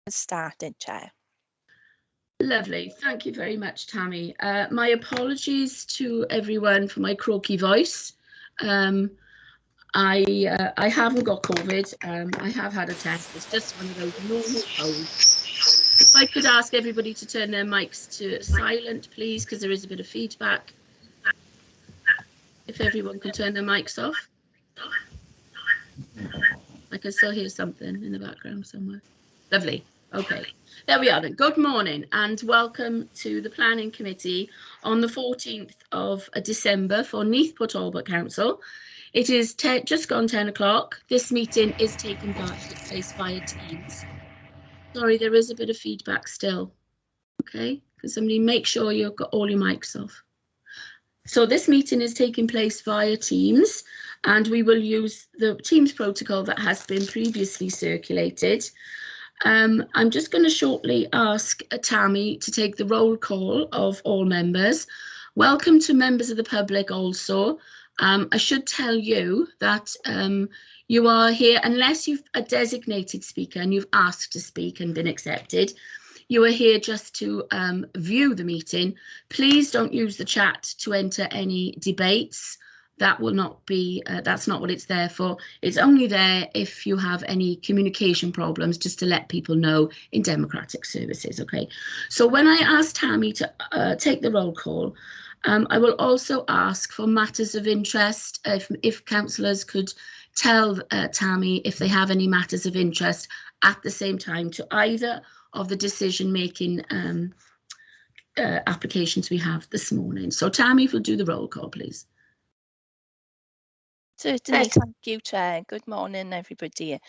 Started, Chair. Lovely. Thank you very much, Tammy. My apologies to everyone for my croaky voice. I haven't got COVID. I have had a test. It's just one of those normal colds. If I could ask everybody to turn their mics to silent, please, because there is a bit of feedback. If everyone can turn their mics off. I can still hear something in the background somewhere. Lovely. Okay, there we are then. Good morning and welcome to the Planning Committee on the 14th of December for Neath Talbot Council. It is just gone 10 o'clock. This meeting is taking place via Teams. Sorry, there is a bit of feedback still. Okay, can somebody make sure you've got all your mics off? So this meeting is taking place via Teams, and we will use the Teams protocol that has been previously circulated. I'm just going to shortly ask Tammy to take the roll call of all members. Welcome to members of the public also. I should tell you that you are here, unless you've a designated speaker and you've asked to speak and been accepted, you are here just to view the meeting. Please don't use the chat to enter any debates. That will not be, that's not what it's there for. It's only there if you have any communication problems, just to let people know in democratic services, okay? So when I ask Tammy to take the roll call, I will also ask for matters of interest, if councillors could tell Tammy if they have any matters of interest at the same time to either of the decision-making applications we have this morning. So Tammy, if you'll do the roll call, please. Certainly, thank you, Chair. Good morning, everybody.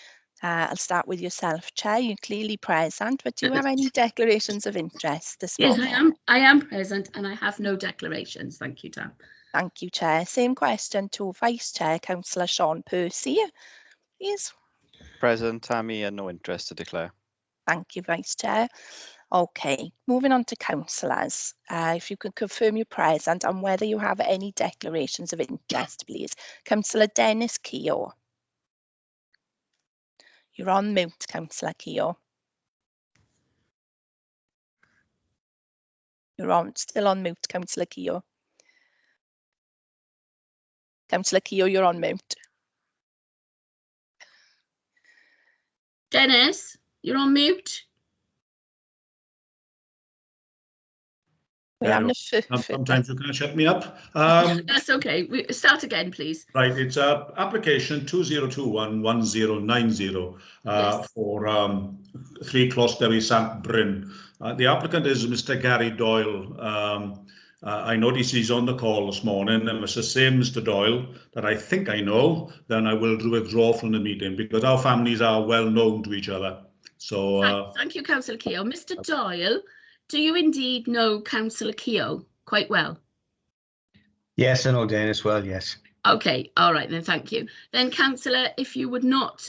I'll start with yourself, Chair. You're clearly present, but do you have any declarations of interest this morning? Yes, I am present and I have no declarations. Thank you, Tam. Thank you, Chair. Same question to Vice Chair, Councillor Sean Percy. Please. Present, Tammy, and no interest to declare. Thank you, Vice Chair. Okay, moving on to councillors. If you could confirm you're present and whether you have any declarations of interest, please. Councillor Dennis Keogh. You're on mute, Councillor Keogh. You're still on mute, Councillor Keogh. Councillor Keogh, you're on mute. Dennis, you're on mute. Sometimes you can't shut me up. That's okay. Start again, please. Right, it's application 2021-1090 yes. For 3 Closterbury Sant Bryn. The applicant is Mr. Gary Doyle. I notice he's on the call this morning, and it's the same Mr. Doyle that I think I know, then I will withdraw from the meeting because our families are well known to each other. So thank you, Councillor Keogh. Mr. Doyle, do you indeed know Councillor Keogh quite well? Yes, I know Dennis well, yes. Okay, all right then, thank you. Then, Councillor, if you would not,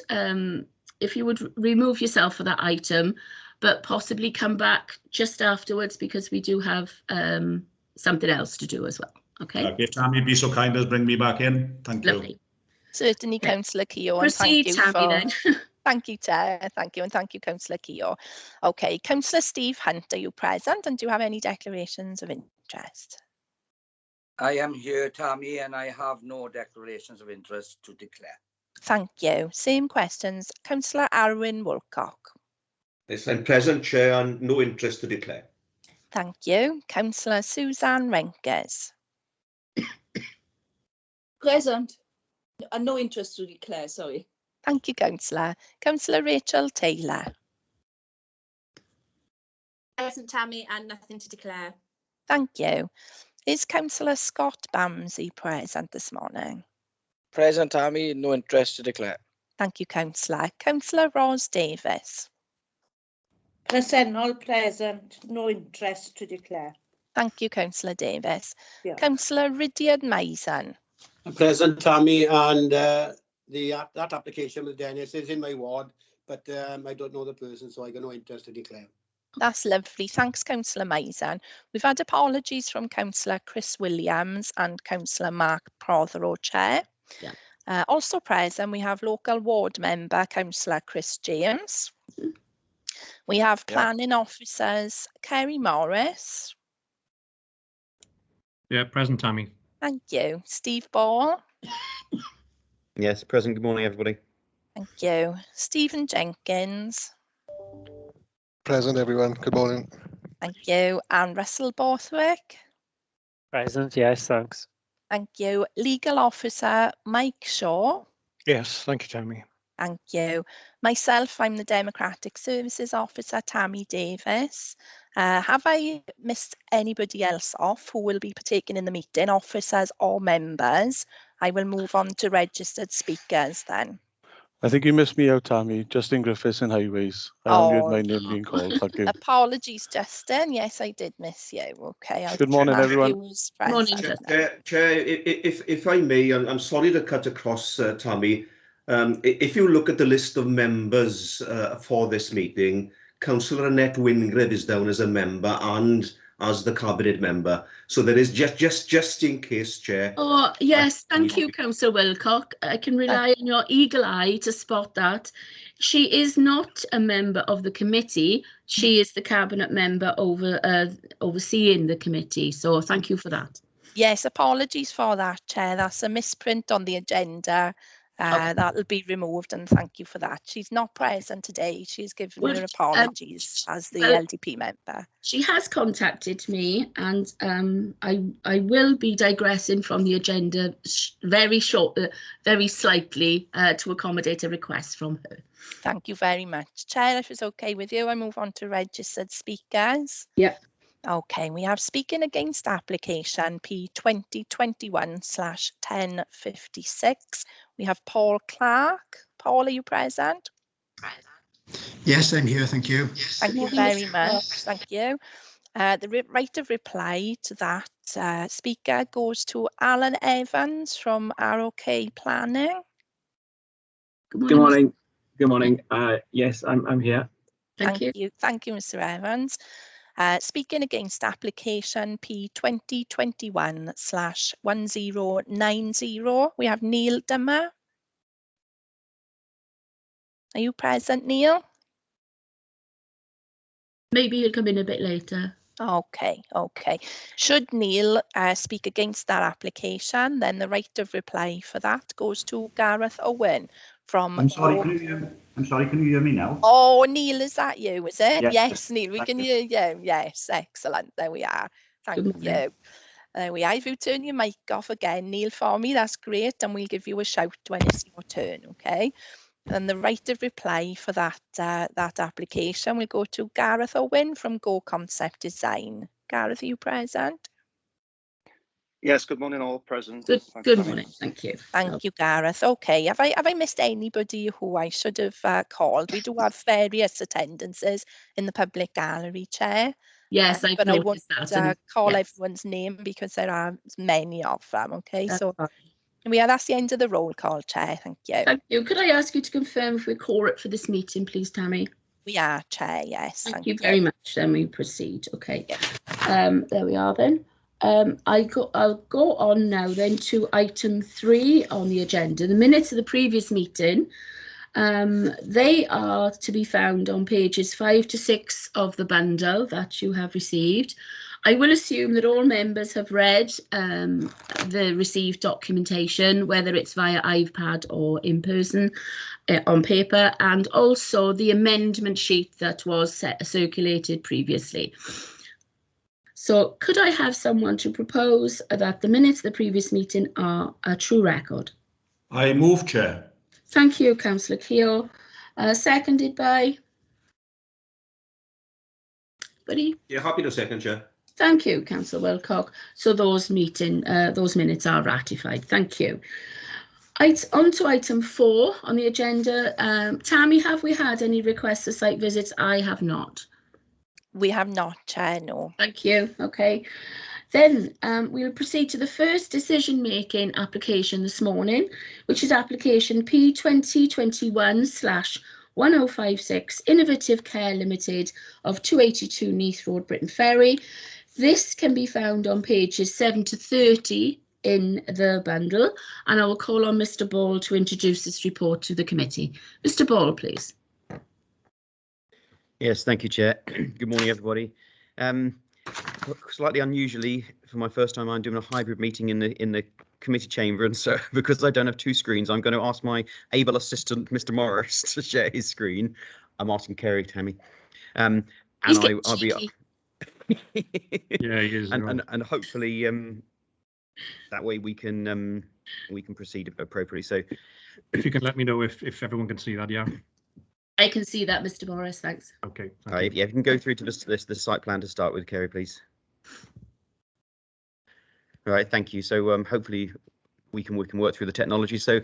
if you would remove yourself for that item, but possibly come back just afterwards because we do have something else to do as well. Okay. If Tammy be so kind as bring me back in, thank Lovely. you. Certainly, Councillor Keogh. Proceed, and thank you Tammy, then. Thank you, Chair. Thank you, and thank you, Councillor Keogh. Okay, Councillor Steve Hunt, are you present, and do you have any declarations of interest? I am here, Tammy, and I have no declarations of interest to declare. Thank you. Same questions. Councillor Arwyn Woolcock. Yes, I'm present, Chair, and no interest to declare. Thank you. Councillor Suzanne Renkes. Present, and no interest to declare, sorry. Thank you, Councillor. Councillor Rachel Taylor. Present, Tammy, and nothing to declare. Thank you. Is Councillor Scott Bamsey present this morning? Present, Tammy, no interest to declare. Thank you, Councillor. Councillor Ros Davis. Present, all present, no interest to declare. Thank you, Councillor Davis. Yeah. Councillor Rudyard Mason. Present, Tammy, and that application with Dennis is in my ward, but I don't know the person, so I got no interest to declare. That's lovely. Thanks, Councillor Mason. We've had apologies from Councillor Chris Williams and Councillor Mark Prothero, Chair. Yeah. Also present, we have local ward member, Councillor Chris James. We have planning officers, Kerry Morris. Yeah, present, Tammy. Thank you. Steve Ball. Yes, present. Good morning, everybody. Thank you. Stephen Jenkins. Present, everyone. Good morning. Thank you. And Russell Borthwick. Present, yes, thanks. Thank you. Legal Officer Mike Shaw. Yes, thank you, Tammy. Thank you. Myself, I'm the Democratic Services Officer, Tammy Davis. Have I missed anybody else off who will be partaking in the meeting, officers or members? I will move on to registered speakers then. I think you missed me out, Tammy. Justin Griffiths and Highways. I only heard my name being called. Thank you. Apologies, Justin. Yes, I did miss you. Okay. Good morning, everyone. Morning, Chair, if I may, I'm sorry to cut across, Tammy. If you look at the list of members for this meeting, Councillor Annette Wingrave is down as a member and as the cabinet member. So there is just in case, Chair. Oh, yes, thank you, Councillor Wilcock. I can rely on your eagle eye to spot that. She is not a member of the committee. She is the cabinet member overseeing the committee. So thank you for that. Yes, apologies for that, Chair. That's a misprint on the agenda. That'll be removed, and thank you for that. She's not present today. She's given her apologies as the LDP member. She has contacted me, and I will be digressing from the agenda very slightly to accommodate a request from her. Thank you very much. Chair, if it's okay with you, I move on to registered speakers. Yeah. Okay, we have speaking against application P2021/1056. We have Paul Clark. Paul, are you present? Yes, I'm here. Thank you. Thank you very much. Thank you. The right of reply to that speaker goes to Alan Evans from ROK Planning. Good morning. Good morning. Yes, I'm here. Thank you. Thank you, Mr. Evans. Speaking against application P2021/1090, we have Neil Dummer. Are you present, Neil? Maybe he'll come in a bit later. Okay. Should Neil speak against that application, then the right of reply for that goes to Gareth Owen from... I'm sorry, can you hear me now? Oh, Neil, is that you, is it? Yes, Yes, Neil, we can hear you. Yes, excellent. There we are. Thank you. There we are. If you turn your mic off again, Neil, for me, that's great, and we'll give you a shout when it's your turn, okay? And the right of reply for that application will go to Gareth Owen from Go Concept Design. Gareth, are you present? Yes, good morning all present. Good morning, thank you. Thank you, Gareth. Okay, have I missed anybody who I should have called? We do have various attendances in the public gallery, Chair. Yes, but I won't call everyone's name because there are many of them, okay? So that's the end of the roll call, Chair. Thank you. Thank you. Could I ask you to confirm if we're quorate for this meeting, please, Tammy? We are, Chair, yes. Thank you very much. Then we proceed. Okay. There we are then. I'll go on now then to item 3 on the agenda, the minutes of the previous meeting. They are to be found on pages 5 to 6 of the bundle that you have received. I will assume that all members have read the received documentation, whether it's via iPad or in person on paper, and also the amendment sheet that was circulated previously. So could I have someone to propose that the minutes of the previous meeting are a true record? I move, Chair. Thank you, Councillor Keogh. Seconded by? Buddy? Yeah, happy to second, Chair. Thank you, Councillor Wilcock. So those minutes are ratified. Thank you. On to item 4 on the agenda. Tammy, have we had any requests for site visits? I have not. We have not, Chair, no. Thank you. Okay. Then we will proceed to the first decision-making application this morning, which is application P2021/1056 Innovative Care Limited of 282 Neath Road, Britton Ferry. This can be found on pages 7 to 30 in the bundle, and I will call on Mr. Ball to introduce this report to the committee. Mr. Ball, please. Yes, thank you, Chair. Good morning, everybody. Slightly unusually, for my first time, I'm doing a hybrid meeting in the committee chamber, and so because I don't have two screens, I'm going to ask my able assistant, Mr. Morris, to share his screen. I'm asking Kerry, Tammy, and I'll be. Yeah, he is. And hopefully that way we can proceed appropriately. So if you can let me know if everyone can see that, yeah. I can see that, Mr. Morris. Thanks. Okay. Yeah, if you can go through to the site plan to start with, Kerry, please. All right, thank you. So hopefully we can work through the technology. So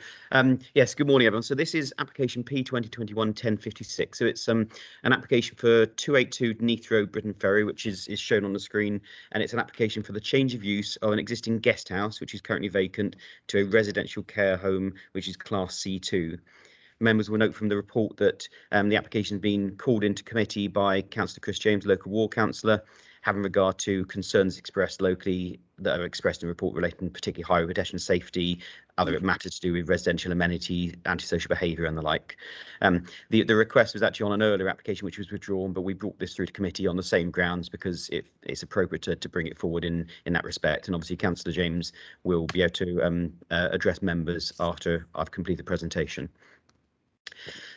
yes, good morning, everyone. So this is application P 2021-1056. So it's an application for 282 Neath Road, Britton Ferry, which is shown on the screen, and it's an application for the change of use of an existing guest house, which is currently vacant, to a residential care home, which is Class C2. Members will note from the report that the application has been called into committee by Councillor Chris James, local ward councillor, having regard to concerns expressed locally that are expressed in the report relating particularly highway pedestrian safety, other matters to do with residential amenity, antisocial behaviour and the like. The request was actually on an earlier application which was withdrawn, but we brought this through to committee on the same grounds because it's appropriate to bring it forward in that respect. And obviously Councillor James will be able to address members after I've completed the presentation.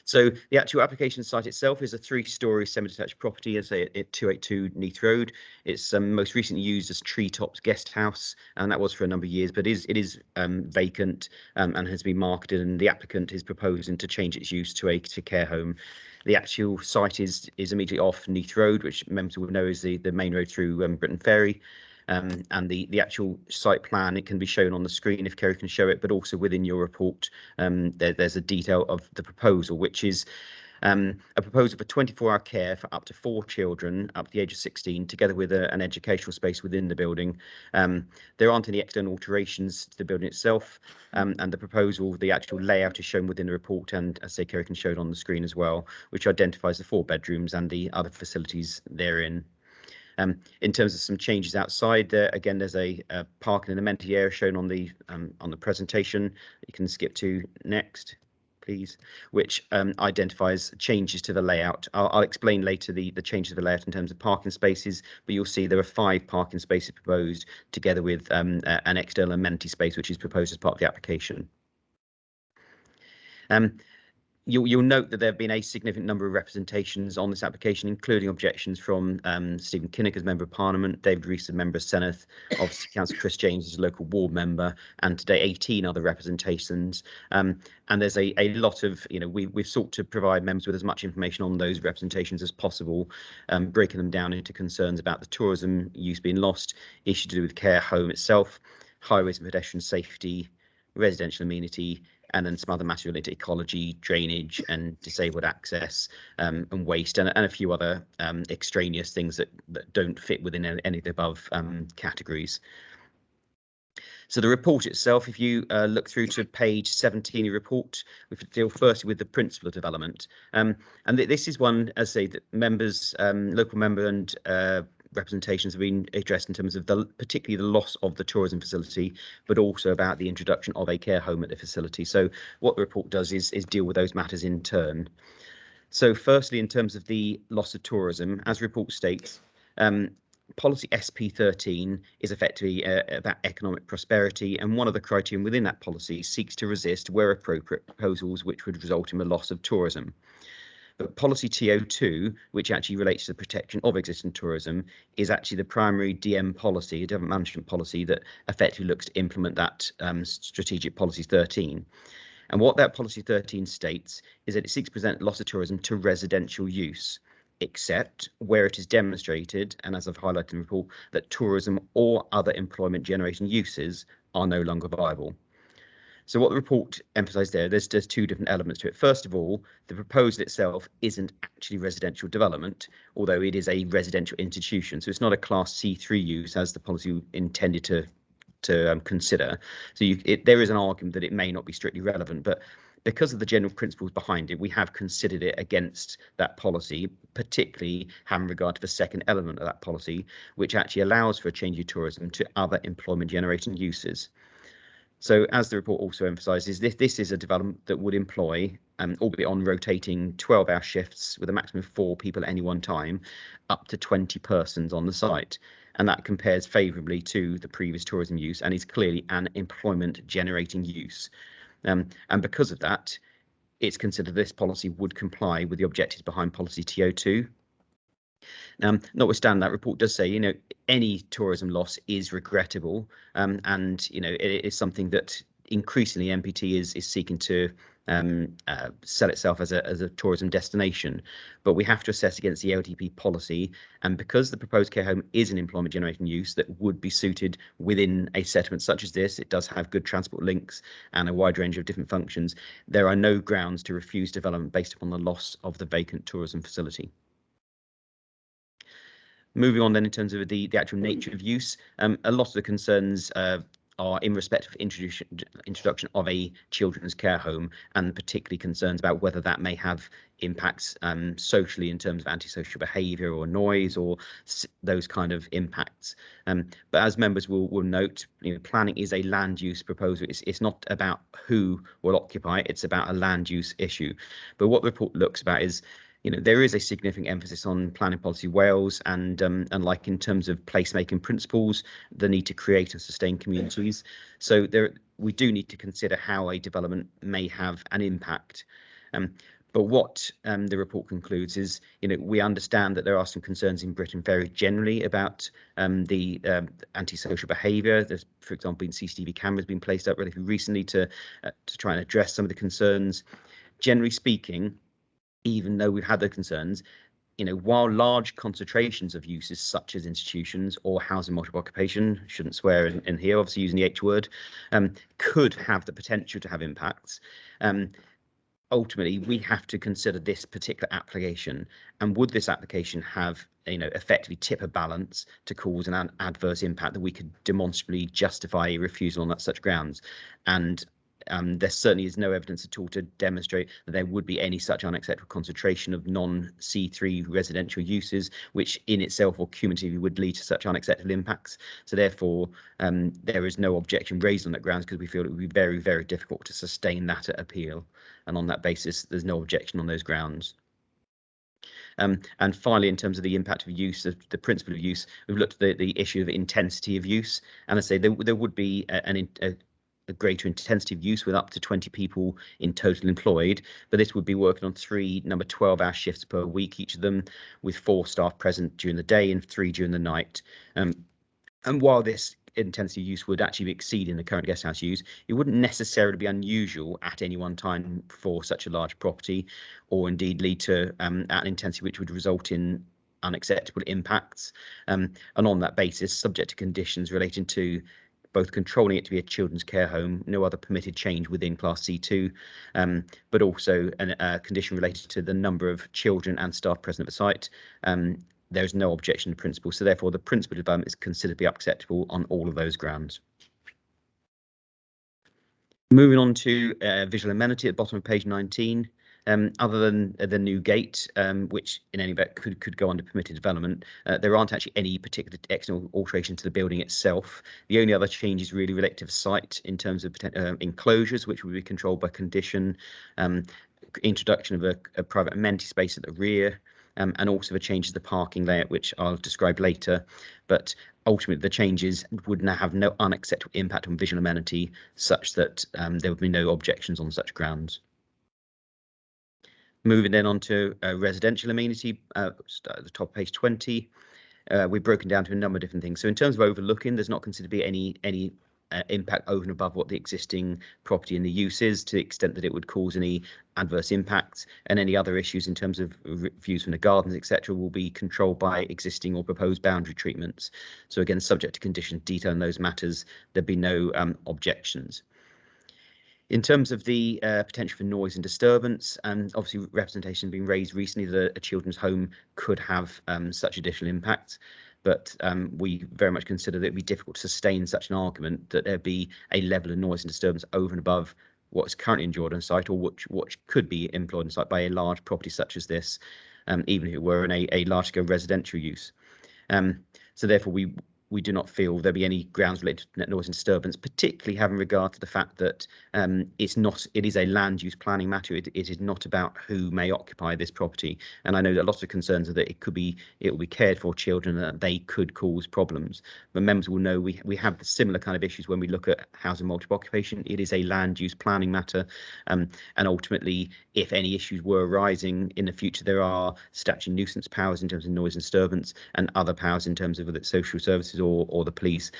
So the actual application site itself is a 3-storey semi-detached property, as at 282 Neath Road. It's most recently used as Treetops Guest House, and that was for a number of years, but it is vacant and has been marketed, and the applicant is proposing to change its use to a care home. The actual site is immediately off Neath Road, which members will know is the main road through Britton Ferry. And the actual site plan, it can be shown on the screen if Kerry can show it, but also within your report there's a detail of the proposal, which is a proposal for 24-hour care for up to 4 children up to the age of 16, together with an educational space within the building. There aren't any external alterations to the building itself, and the proposal, the actual layout is shown within the report, and as I say, Kerry can show it on the screen as well, which identifies the 4 bedrooms and the other facilities therein. In terms of some changes outside, there again there's a parking and amenity area shown on the presentation. You can skip to next, please, which identifies changes to the layout. I'll explain later the changes to the layout in terms of parking spaces, but you'll see there are 5 parking spaces proposed, together with an external amenity space which is proposed as part of the application. You'll note that there have been a significant number of representations on this application, including objections from Stephen Kinnock as Member of Parliament, David Rees as Member of Senedd, obviously Councillor Chris James as a local ward member, and today 18 other representations. And there's a lot of, we've sought to provide members with as much information on those representations as possible, breaking them down into concerns about the tourism use being lost, issues to do with care home itself, highways and pedestrian safety, residential amenity, and then some other matters related to ecology, drainage and disabled access, and waste, and a few other extraneous things that don't fit within any of the above categories. So the report itself, if you look through to page 17 of the report, we deal firstly with the principle of development. And this is one, as I say, that members, local member and representations have been addressed in terms of particularly the loss of the tourism facility, but also about the introduction of a care home at the facility. So what the report does is deal with those matters in turn. So firstly, in terms of the loss of tourism, as the report states, Policy SP13 is effectively about economic prosperity, and one of the criteria within that policy seeks to resist, where appropriate, proposals which would result in the loss of tourism. But Policy TO2, which actually relates to the protection of existing tourism, is actually the primary DM policy, a development management policy, that effectively looks to implement that strategic Policy 13. And what that Policy 13 states is that it seeks to present loss of tourism to residential use, except where it is demonstrated, and as I've highlighted in the report, that tourism or other employment generating uses are no longer viable. So what the report emphasised there's 2 different elements to it. First of all, the proposal itself isn't actually residential development, although it is a residential institution. So it's not a Class C3 use as the policy intended to consider. So there is an argument that it may not be strictly relevant, but because of the general principles behind it, we have considered it against that policy, particularly having regard to the second element of that policy, which actually allows for a change of tourism to other employment generating uses. So as the report also emphasises, this is a development that would employ albeit on rotating 12-hour shifts with a maximum of 4 people at any one time, up to 20 persons on the site. And that compares favourably to the previous tourism use and is clearly an employment generating use. And because of that, it's considered this policy would comply with the objectives behind policy TO2. Notwithstanding, that report does say, any tourism loss is regrettable, and it is something that increasingly MPT is seeking to sell itself as a tourism destination. But we have to assess against the Ldp policy, and because the proposed care home is an employment generating use that would be suited within a settlement such as this, it does have good transport links and a wide range of different functions. There are no grounds to refuse development based upon the loss of the vacant tourism facility. Moving on then in terms of the actual nature of use, a lot of the concerns are in respect of introduction of a children's care home, and particularly concerns about whether that may have impacts socially in terms of antisocial behaviour or noise or those kind of impacts. But as members will note, planning is a land use proposal. It's not about who will occupy it, it's about a land use issue. But what the report looks about is there is a significant emphasis on planning policy Wales, and like in terms of placemaking principles, the need to create and sustain communities. So we do need to consider how a development may have an impact. But what the report concludes is, we understand that there are some concerns in Britain very generally about the antisocial behaviour. There's, for example, been CCTV cameras being placed up relatively recently to try and address some of the concerns. Generally speaking, even though we've had the concerns, while large concentrations of uses such as institutions or housing multiple occupation, shouldn't swear in here, obviously using the H word, could have the potential to have impacts. Ultimately, we have to consider this particular application, and would this application have, effectively tip a balance to cause an adverse impact that we could demonstrably justify a refusal on such grounds. And there certainly is no evidence at all to demonstrate that there would be any such unacceptable concentration of non-C3 residential uses, which in itself or cumulatively would lead to such unacceptable impacts. So therefore, there is no objection raised on that grounds, because we feel it would be very, very difficult to sustain that at appeal. And on that basis, there's no objection on those grounds. And finally, in terms of the impact of use, the principle of use, we've looked at the issue of intensity of use. And I say there would be a greater intensity of use with up to 20 people in total employed, but this would be working on 3 12-hour shifts per week, each of them, with 4 staff present during the day and 3 during the night. And while this intensity of use would actually be exceeding the current guest house use, it wouldn't necessarily be unusual at any one time for such a large property, or indeed lead to an intensity which would result in unacceptable impacts. And on that basis, subject to conditions relating to both controlling it to be a children's care home, no other permitted change within Class C2, but also a condition related to the number of children and staff present at the site. There is no objection to principle, so therefore the principle development is considered to be acceptable on all of those grounds. Moving on to visual amenity at the bottom of page 19. Other than the new gate, which in any event could go under permitted development, there aren't actually any particular external alteration to the building itself. The only other change is really related to the site in terms of enclosures, which will be controlled by condition, introduction of a private amenity space at the rear, and also the changes to the parking layout, which I'll describe later. But ultimately, the changes would now have no unacceptable impact on visual amenity, such that there would be no objections on such grounds. Moving then on to residential amenity, start at the top of page 20. We've broken down to a number of different things. So in terms of overlooking, there's not considered to be any impact over and above what the existing property and the use is, to the extent that it would cause any adverse impacts, and any other issues in terms of views from the gardens, etc., will be controlled by existing or proposed boundary treatments. So again, subject to conditions detailing those matters, there'd be no objections. In terms of the potential for noise and disturbance, obviously representation has been raised recently that a children's home could have such additional impacts, but we very much consider that it would be difficult to sustain such an argument that there be a level of noise and disturbance over and above what's currently enjoyed on site, or what could be employed on site by a large property such as this, even if it were in a large-scale residential use. So therefore, we we do not feel there be any grounds related to net noise and disturbance, particularly having regard to the fact that it is a land use planning matter. It is not about who may occupy this property. And I know that lots of concerns are that it will be cared for children, and that they could cause problems. But members will know we have similar kind of issues when we look at housing multiple occupation. It is a land use planning matter, and ultimately, if any issues were arising in the future, there are statutory nuisance powers in terms of noise and disturbance, and other powers in terms of whether it's social services or the police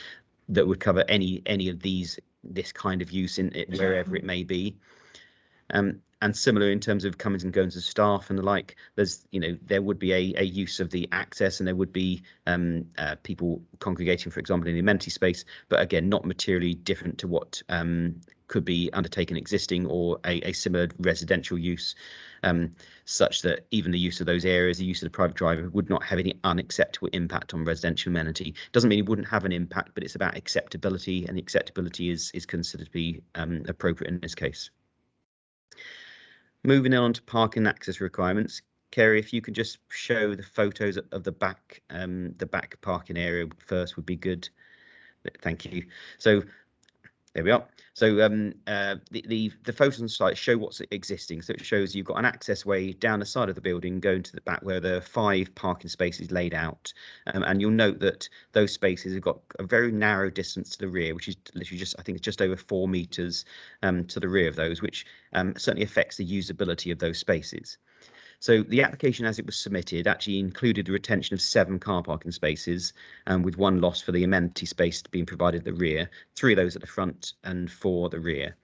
that would cover any of this kind of use in it, wherever it may be. And similar in terms of comings and goings of staff and the like, there would be a use of the access, and there would be people congregating, for example, in the amenity space, but again, not materially different to what could be undertaken existing, or a similar residential use, such that even the use of those areas, the use of the private driver, would not have any unacceptable impact on residential amenity. Doesn't mean it wouldn't have an impact, but it's about acceptability, and the acceptability is considered to be appropriate in this case. Moving on to parking access requirements, Kerry, if you could just show the photos of the back parking area first would be good. Thank you. So there we are. So the photos on the slide show what's existing. So it shows you've got an access way down the side of the building going to the back, where there are 5 parking spaces laid out. And you'll note that those spaces have got a very narrow distance to the rear, which is literally I think it's just over 4 metres to the rear of those, which certainly affects the usability of those spaces. So the application as it was submitted actually included the retention of 7 car parking spaces, with 1 loss for the amenity space being provided at the rear, 3 of those at the front and 4 at the rear.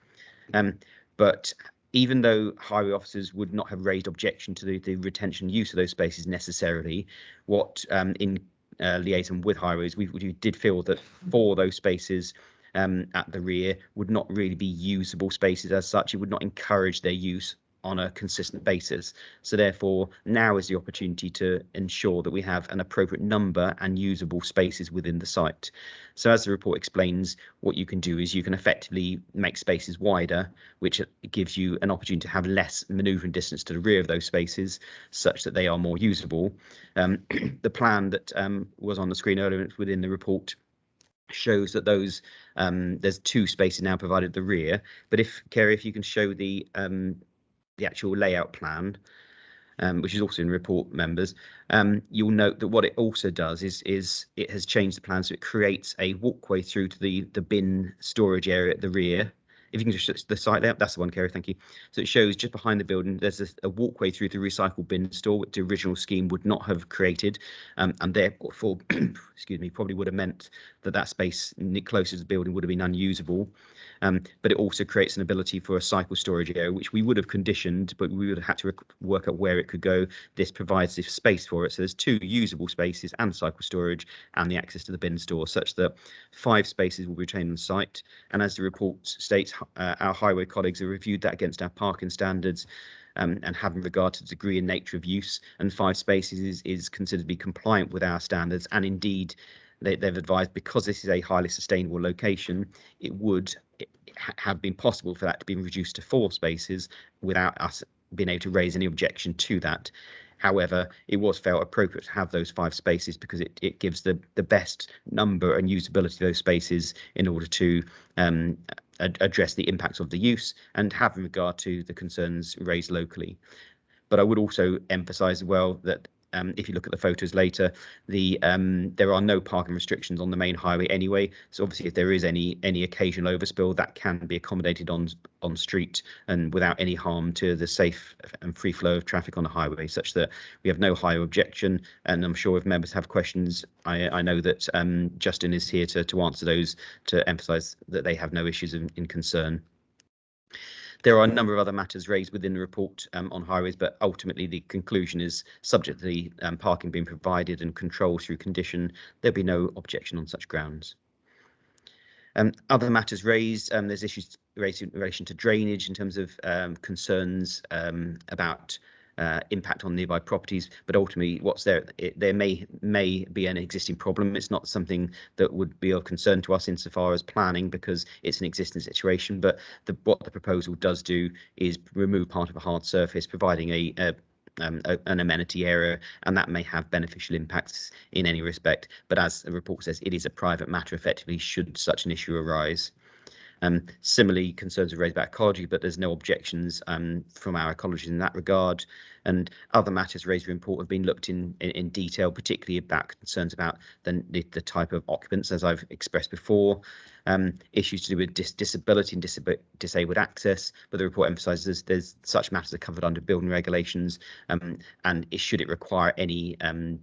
But even though highway officers would not have raised objection to the retention use of those spaces necessarily, what in liaison with highways, we did feel that 4 of those spaces at the rear would not really be usable spaces as such. It would not encourage their use on a consistent basis. So therefore, now is the opportunity to ensure that we have an appropriate number and usable spaces within the site. So as the report explains, what you can do is you can effectively make spaces wider, which gives you an opportunity to have less manoeuvring distance to the rear of those spaces, such that they are more usable. The plan that was on the screen earlier within the report shows that those there's 2 spaces now provided at the rear. But Kerry, if you can show the actual layout plan, which is also in report, members, you'll note that what it also does is it has changed the plan, so it creates a walkway through to the bin storage area at the rear. If you can just the site layout, that's the one, Kerry, thank you. So it shows just behind the building, there's a walkway through the recycle bin store, which the original scheme would not have created, and therefore, excuse me, probably would have meant that space closer to the building would have been unusable. But it also creates an ability for a cycle storage area, which we would have conditioned, but we would have had to work out where it could go. This provides this space for it. So there's 2 usable spaces and cycle storage and the access to the bin store, such that 5 spaces will be retained on site. And as the report states, our highway colleagues have reviewed that against our parking standards, and having regard to the degree and nature of use, and 5 spaces is considered to be compliant with our standards. And indeed, they've advised, because this is a highly sustainable location, it would have been possible for that to be reduced to 4 spaces without us being able to raise any objection to that. However, it was felt appropriate to have those 5 spaces because it gives the best number and usability of those spaces in order to address the impacts of the use and have regard to the concerns raised locally. But I would also emphasise as well that if you look at the photos later, there are no parking restrictions on the main highway anyway. So obviously, if there is any occasional overspill, that can be accommodated on street and without any harm to the safe and free flow of traffic on the highway, such that we have no higher objection. And I'm sure if members have questions, I know that Justin is here to answer those, to emphasise that they have no issues in concern. There are a number of other matters raised within the report on highways, but ultimately the conclusion is, subject to the parking being provided and controlled through condition, there'll be no objection on such grounds. Other matters raised, there's issues raised in relation to drainage in terms of concerns about impact on nearby properties, but ultimately what's there may be an existing problem. It's not something that would be of concern to us insofar as planning, because it's an existing situation. But what the proposal does do is remove part of a hard surface, providing a an amenity area, and that may have beneficial impacts in any respect. But as the report says, it is a private matter effectively should such an issue arise. Similarly, concerns are raised about ecology, but there's no objections from our ecologists in that regard. And other matters raised in the report have been looked in detail, particularly about concerns about the type of occupants, as I've expressed before, issues to do with disability and disabled access. But the report emphasises there's such matters are covered under building regulations, and should it require any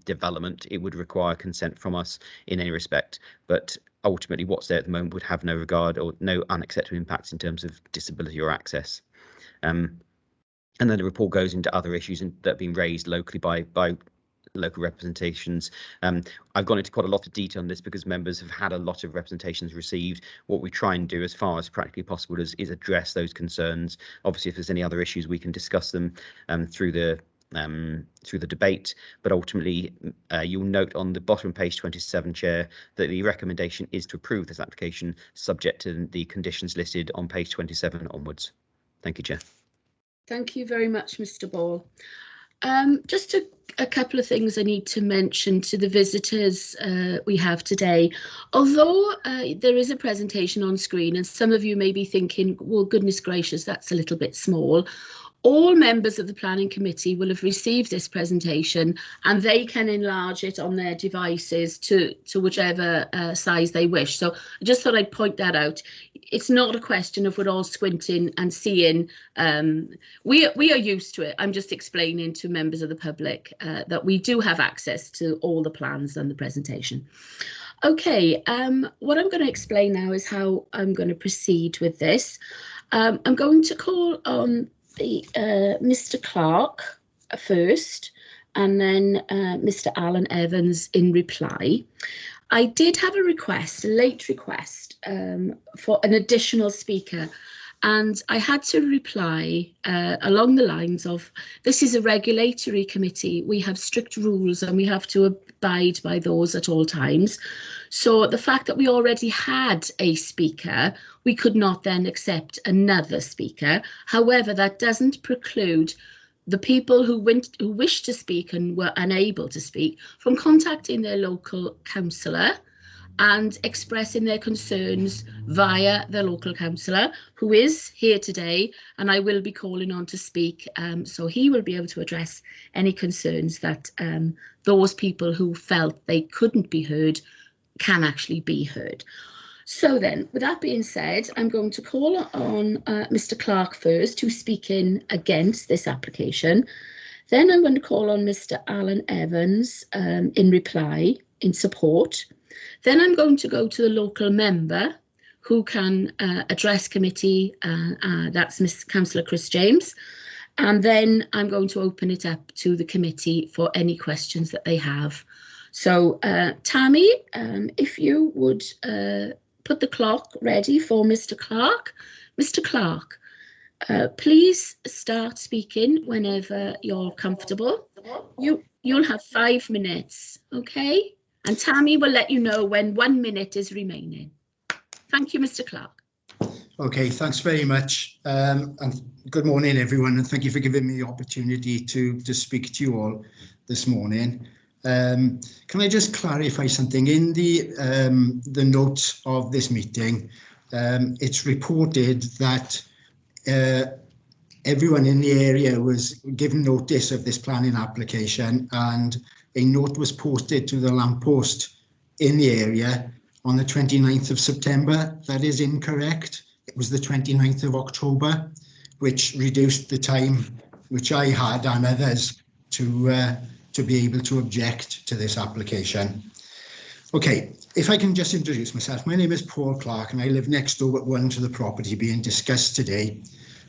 development, it would require consent from us in any respect. But ultimately, what's there at the moment would have no regard or no unacceptable impacts in terms of disability or access. And then the report goes into other issues that have been raised locally by local representations. I've gone into quite a lot of detail on this because members have had a lot of representations received. What we try and do as far as practically possible is address those concerns. Obviously, if there's any other issues, we can discuss them through the debate, but ultimately you'll note on the bottom of page 27, Chair, that the recommendation is to approve this application subject to the conditions listed on page 27 onwards. Thank you, Chair. Thank you very much, Mr. Ball. Just a couple of things I need to mention to the visitors we have today. Although there is a presentation on screen and some of you may be thinking, well, goodness gracious, that's a little bit small. All members of the Planning Committee will have received this presentation and they can enlarge it on their devices to whichever size they wish. So I just thought I'd point that out. It's not a question of we're all squinting and seeing. We are used to it. I'm just explaining to members of the public that we do have access to all the plans and the presentation. Okay, what I'm going to explain now is how I'm going to proceed with this. I'm going to call on Mr. Clark first, and then Mr. Alan Evans in reply. I did have a request, a late request, for an additional speaker, and I had to reply along the lines of, this is a regulatory committee, we have strict rules and we have to abide by those at all times. So the fact that we already had a speaker, we could not then accept another speaker. However, that doesn't preclude the people who wish to speak and were unable to speak from contacting their local councillor and expressing their concerns via the local councillor, who is here today, and I will be calling on to speak, so he will be able to address any concerns that those people who felt they couldn't be heard can actually be heard. So then, with that being said, I'm going to call on Mr. Clark first to speak in against this application. Then I'm going to call on Mr. Alan Evans in reply, in support. Then I'm going to go to the local member who can address committee, that's Miss Councillor Chris James. And then I'm going to open it up to the committee for any questions that they have. So Tammy, if you would put the clock ready for Mr. Clark. Mr. Clark, please start speaking whenever you're comfortable. You'll have 5 minutes, okay? And Tammy will let you know when 1 minute is remaining. Thank you, Mr. Clark. Okay, thanks very much. And good morning, everyone, and thank you for giving me the opportunity to speak to you all this morning. Can I just clarify something? In the notes of this meeting, it's reported that everyone in the area was given notice of this planning application and a note was posted to the lamppost in the area on the 29th of September. That is incorrect. It was the 29th of October, which reduced the time which I had and others to be able to object to this application. Okay, if I can just introduce myself. My name is Paul Clark and I live next door but one to the property being discussed today.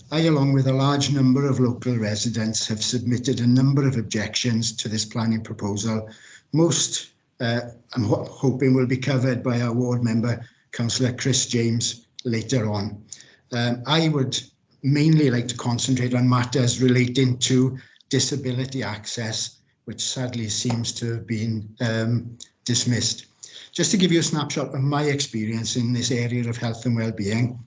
I, along with a large number of local residents, have submitted a number of objections to this planning proposal. Most, I'm hoping, will be covered by our ward member, Councillor Chris James, later on. I would mainly like to concentrate on matters relating to disability access, which sadly seems to have been dismissed. Just to give you a snapshot of my experience in this area of health and well-being,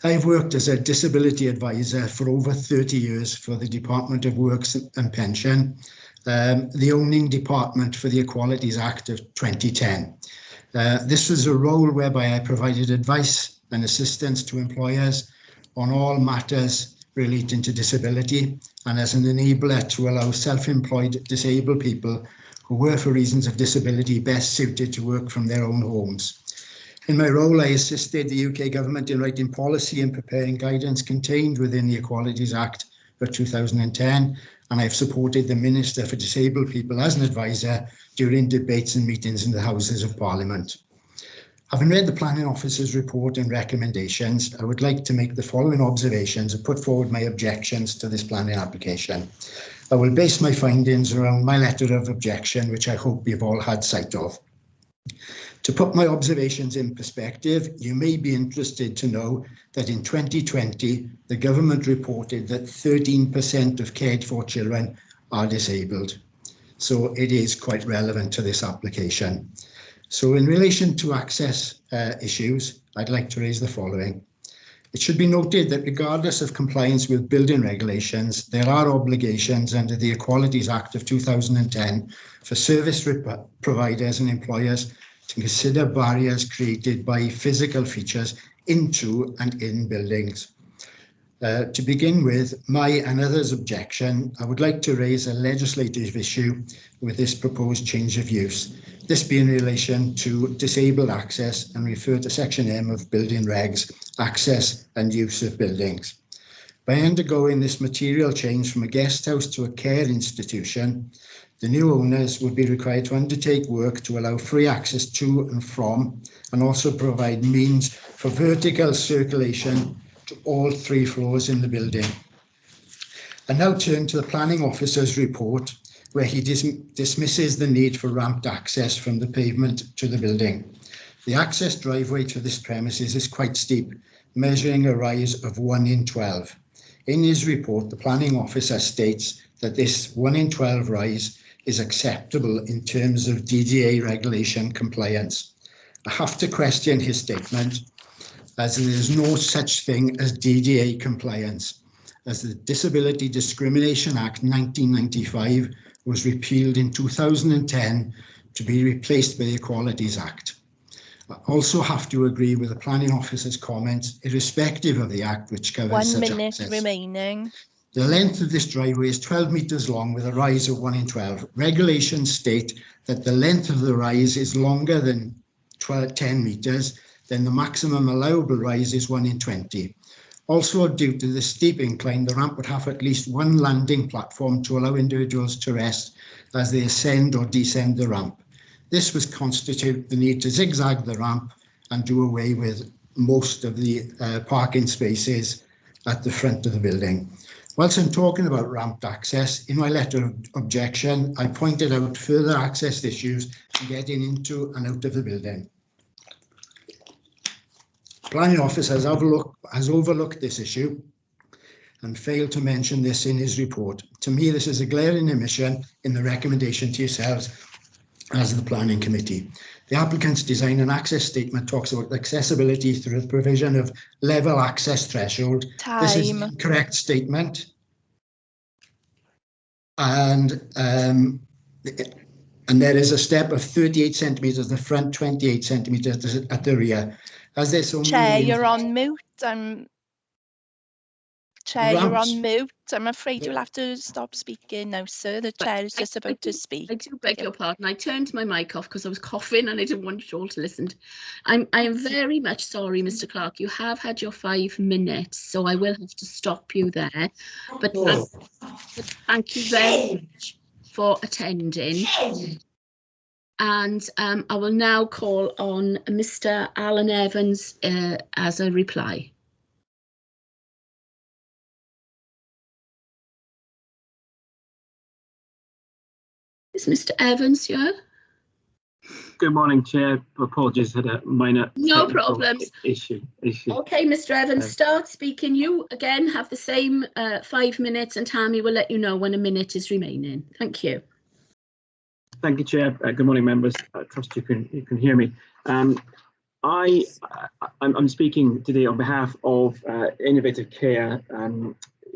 I've worked as a disability advisor for over 30 years for the Department of Works and Pension, the owning department for the Equalities Act of 2010. This was a role whereby I provided advice and assistance to employers on all matters relating to disability, and as an enabler to allow self-employed disabled people who were for reasons of disability best suited to work from their own homes. In my role, I assisted the UK government in writing policy and preparing guidance contained within the Equalities Act of 2010, and I've supported the Minister for Disabled People as an advisor during debates and meetings in the Houses of Parliament. Having read the Planning Officer's report and recommendations, I would like to make the following observations and put forward my objections to this planning application. I will base my findings around my letter of objection, which I hope you've all had sight of. To put my observations in perspective, you may be interested to know that in 2020, the government reported that 13% of cared for children are disabled. So it is quite relevant to this application. So in relation to access issues, I'd like to raise the following. It should be noted that regardless of compliance with building regulations, there are obligations under the Equalities Act of 2010 for service providers and employers to consider barriers created by physical features into and in buildings. To begin with, my and others' objection, I would like to raise a legislative issue with this proposed change of use. This being in relation to disabled access and refer to Section M of Building Regs, access and use of buildings. By undergoing this material change from a guest house to a care institution, the new owners would be required to undertake work to allow free access to and from, and also provide means for vertical circulation to all 3 floors in the building. I now turn to the Planning Officer's report, where he dismisses the need for ramped access from the pavement to the building. The access driveway to this premises is quite steep, measuring a rise of 1 in 12. In his report, the Planning Officer states that this 1 in 12 rise is acceptable in terms of DDA regulation compliance. I have to question his statement, as there is no such thing as DDA compliance, as the Disability Discrimination Act 1995 was repealed in 2010 to be replaced by the Equalities Act. I also have to agree with the Planning Officer's comments, irrespective of the Act which covers such access. 1 minute remaining. The length of this driveway is 12 metres long with a rise of 1 in 12. Regulations state that the length of the rise is longer than 10 metres, then the maximum allowable rise is 1 in 20. Also, due to the steep incline, the ramp would have at least 1 landing platform to allow individuals to rest as they ascend or descend the ramp. This would constitute the need to zigzag the ramp and do away with most of the parking spaces at the front of the building. Whilst I'm talking about ramped access, in my letter of objection, I pointed out further access issues getting into and out of the building. Planning Officer has overlooked this issue and failed to mention this in his report. To me, this is a glaring omission in the recommendation to yourselves as the Planning Committee. The applicant's design and access statement talks about accessibility through the provision of level access threshold. Time. This is an incorrect statement. And there is a step of 38 centimetres at the front, 28 centimetres at the rear. As there's so Chair, many... you're on mute. Chair, you're on mute. I'm afraid you'll have to stop speaking now, sir. The chair is just about to speak. I do beg your pardon. I turned my mic off because I was coughing and I didn't want you all to listen. I am very much sorry, Mr. Clark. You have had your 5 minutes, so I will have to stop you there. But thank you very much for attending. And I will now call on Mr. Alan Evans as a reply. Is Mr. Evans here? Good morning, Chair. Apologies, had a minor no problems issue. Okay, Mr. Evans, start speaking. You again have the same 5 minutes, and Tammy will let you know when a minute is remaining. Thank you. Thank you, Chair. Good morning, members. I trust you can hear me. I'm speaking today on behalf of Innovative Care,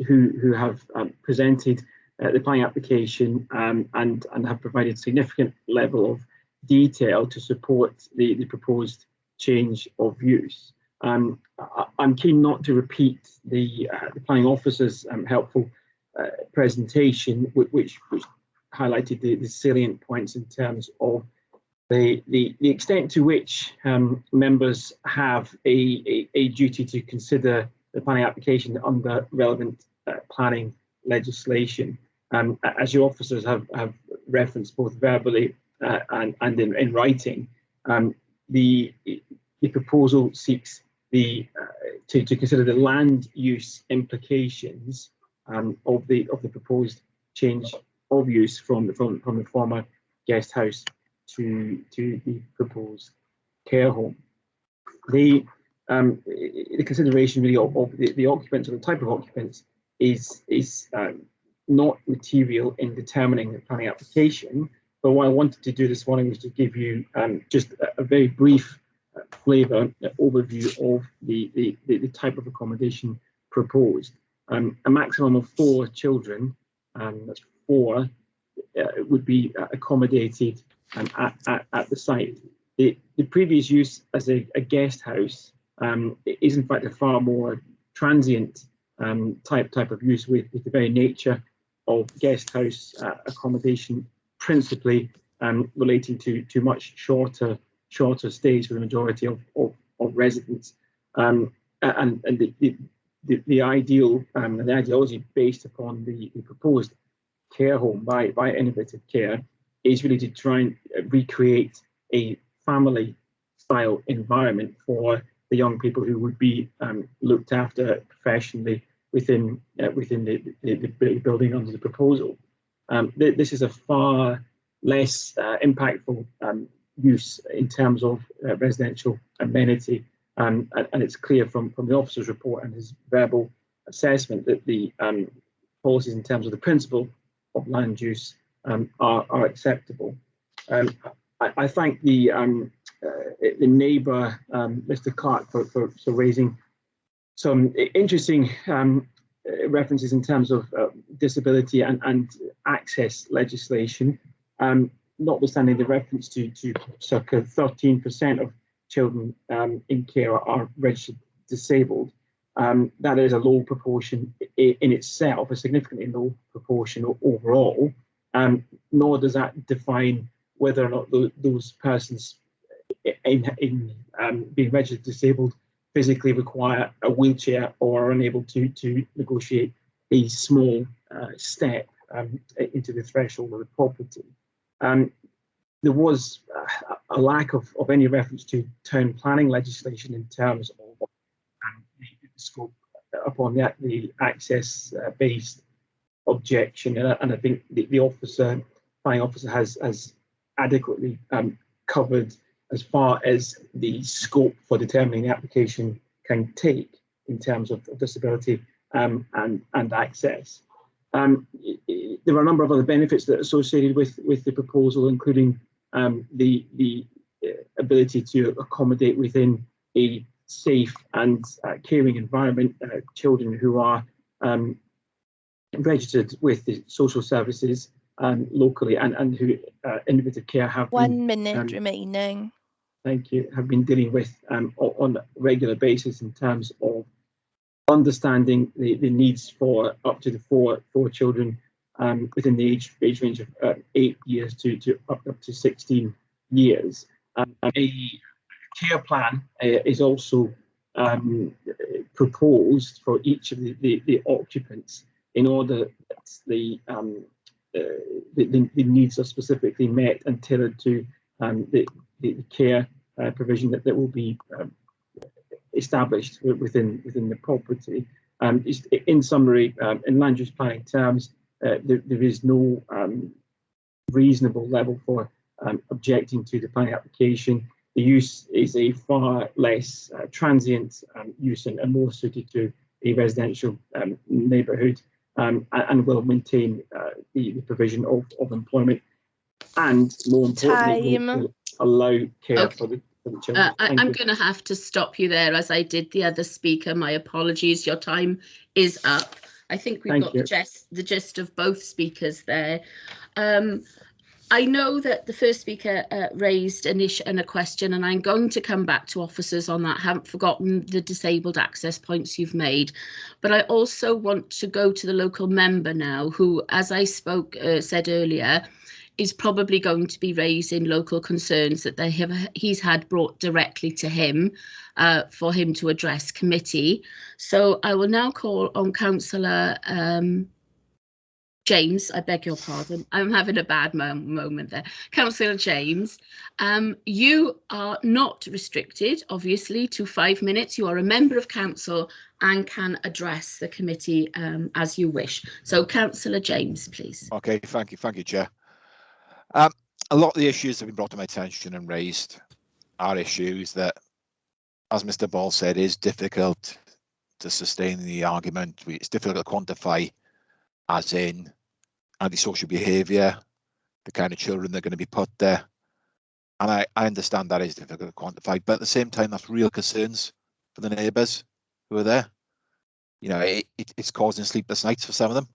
who have presented the planning application and have provided significant level of detail to support the proposed change of use. I'm keen not to repeat the planning officer's helpful presentation, which highlighted the salient points in terms of the extent to which members have a duty to consider the planning application under relevant planning legislation. As your officers have referenced both verbally and in writing, the proposal seeks to consider the land use implications of the proposed change of use from the former guest house to the proposed care home. The consideration really of the occupants or the type of occupants is not material in determining the planning application. But what I wanted to do this morning was to give you just a very brief flavour overview of the type of accommodation proposed. A maximum of 4 children, that's 4, would be accommodated at the site. The previous use as a guest house is in fact a far more transient type of use, with the very nature of guest house accommodation principally relating to much shorter stays for the majority of residents, and the ideal and the ideology based upon the proposed care home by Innovative Care is really to try and recreate a family style environment for the young people who would be looked after professionally within the building under the proposal. This is a far less impactful use in terms of residential amenity, and it's clear from the officer's report and his verbal assessment that the policies in terms of the principle of land use are acceptable. I thank the neighbour, Mr. Clark, for raising some interesting references in terms of disability and access legislation. Notwithstanding the reference to circa 13% of children in care are registered disabled, that is a low proportion in itself, a significantly low proportion overall, nor does that define whether or not those persons in being registered disabled physically require a wheelchair or are unable to negotiate a small step into the threshold of the property. There was a lack of any reference to town planning legislation in terms of the scope upon the access-based objection, and I think the planning officer has adequately covered as far as the scope for determining the application can take in terms of disability and access. There are a number of other benefits that are associated with the proposal, including the ability to accommodate within a safe and caring environment children who are registered with the social services locally and who Innovative Care have 1 minute remaining. Thank you. Have been dealing with on a regular basis in terms of understanding the needs for up to the four children within the age range of 8 years to up to 16 years. A care plan is also proposed for each of the occupants in order that the needs are specifically met and tailored to the care provision that will be established within the property. In summary, in land use planning terms, there is no reasonable level for objecting to the planning application. The use is a far less transient use and more suited to a residential neighbourhood, and will maintain the provision of employment, and more importantly, will allow care for I'm going to have to stop you there, as I did the other speaker. My apologies. Your time is up. I think we've got the gist of both speakers there. I know that the first speaker raised an issue and a question, and I'm going to come back to officers on that. I haven't forgotten the disabled access points you've made, but I also want to go to the local member now, who, as I said earlier, is probably going to be raising local concerns that he's had brought directly to him for him to address committee. So I will now call on Councillor James. I beg your pardon. I'm having a bad moment there. Councillor James, you are not restricted, obviously, to 5 minutes. You are a member of council and can address the committee as you wish. So, Councillor James, please. Okay, thank you, Chair. A lot of the issues that have been brought to my attention and raised are issues that, as Mr. Ball said, is difficult to sustain the argument. It's difficult to quantify, as in antisocial behaviour, the kind of children that are going to be put there. And I understand that is difficult to quantify, but at the same time, that's real concerns for the neighbours who are there. You know, it's causing sleepless nights for some of them.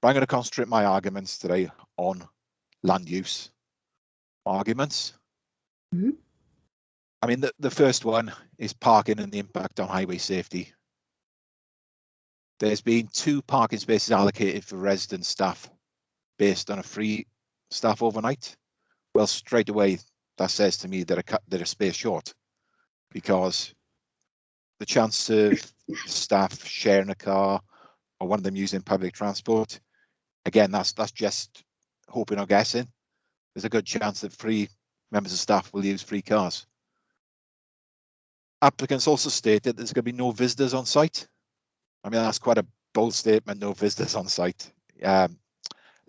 But I'm going to concentrate my arguments today on land use arguments. Mm-hmm. I mean, the first one is parking and the impact on highway safety. There's been 2 parking spaces allocated for resident staff based on a free staff overnight. Well, straight away, that says to me that they're a space short, because the chance of staff sharing a car or one of them using public transport, again, that's just hoping or guessing. There's a good chance that free members of staff will use free cars. Applicants also stated there's going to be no visitors on site. I mean, that's quite a bold statement, no visitors on site. Looked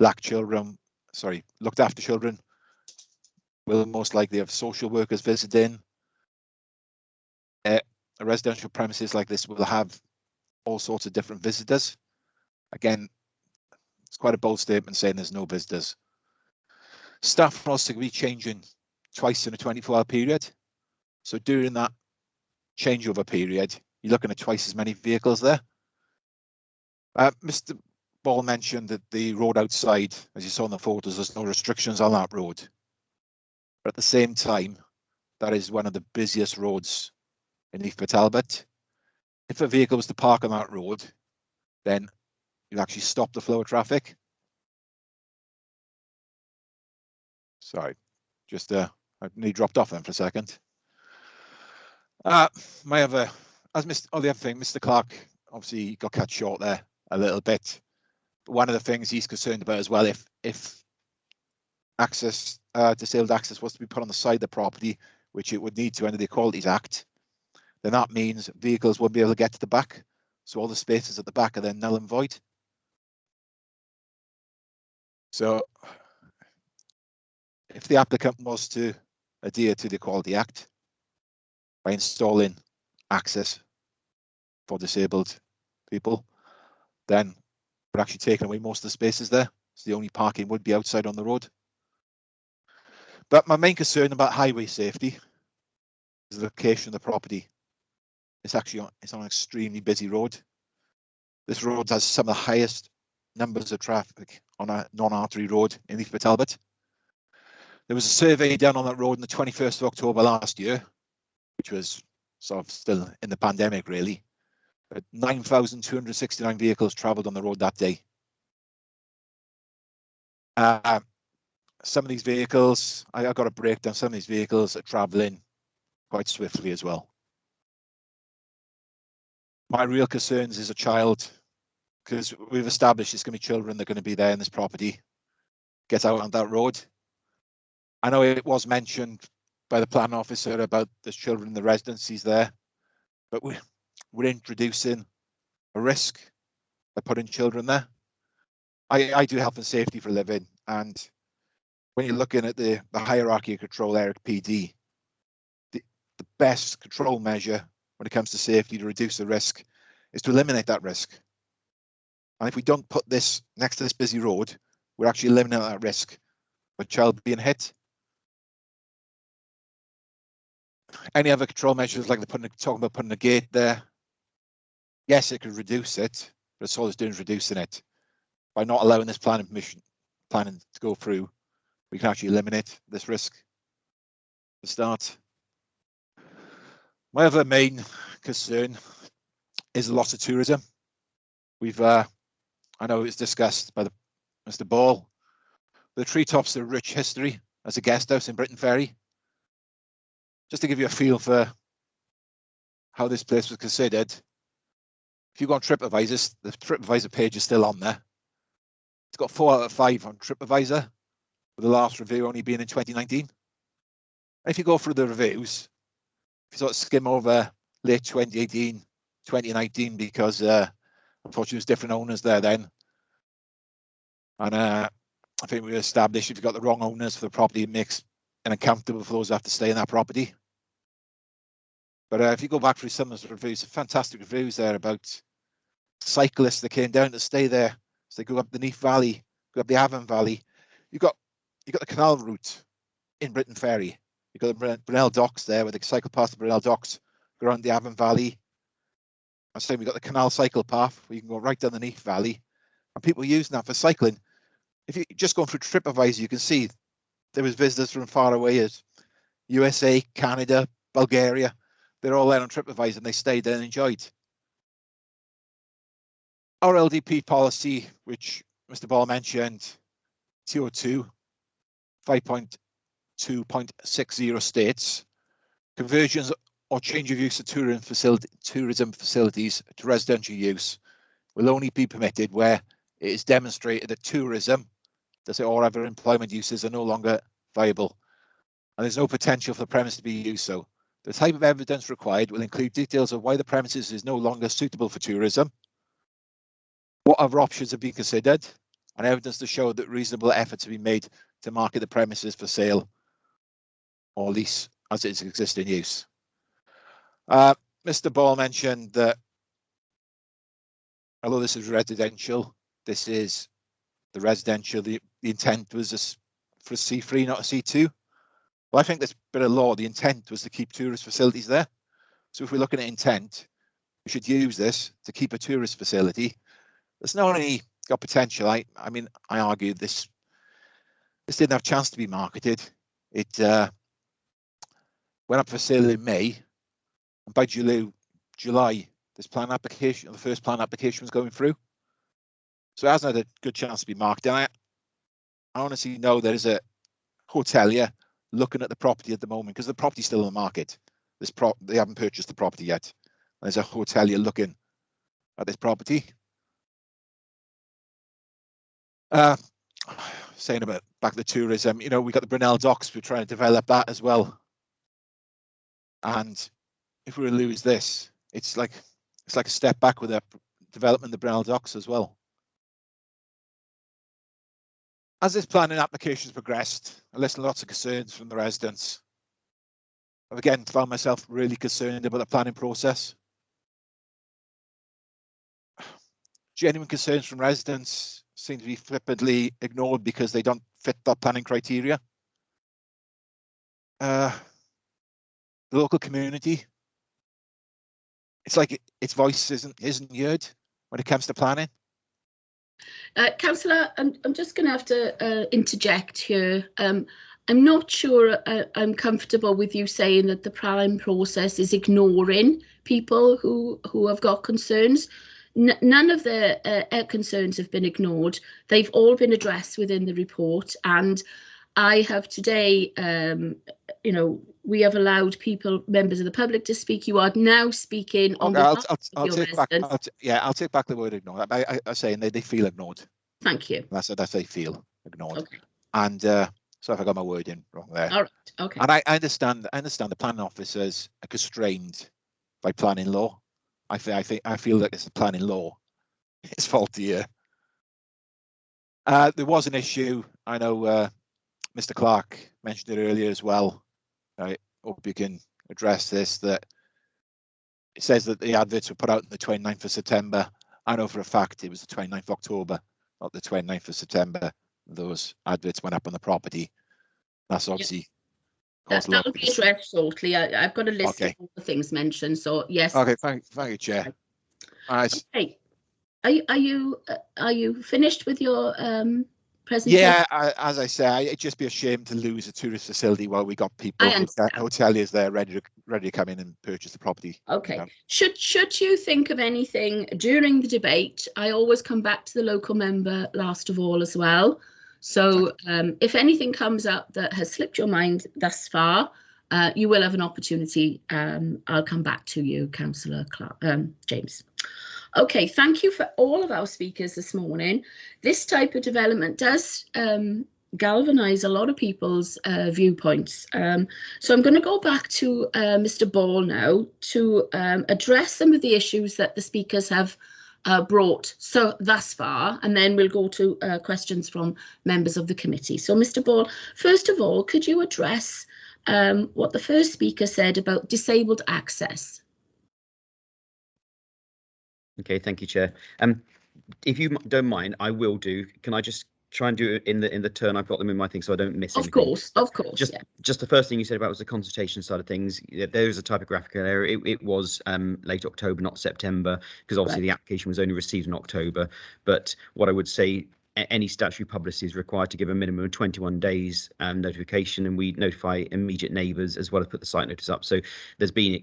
after children will most likely have social workers visiting. A residential premises like this will have all sorts of different visitors. Again, it's quite a bold statement saying there's no visitors. Staff are also going to be changing twice in a 24-hour period. So during that changeover period, you're looking at twice as many vehicles there. Mr. Ball mentioned that the road outside, as you saw in the photos, there's no restrictions on that road. But at the same time, that is one of the busiest roads in Neath Talbot. If a vehicle was to park on that road, then you actually stop the flow of traffic. Sorry, just I nearly dropped off then for a second. The other thing, Mr. Clark obviously got cut short there a little bit. But one of the things he's concerned about as well, if access, disabled access was to be put on the side of the property, which it would need to under the Equalities Act, then that means vehicles won't be able to get to the back. So all the spaces at the back are then null and void. So if the applicant was to adhere to the Equality Act by installing access for disabled people, then we're actually taking away most of the spaces there. So the only parking would be outside on the road. But my main concern about highway safety is the location of the property. It's on an extremely busy road. This road has some of the highest numbers of traffic on a non-artery road in Neath Talbot. There was a survey done on that road on the 21st of October last year, which was sort of still in the pandemic really. But 9,269 vehicles travelled on the road that day. Some of these vehicles, I got a breakdown, some of these vehicles are travelling quite swiftly as well. My real concerns is a child, because we've established it's going to be children that are going to be there in this property, get out on that road. I know it was mentioned by the plan officer about there's children in the residencies there, but we're introducing a risk by putting children there. I do health and safety for a living, and when you're looking at the hierarchy of control there at PD, the best control measure when it comes to safety to reduce the risk is to eliminate that risk. And if we don't put this next to this busy road, we're actually eliminating that risk of a child being hit. any other control measures, like talking about putting a gate there, yes, it could reduce it, but it's all it's doing is reducing it. By not allowing this planning to go through, we can actually eliminate this risk to start. My other main concern is the loss of tourism. We've, I know it was discussed by Mr. Ball. The Treetops are a rich history as a guest house in Britain Ferry. Just to give you a feel for how this place was considered, if you go on TripAdvisor, the TripAdvisor page is still on there. It's got 4 out of 5 on TripAdvisor, with the last review only being in 2019. And if you go through the reviews, if you sort of skim over late 2018, 2019, because unfortunately there's different owners there then. And I think we established if you've got the wrong owners for the property, it makes it uncomfortable for those who have to stay in that property. But if you go back through some of the reviews, fantastic reviews there about cyclists that came down to stay there. So they go up the Neath Valley, go up the Avon Valley. You've got the canal route in Britain Ferry. You've got the Brunel Docks there, where they cycle past the Brunel Docks, go around the Avon Valley. I'm saying we've got the canal cycle path where you can go right down the Neath Valley, and people are using that for cycling. If you just go through TripAdvisor, you can see there was visitors from far away as USA, Canada, Bulgaria. They're all there on TripAdvisor and they stayed there and enjoyed. Our LDP policy, which Mr. Ball mentioned, TO2 5.2.60 states, conversions or change of use of tourism facilities to residential use will only be permitted where it is demonstrated that tourism, or other employment uses are no longer viable, and there's no potential for the premise to be used so. The type of evidence required will include details of why the premises is no longer suitable for tourism, what other options have been considered, and evidence to show that reasonable efforts have been made to market the premises for sale or lease as its existing use. Mr. Ball mentioned that although this is residential, this is the residential, the intent was just for a C3, not a C2. Well, I think this bit of law, the intent was to keep tourist facilities there. So if we're looking at intent, we should use this to keep a tourist facility. It's not only got potential. I mean, I argue this didn't have a chance to be marketed. It went up for sale in May, and by July, this plan application, the first plan application was going through. So it hasn't had a good chance to be marketed. I honestly know there is a hotelier looking at the property at the moment because the property's still on the market. They haven't purchased the property yet. There's a hotelier looking at this property. Saying about back to the tourism, you know, we got the Brunel Docks. We're trying to develop that as well. And if we lose this, it's like a step back with the development of the Brunel Docks as well. As this planning application has progressed, I listened to lots of concerns from the residents. I've again found myself really concerned about the planning process. Genuine concerns from residents seem to be flippantly ignored because they don't fit the planning criteria. The local community, it's like its voice isn't heard when it comes to planning. Councillor, I'm just going to have to interject here. I'm not sure I'm comfortable with you saying that the planning process is ignoring people who have got concerns. None of their concerns have been ignored. They've all been addressed within the report, and I have today, you know, we have allowed members of the public to speak. You are now speaking on behalf of your residents. I'll take back the word ignore. I say they feel ignored. Thank you. That's they feel ignored. Okay. And so if I got my word in wrong there. All right. Okay. And I understand the planning officers are constrained by planning law. I feel that it's the planning law. It's faulty here. There was an issue. I know Mr. Clark mentioned it earlier as well. I hope you can address this. That it says that the adverts were put out on the 29th of September. I know for a fact it was the 29th of October, not the 29th of September. Those adverts went up on the property. That's obviously That'll be addressed shortly. I've got a list of all the things mentioned. So yes. Okay, thank you, Chair. Okay. Are you finished with your presentation? Yeah, as I say, it'd just be a shame to lose a tourist facility while we got people, hoteliers there ready to come in and purchase the property. Okay. You know? Should you think of anything during the debate, I always come back to the local member last of all as well. So if anything comes up that has slipped your mind thus far, you will have an opportunity. I'll come back to you, Councillor James. Okay, thank you for all of our speakers this morning. This type of development does galvanise a lot of people's viewpoints. So I'm going to go back to Mr. Ball now to address some of the issues that the speakers have brought thus far, and then we'll go to questions from members of the committee. So Mr. Ball, first of all, could you address what the first speaker said about disabled access? Okay, thank you, Chair. If you don't mind, I will do. Can I just try and do it in the turn? I've got them in my thing, so I don't miss anything. Of course. Just the first thing you said about was the consultation side of things. There is a typographical error. It was late October, not September, because obviously the application was only received in October. But what I would say, any statutory publicity is required to give a minimum of 21 days notification, and we notify immediate neighbours as well as put the site notice up. So there's been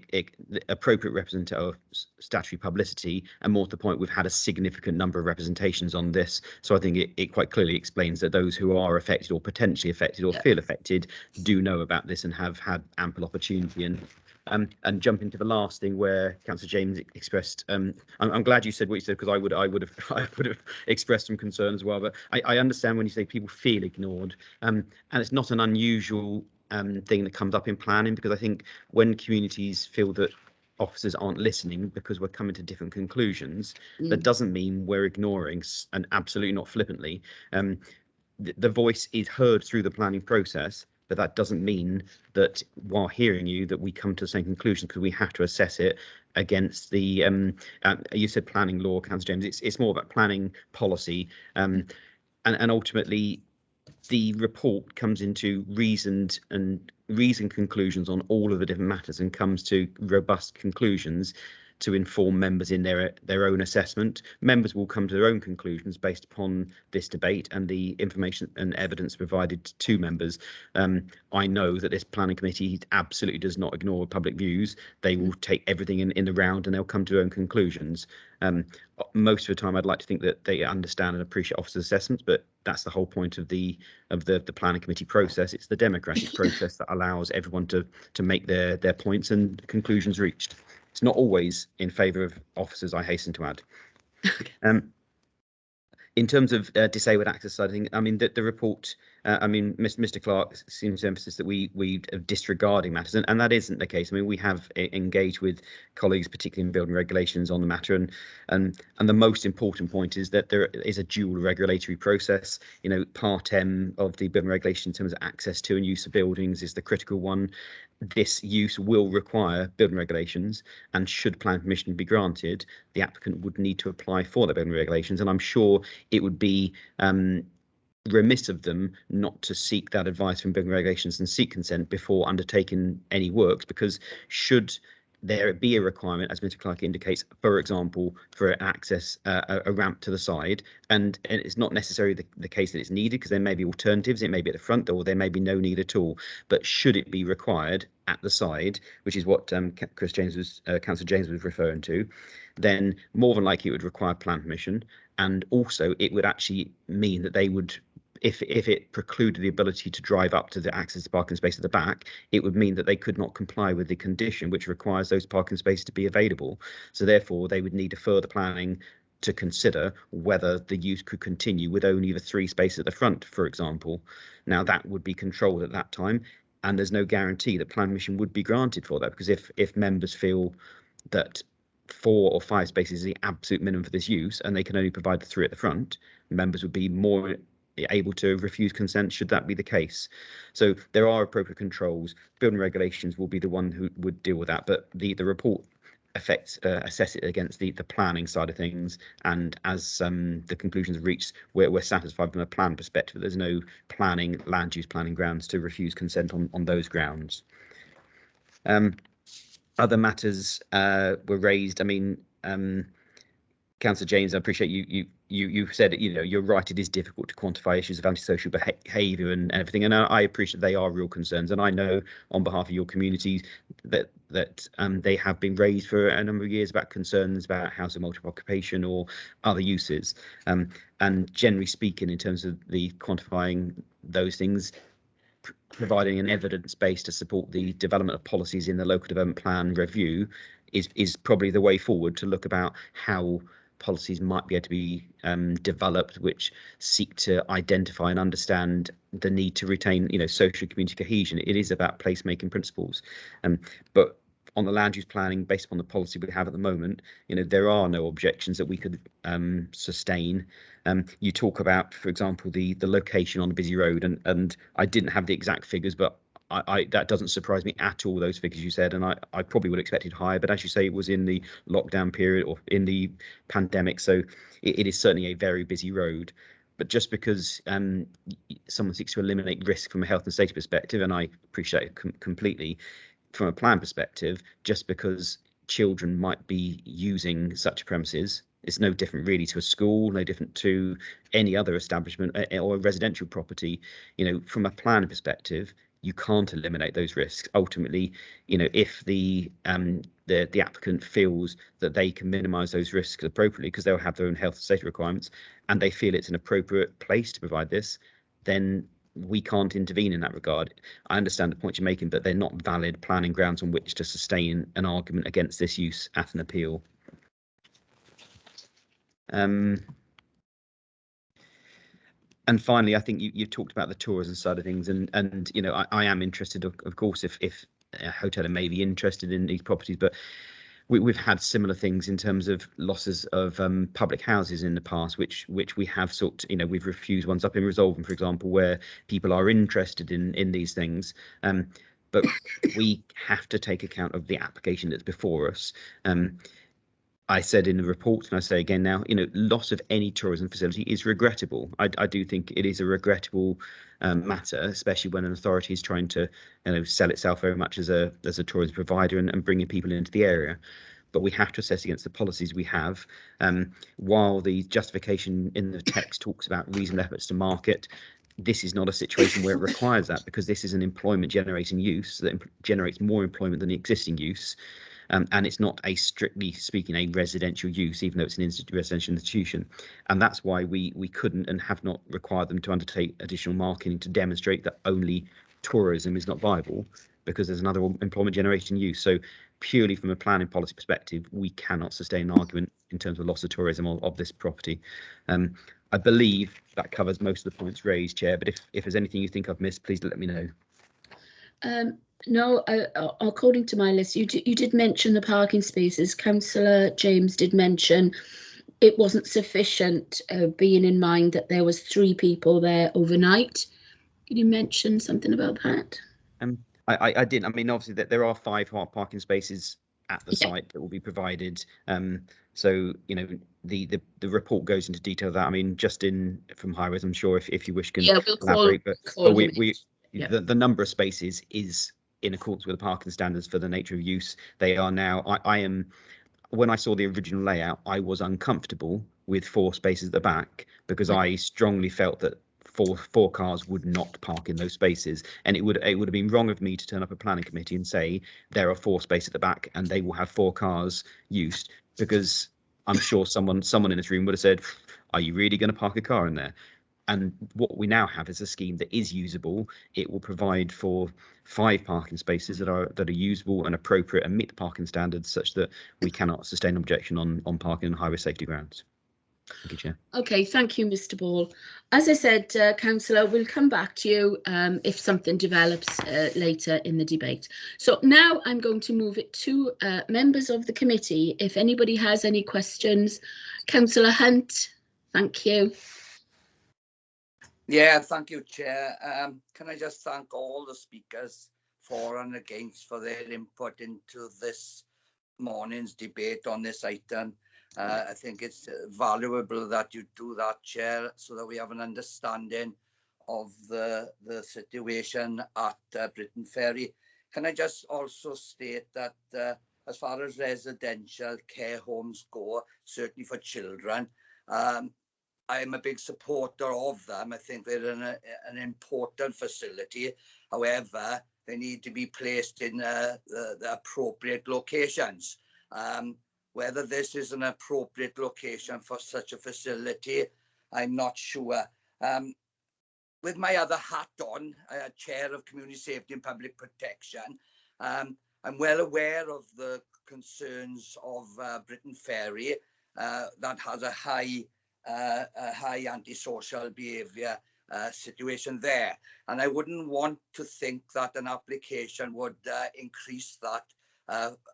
appropriate representation of statutory publicity, and more to the point, we've had a significant number of representations on this. So I think it quite clearly explains that those who are affected or potentially affected or feel affected do know about this and have had ample opportunity. And jump into the last thing where Councillor James expressed. I'm glad you said what you said, because I would have expressed some concern as well. But I understand when you say people feel ignored, and it's not an unusual thing that comes up in planning, because I think when communities feel that officers aren't listening because we're coming to different conclusions, that doesn't mean we're ignoring, and absolutely not flippantly. The voice is heard through the planning process, but that doesn't mean that while hearing you that we come to the same conclusion, because we have to assess it against the you said planning law, Councillor James. It's more about planning policy, and ultimately the report comes into reasoned conclusions on all of the different matters and comes to robust conclusions to inform members in their own assessment. Members will come to their own conclusions based upon this debate and the information and evidence provided to members. I know that this planning committee absolutely does not ignore public views. They will take everything in the round and they'll come to their own conclusions. Most of the time, I'd like to think that they understand and appreciate officers' assessments, but that's the whole point of the planning committee process. It's the democratic process that allows everyone to make their points and conclusions reached. It's not always in favour of officers, I hasten to add. In terms of disabled access side of things, I mean, the report, Mr. Clark seems to emphasise that we are disregarding matters, and that isn't the case. I mean, we have engaged with colleagues, particularly in building regulations, on the matter, and the most important point is that there is a dual regulatory process. You know, Part M of the building regulation in terms of access to and use of buildings is the critical one. This use will require building regulations, and should planning permission be granted, the applicant would need to apply for the building regulations, and I'm sure it would be remiss of them not to seek that advice from building regulations and seek consent before undertaking any works, because should there be a requirement, as Mr. Clark indicates, for example, for access a ramp to the side, and it's not necessarily the case that it's needed, because there may be alternatives. It may be at the front, or there may be no need at all. But should it be required at the side, which is what Councillor James was referring to, then more than likely it would require plan permission, and also it would actually mean that they would, if it precluded the ability to drive up to the access to parking space at the back, it would mean that they could not comply with the condition which requires those parking spaces to be available. So therefore, they would need a further planning to consider whether the use could continue with only the 3 spaces at the front, for example. Now, that would be controlled at that time, and there's no guarantee that plan permission would be granted for that, because if members feel that 4 or 5 spaces is the absolute minimum for this use and they can only provide the 3 at the front, members would be more able to refuse consent should that be the case. So there are appropriate controls. Building regulations will be the one who would deal with that, but the report assess it against the planning side of things, and as the conclusions are reached, we're satisfied from a plan perspective. There's no land use planning grounds to refuse consent on those grounds. Other matters were raised. I mean, Councillor James, I appreciate you said, you're right, it is difficult to quantify issues of antisocial behaviour and everything, and I appreciate they are real concerns, and I know on behalf of your communities that they have been raised for a number of years about concerns about house of multiple occupation or other uses, and generally speaking, in terms of the quantifying those things, providing an evidence base to support the development of policies in the local development plan review is probably the way forward to look about how policies might be able to be developed which seek to identify and understand the need to retain social community cohesion. It is about placemaking principles, but on the land use planning, based upon the policy we have at the moment, there are no objections that we could sustain. You talk about, for example, the location on a busy road, and I didn't have the exact figures, but that doesn't surprise me at all, those figures you said, and I probably would have expected higher, but as you say, it was in the lockdown period or in the pandemic, so it is certainly a very busy road. But just because someone seeks to eliminate risk from a health and safety perspective, and I appreciate it completely, from a plan perspective, just because children might be using such premises, it's no different really to a school, no different to any other establishment or a residential property. From a plan perspective, you can't eliminate those risks. Ultimately, if the applicant feels that they can minimise those risks appropriately, because they'll have their own health and safety requirements, and they feel it's an appropriate place to provide this, then we can't intervene in that regard. I understand the point you're making, but they're not valid planning grounds on which to sustain an argument against this use at an appeal. And finally, I think you've talked about the tourism side of things, and I am interested, of course, if a hoteler may be interested in these properties, but we've had similar things in terms of losses of public houses in the past, which we have we've refused ones up in Rosalyn, for example, where people are interested in these things, but we have to take account of the application that's before us. I said in the report, and I say again now, loss of any tourism facility is regrettable. I do think it is a regrettable matter, especially when an authority is trying to sell itself very much as a tourism provider and bringing people into the area. But we have to assess against the policies we have. While the justification in the text talks about reasonable efforts to market, this is not a situation where it requires that, because this is an employment generating use that generates more employment than the existing use. And it's not strictly speaking a residential use, even though it's an residential institution. And that's why we couldn't and have not required them to undertake additional marketing to demonstrate that only tourism is not viable, because there's another employment generating use. So purely from a planning policy perspective, we cannot sustain an argument in terms of loss of tourism of this property. I believe that covers most of the points raised, Chair, but if there's anything you think I've missed, please let me know. No, according to my list, you did mention the parking spaces. Councillor James did mention it wasn't sufficient, being in mind that there was 3 people there overnight. Can you mention something about that? I didn't. I mean, obviously, that there are 5 parking spaces at the site that will be provided. So the report goes into detail of that. I mean, just from highways, I'm sure if you wish can elaborate. But the number of spaces is in accordance with the parking standards for the nature of use. They are now. When I saw the original layout, I was uncomfortable with 4 spaces at the back, because I strongly felt that four cars would not park in those spaces, and it would have been wrong of me to turn up a planning committee and say there are 4 spaces at the back and they will have 4 cars used, because I'm sure someone in this room would have said, are you really going to park a car in there? And what we now have is a scheme that is usable. It will provide for 5 parking spaces that are usable and appropriate and meet the parking standards, such that we cannot sustain objection on parking and highway safety grounds. Thank you, Chair. Okay, thank you, Mr. Ball. As I said, Councillor, we'll come back to you if something develops later in the debate. So now I'm going to move it to members of the committee. If anybody has any questions, Councillor Hunt, thank you. Yeah, thank you, Chair. Can I just thank all the speakers for and against for their input into this morning's debate on this item. I think it's valuable that you do that, Chair, so that we have an understanding of the situation at Britain Ferry. Can I just also state that as far as residential care homes go, certainly for children, I'm a big supporter of them. I think they're an important facility. However, they need to be placed in the appropriate locations. Whether this is an appropriate location for such a facility, I'm not sure. With my other hat on, Chair of Community Safety and Public Protection, I'm well aware of the concerns of Britain Ferry that has a high antisocial behaviour situation there. And I wouldn't want to think that an application would increase that,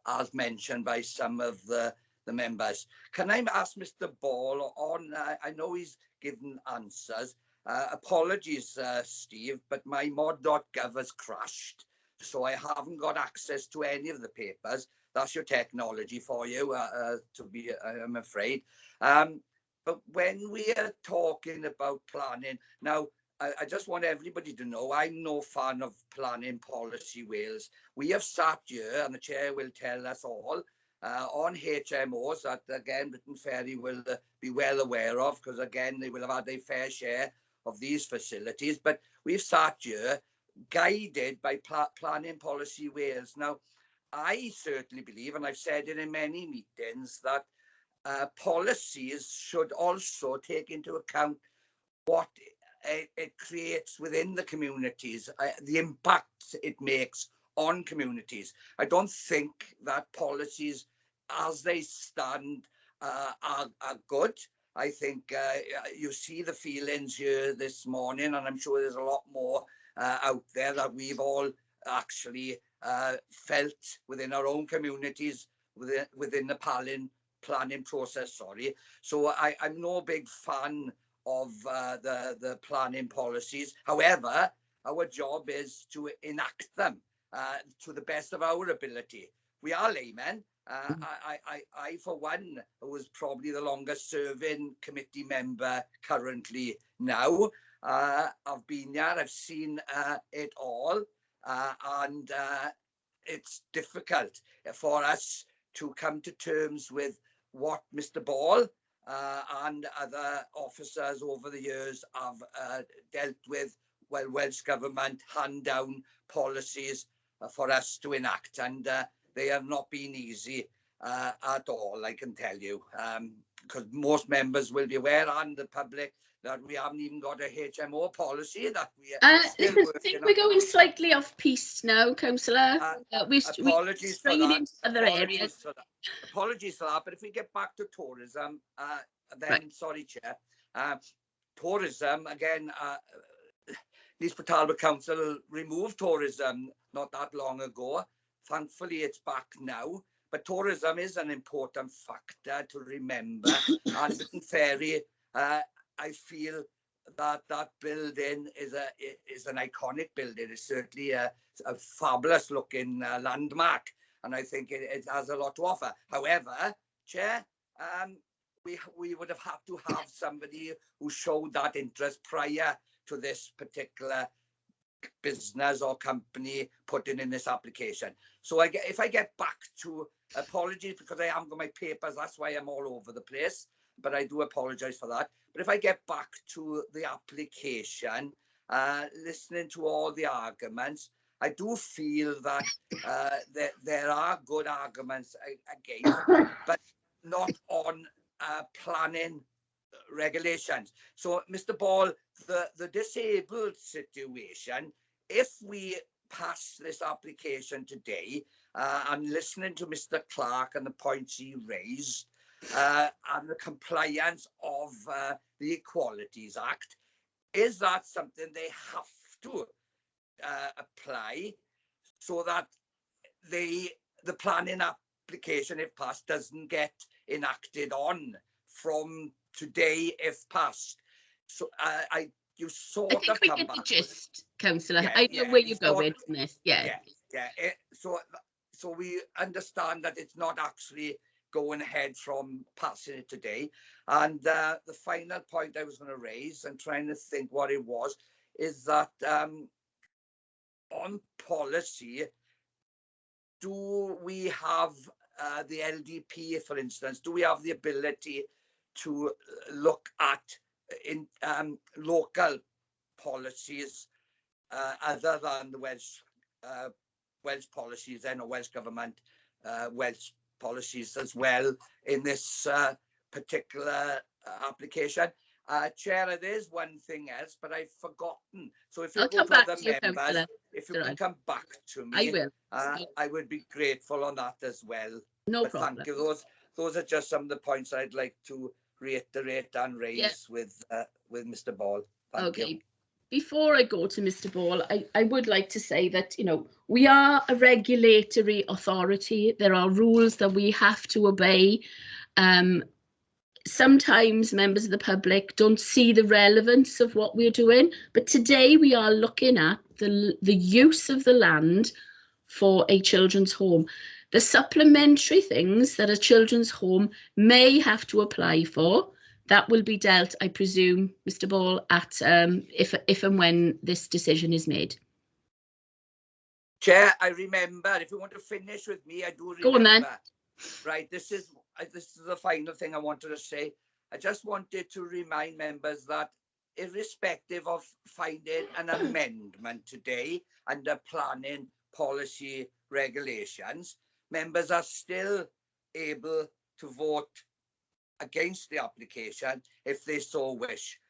as mentioned by some of the members. Can I ask Mr. Ball on, I know he's given answers, apologies, Steve, but my mod.gov has crashed, so I haven't got access to any of the papers. That's your technology for you, I'm afraid. But when we are talking about planning, now, I just want everybody to know I'm no fan of Planning Policy Wales. We have sat here, and the Chair will tell us all, on HMOs that, again, Britain Ferry will be well aware of, because, again, they will have had their fair share of these facilities. But we've sat here guided by Planning Policy Wales. Now, I certainly believe, and I've said it in many meetings, that policies should also take into account what it creates within the communities, the impact it makes on communities. I don't think that policies as they stand are good. I think you see the feelings here this morning, and I'm sure there's a lot more out there that we've all actually felt within our own communities, within the planning process, sorry. So I'm no big fan of the planning policies. However, our job is to enact them to the best of our ability. We are laymen. I, for one, was probably the longest serving committee member currently now. I've been there, I've seen it all, and it's difficult for us to come to terms with what Mr. Ball and other officers over the years have dealt with, while Welsh Government hand down policies for us to enact, and they have not been easy at all, I can tell you, because most members will be aware, and the public, that we haven't even got a HMO policy that we are still listen, I working think on. we're going slightly off piste now, Councillor. Apologies for straying that. into other areas. Apologies for that. But if we get back to tourism, then Right. Sorry, Chair. Tourism again. Neath Talbot Council removed tourism not that long ago. Thankfully, it's back now. But tourism is an important factor to remember. And Britain Ferry, I feel that building is an iconic building. It's certainly a fabulous looking landmark, and I think it has a lot to offer. However, Chair, we would have had to have somebody who showed that interest prior to this particular business or company putting in this application. So if I get back to, apologies because I haven't got my papers, that's why I'm all over the place, but I do apologize for that. But if I get back to the application, listening to all the arguments, I do feel that there are good arguments against, but not on planning regulations. So, Mr. Ball, the disabled situation, if we pass this application today, and listening to Mr. Clark and the points he raised, and the compliance of the Equalities Act, is that something they have to apply so that the planning application, if passed, doesn't get enacted on from today if passed? So you sort of come back. I think we get the gist, Councillor. I know where you're going on this. Yeah. So so we understand that it's not actually going ahead from passing it today. And the final point I was going to raise, and trying to think what it was, is that on policy, do we have the LDP, for instance, do we have the ability to look at in local policies other than the Welsh policies then, or Welsh Government Welsh policies as well in this particular application? Chair, there's one thing else, but I've forgotten. So if you go to other members, if you can come back to me, I will. I would be grateful on that as well. No but problem. Thank you. Those are just some of the points I'd like to reiterate and raise with Mr. Ball. Thank you. Before I go to Mr. Ball, I would like to say that, you know, we are a regulatory authority. There are rules that we have to obey. Sometimes members of the public don't see the relevance of what we're doing, but today we are looking at the use of the land for a children's home. The supplementary things that a children's home may have to apply for, that will be dealt, I presume, Mr. Ball, at if and when this decision is made. Chair, I remember, if you want to finish with me, I do remember. Go on then. Right, this is the final thing I wanted to say. I just wanted to remind members that irrespective of finding an amendment today under planning policy regulations, members are still able to vote against the application if they so wish,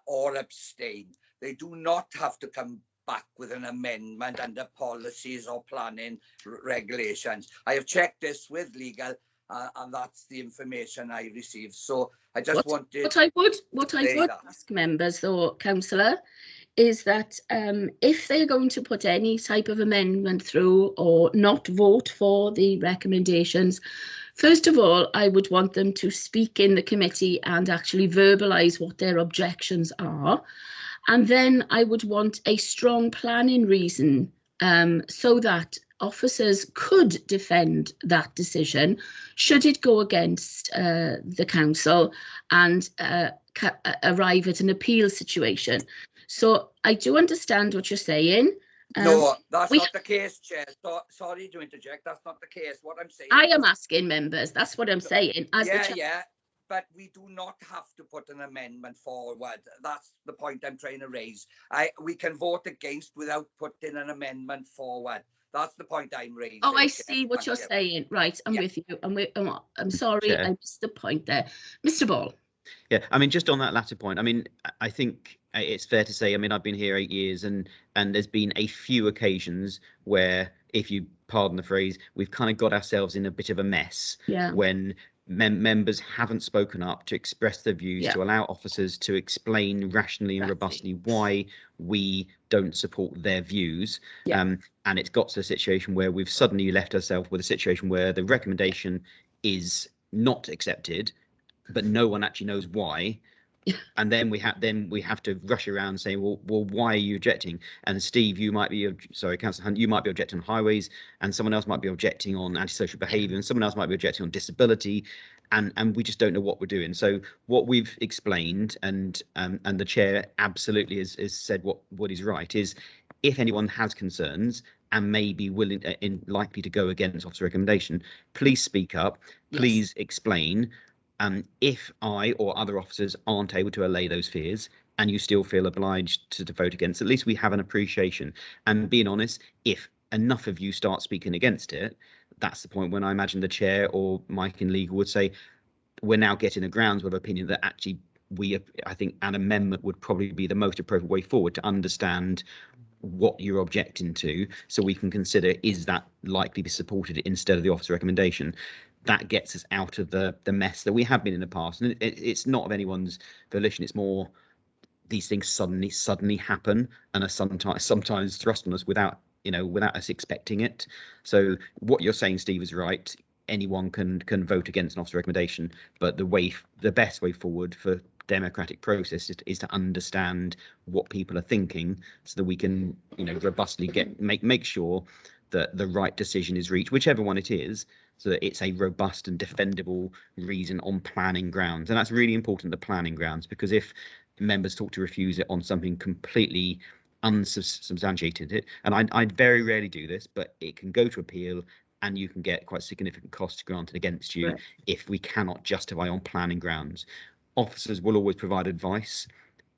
or abstain. They do not have to come back with an amendment under policies or planning regulations. I have checked this with legal, and that's the information I received. So I just wanted. What I would ask members, though, Councillor, is that if they're going to put any type of amendment through or not vote for the recommendations, first of all, I would want them to speak in the committee and actually verbalise what their objections are. And then I would want a strong planning reason so that officers could defend that decision should it go against the council and arrive at an appeal situation. So I do understand what you're saying. No, that's not the case, Chair. Sorry to interject. That's not the case. What I'm saying. I am asking members. That's what I'm saying. Yeah. But we do not have to put an amendment forward. That's the point I'm trying to raise. We can vote against without putting an amendment forward. That's the point I'm raising. Oh, I see what you're saying. Right, I'm with you. I'm sorry, Chair. I missed the point there. Mr. Ball. Yeah, I mean, just on that latter point, I mean, I think it's fair to say, I mean, I've been here 8 years and there's been a few occasions where, if you pardon the phrase, we've kind of got ourselves in a bit of a mess when members haven't spoken up to express their views, to allow officers to explain rationally and robustly why we don't support their views. And it's got to a situation where we've suddenly left ourselves with a situation where the recommendation is not accepted, but no one actually knows why. And then we have to rush around saying, well, why are you objecting? And Steve, you might be, sorry, Councillor Hunt, you might be objecting on highways, and someone else might be objecting on antisocial behaviour, and someone else might be objecting on disability, and we just don't know what we're doing. So what we've explained, and the chair absolutely has said what is right, is if anyone has concerns and may be willing, likely to go against officer recommendation, please speak up, please explain. If I or other officers aren't able to allay those fears and you still feel obliged to vote against, at least we have an appreciation. And being honest, if enough of you start speaking against it, that's the point when I imagine the chair or Mike in legal would say, we're now getting a groundswell of opinion that actually I think an amendment would probably be the most appropriate way forward to understand what you're objecting to, so we can consider, is that likely to be supported instead of the officer recommendation. That gets us out of the mess that we have been in the past, and it's not of anyone's volition. It's more these things suddenly happen and are sometimes thrust on us without us expecting it. So what you're saying, Steve, is right. Anyone can vote against an officer recommendation, but the best way forward for democratic process is to understand what people are thinking, so that we can robustly make sure that the right decision is reached, whichever one it is, so that it's a robust and defendable reason on planning grounds. And that's really important, the planning grounds, because if members talk to refuse it on something completely unsubstantiated, and I very rarely do this, but it can go to appeal and you can get quite significant costs granted against you if we cannot justify on planning grounds. Officers will always provide advice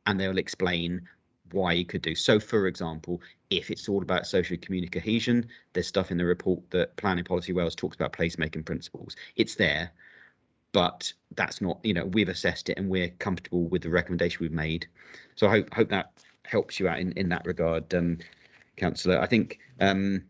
and they'll explain why you could do. So, for example, if it's all about social community cohesion, there's stuff in the report that Planning Policy Wales talks about placemaking principles. It's there, but that's not, you know, we've assessed it and we're comfortable with the recommendation we've made. So I hope that helps you out in that regard, Councillor. I think that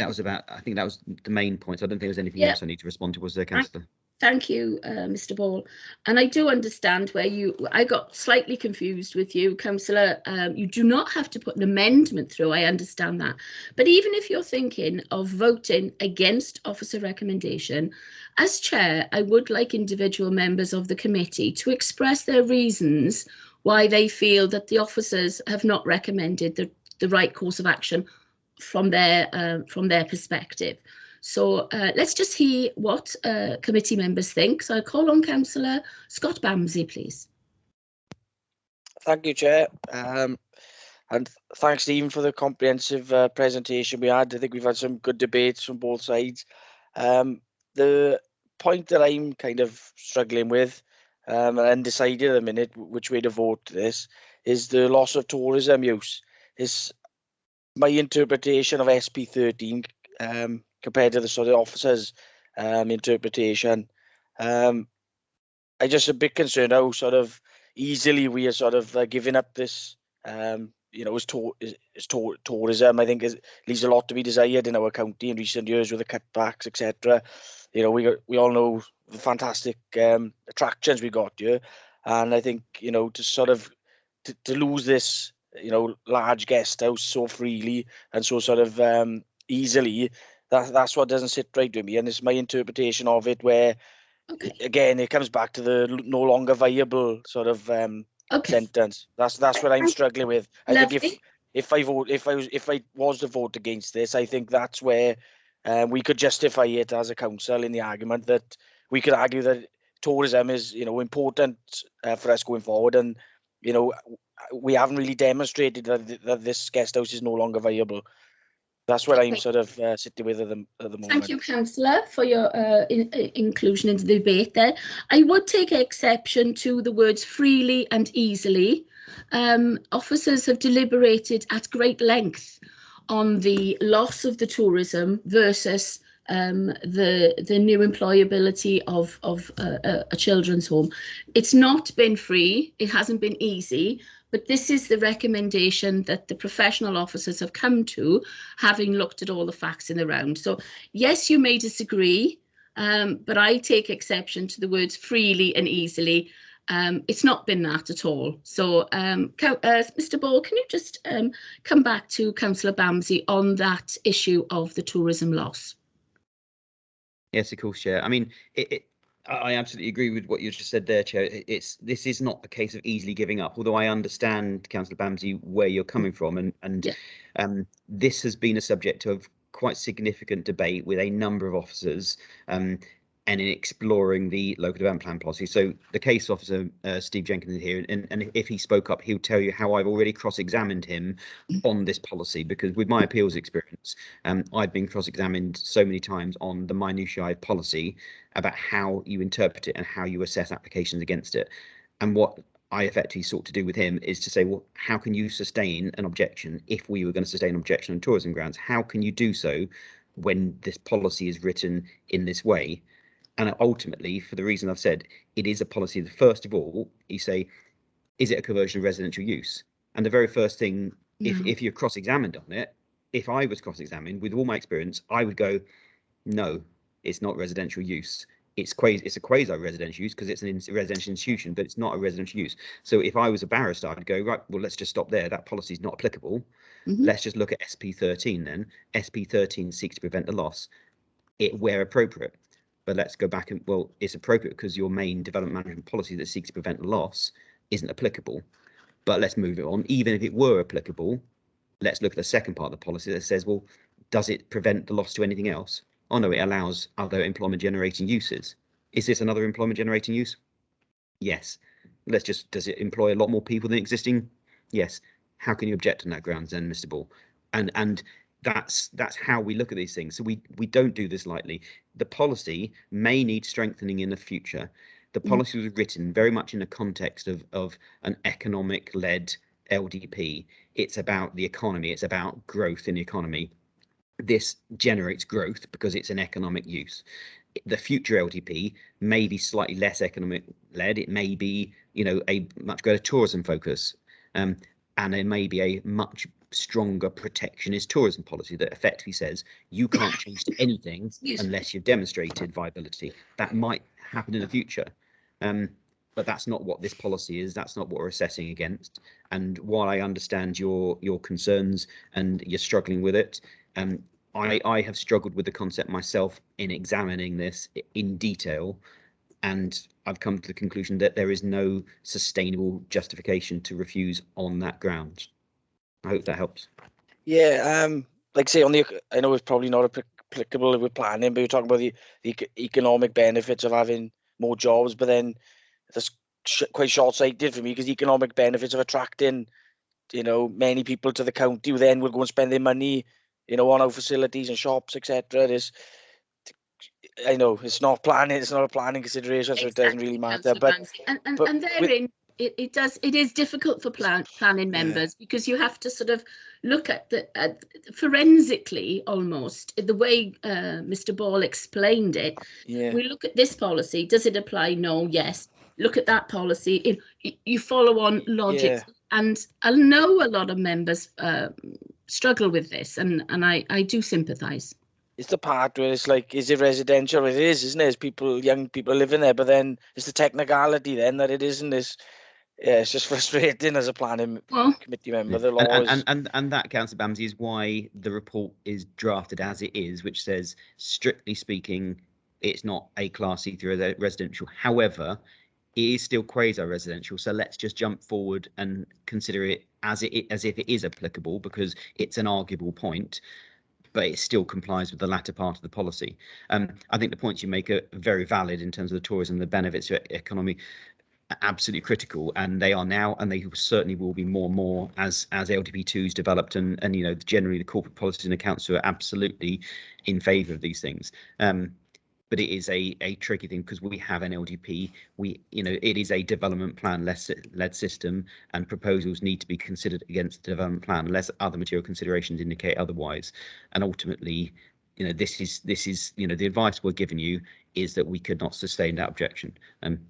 was the main points. I don't think there's anything else I need to respond to, was there, Councillor? Thank you, Mr. Ball. And I do understand where I got slightly confused with you, Councillor. You do not have to put an amendment through, I understand that. But even if you're thinking of voting against officer recommendation, as chair, I would like individual members of the committee to express their reasons why they feel that the officers have not recommended the right course of action from their perspective. So let's just hear what committee members think. So I'll call on Councillor Scott Bamsey, please. Thank you, Chair. And thanks, Stephen, for the comprehensive presentation we had. I think we've had some good debates from both sides. The point that I'm kind of struggling with and undecided at the minute which way to vote this is the loss of tourism use. Is my interpretation of SP13 compared to the sort of officers' interpretation. I'm just a bit concerned how sort of easily we are sort of giving up this, you know, as tourism. I think leaves a lot to be desired in our county in recent years with the cutbacks, etc. You know, we all know the fantastic attractions we got here, and I think, you know, to sort of to lose this, you know, large guest house so freely and so sort of easily. That's what doesn't sit right with me, and it's my interpretation of it where, again, it comes back to the no longer viable sort of sentence. That's what I'm struggling with. I think if I was to vote against this, I think that's where we could justify it as a council in the argument that we could argue that tourism is, you know, important for us going forward, and, you know, we haven't really demonstrated that this guest house is no longer viable. That's what I'm sort of sitting with at the moment. Thank you, Councillor, for your inclusion in the debate there. I would take exception to the words freely and easily. Officers have deliberated at great length on the loss of the tourism versus the new employability of a children's home. It's not been free, it hasn't been easy, but this is the recommendation that the professional officers have come to, having looked at all the facts in the round. So yes, you may disagree, but I take exception to the words freely and easily. It's not been that at all. So Mr. Ball, can you just come back to Councillor Bamsey on that issue of the tourism loss? Yes, of course, Chair. I mean, I absolutely agree with what you just said there, Chair. This is not a case of easily giving up, although I understand, Councillor Bamsey, where you're coming from, and this has been a subject of quite significant debate with a number of officers, and in exploring the local development plan policy. So the case officer, Steve Jenkins, is here, and if he spoke up, he'll tell you how I've already cross-examined him on this policy, because with my appeals experience, I've been cross-examined so many times on the minutiae of policy about how you interpret it and how you assess applications against it. And what I effectively sought to do with him is to say, well, how can you sustain an objection if we were going to sustain an objection on tourism grounds? How can you do so when this policy is written in this way? And ultimately, for the reason I've said, it is a policy that, first of all, you say, is it a conversion of residential use? And the very first thing, if you're cross-examined on it, if I was cross-examined, with all my experience, I would go, no, it's not residential use. It's a quasi-residential use because it's a residential institution, but it's not a residential use. So if I was a barrister, I'd go, right, well, let's just stop there. That policy is not applicable. Let's just look at SP13 then. SP13 seeks to prevent the loss, where appropriate. But let's go back and, well, it's appropriate because your main development management policy that seeks to prevent loss isn't applicable. But let's move it on. Even if it were applicable, Let's look at the second part of the policy that says, well, does it prevent the loss to anything else? Oh no, it allows other employment generating uses. Is this another employment generating use? Yes. Does it employ a lot more people than existing? Yes. How can you object on that grounds then, Mr. Ball? And that's how we look at these things. So we don't do this lightly. The policy may need strengthening in the future. The policy was written very much in the context of an economic-led LDP. It's about the economy. It's about growth in the economy. This generates growth because it's an economic use. The future LDP may be slightly less economic-led. It may be, a much greater tourism focus, and there may be a much stronger protectionist tourism policy that effectively says you can't change to anything unless you've demonstrated viability. That might happen in the future, but that's not what this policy is. That's not what we're assessing against. And while I understand your concerns and you're struggling with it, I have struggled with the concept myself in examining this in detail, and I've come to the conclusion that there is no sustainable justification to refuse on that ground. I hope that helps. Yeah, like say I know it's probably not applicable with planning, but you're talking about the economic benefits of having more jobs, but then that's quite short-sighted for me, because economic benefits of attracting, many people to the county who then will go and spend their money, on our facilities and shops, etc. I know it's not planning, it's not a planning consideration, so it doesn't really matter. But therein it is difficult for planning members, because you have to sort of look at the forensically almost the way Mr. Ball explained it. We look at this policy. Does it apply? No. Yes. Look at that policy. You follow on logic, and I know a lot of members struggle with this, and I do sympathise. It's the part where it's like, is it residential? It is, isn't it? It's young people living there, but then it's the technicality then that it isn't. It's just frustrating as a planning committee member. The law and that, Councillor Bamsey, is why the report is drafted as it is, which says, strictly speaking, it's not a Class C3 residential. However, it is still quasi-residential, so let's just jump forward and consider it as if it is applicable, because it's an arguable point, but it still complies with the latter part of the policy. I think the points you make are very valid in terms of the tourism, the benefits to economy, absolutely critical, and they are now, and they certainly will be more and more as LDP2 is developed, and generally the corporate policies in the council are absolutely in favour of these things. But it is a tricky thing, because we have an LDP. It is a development plan led system, and proposals need to be considered against the development plan unless other material considerations indicate otherwise. And ultimately, this is the advice we're giving you is that we could not sustain that objection.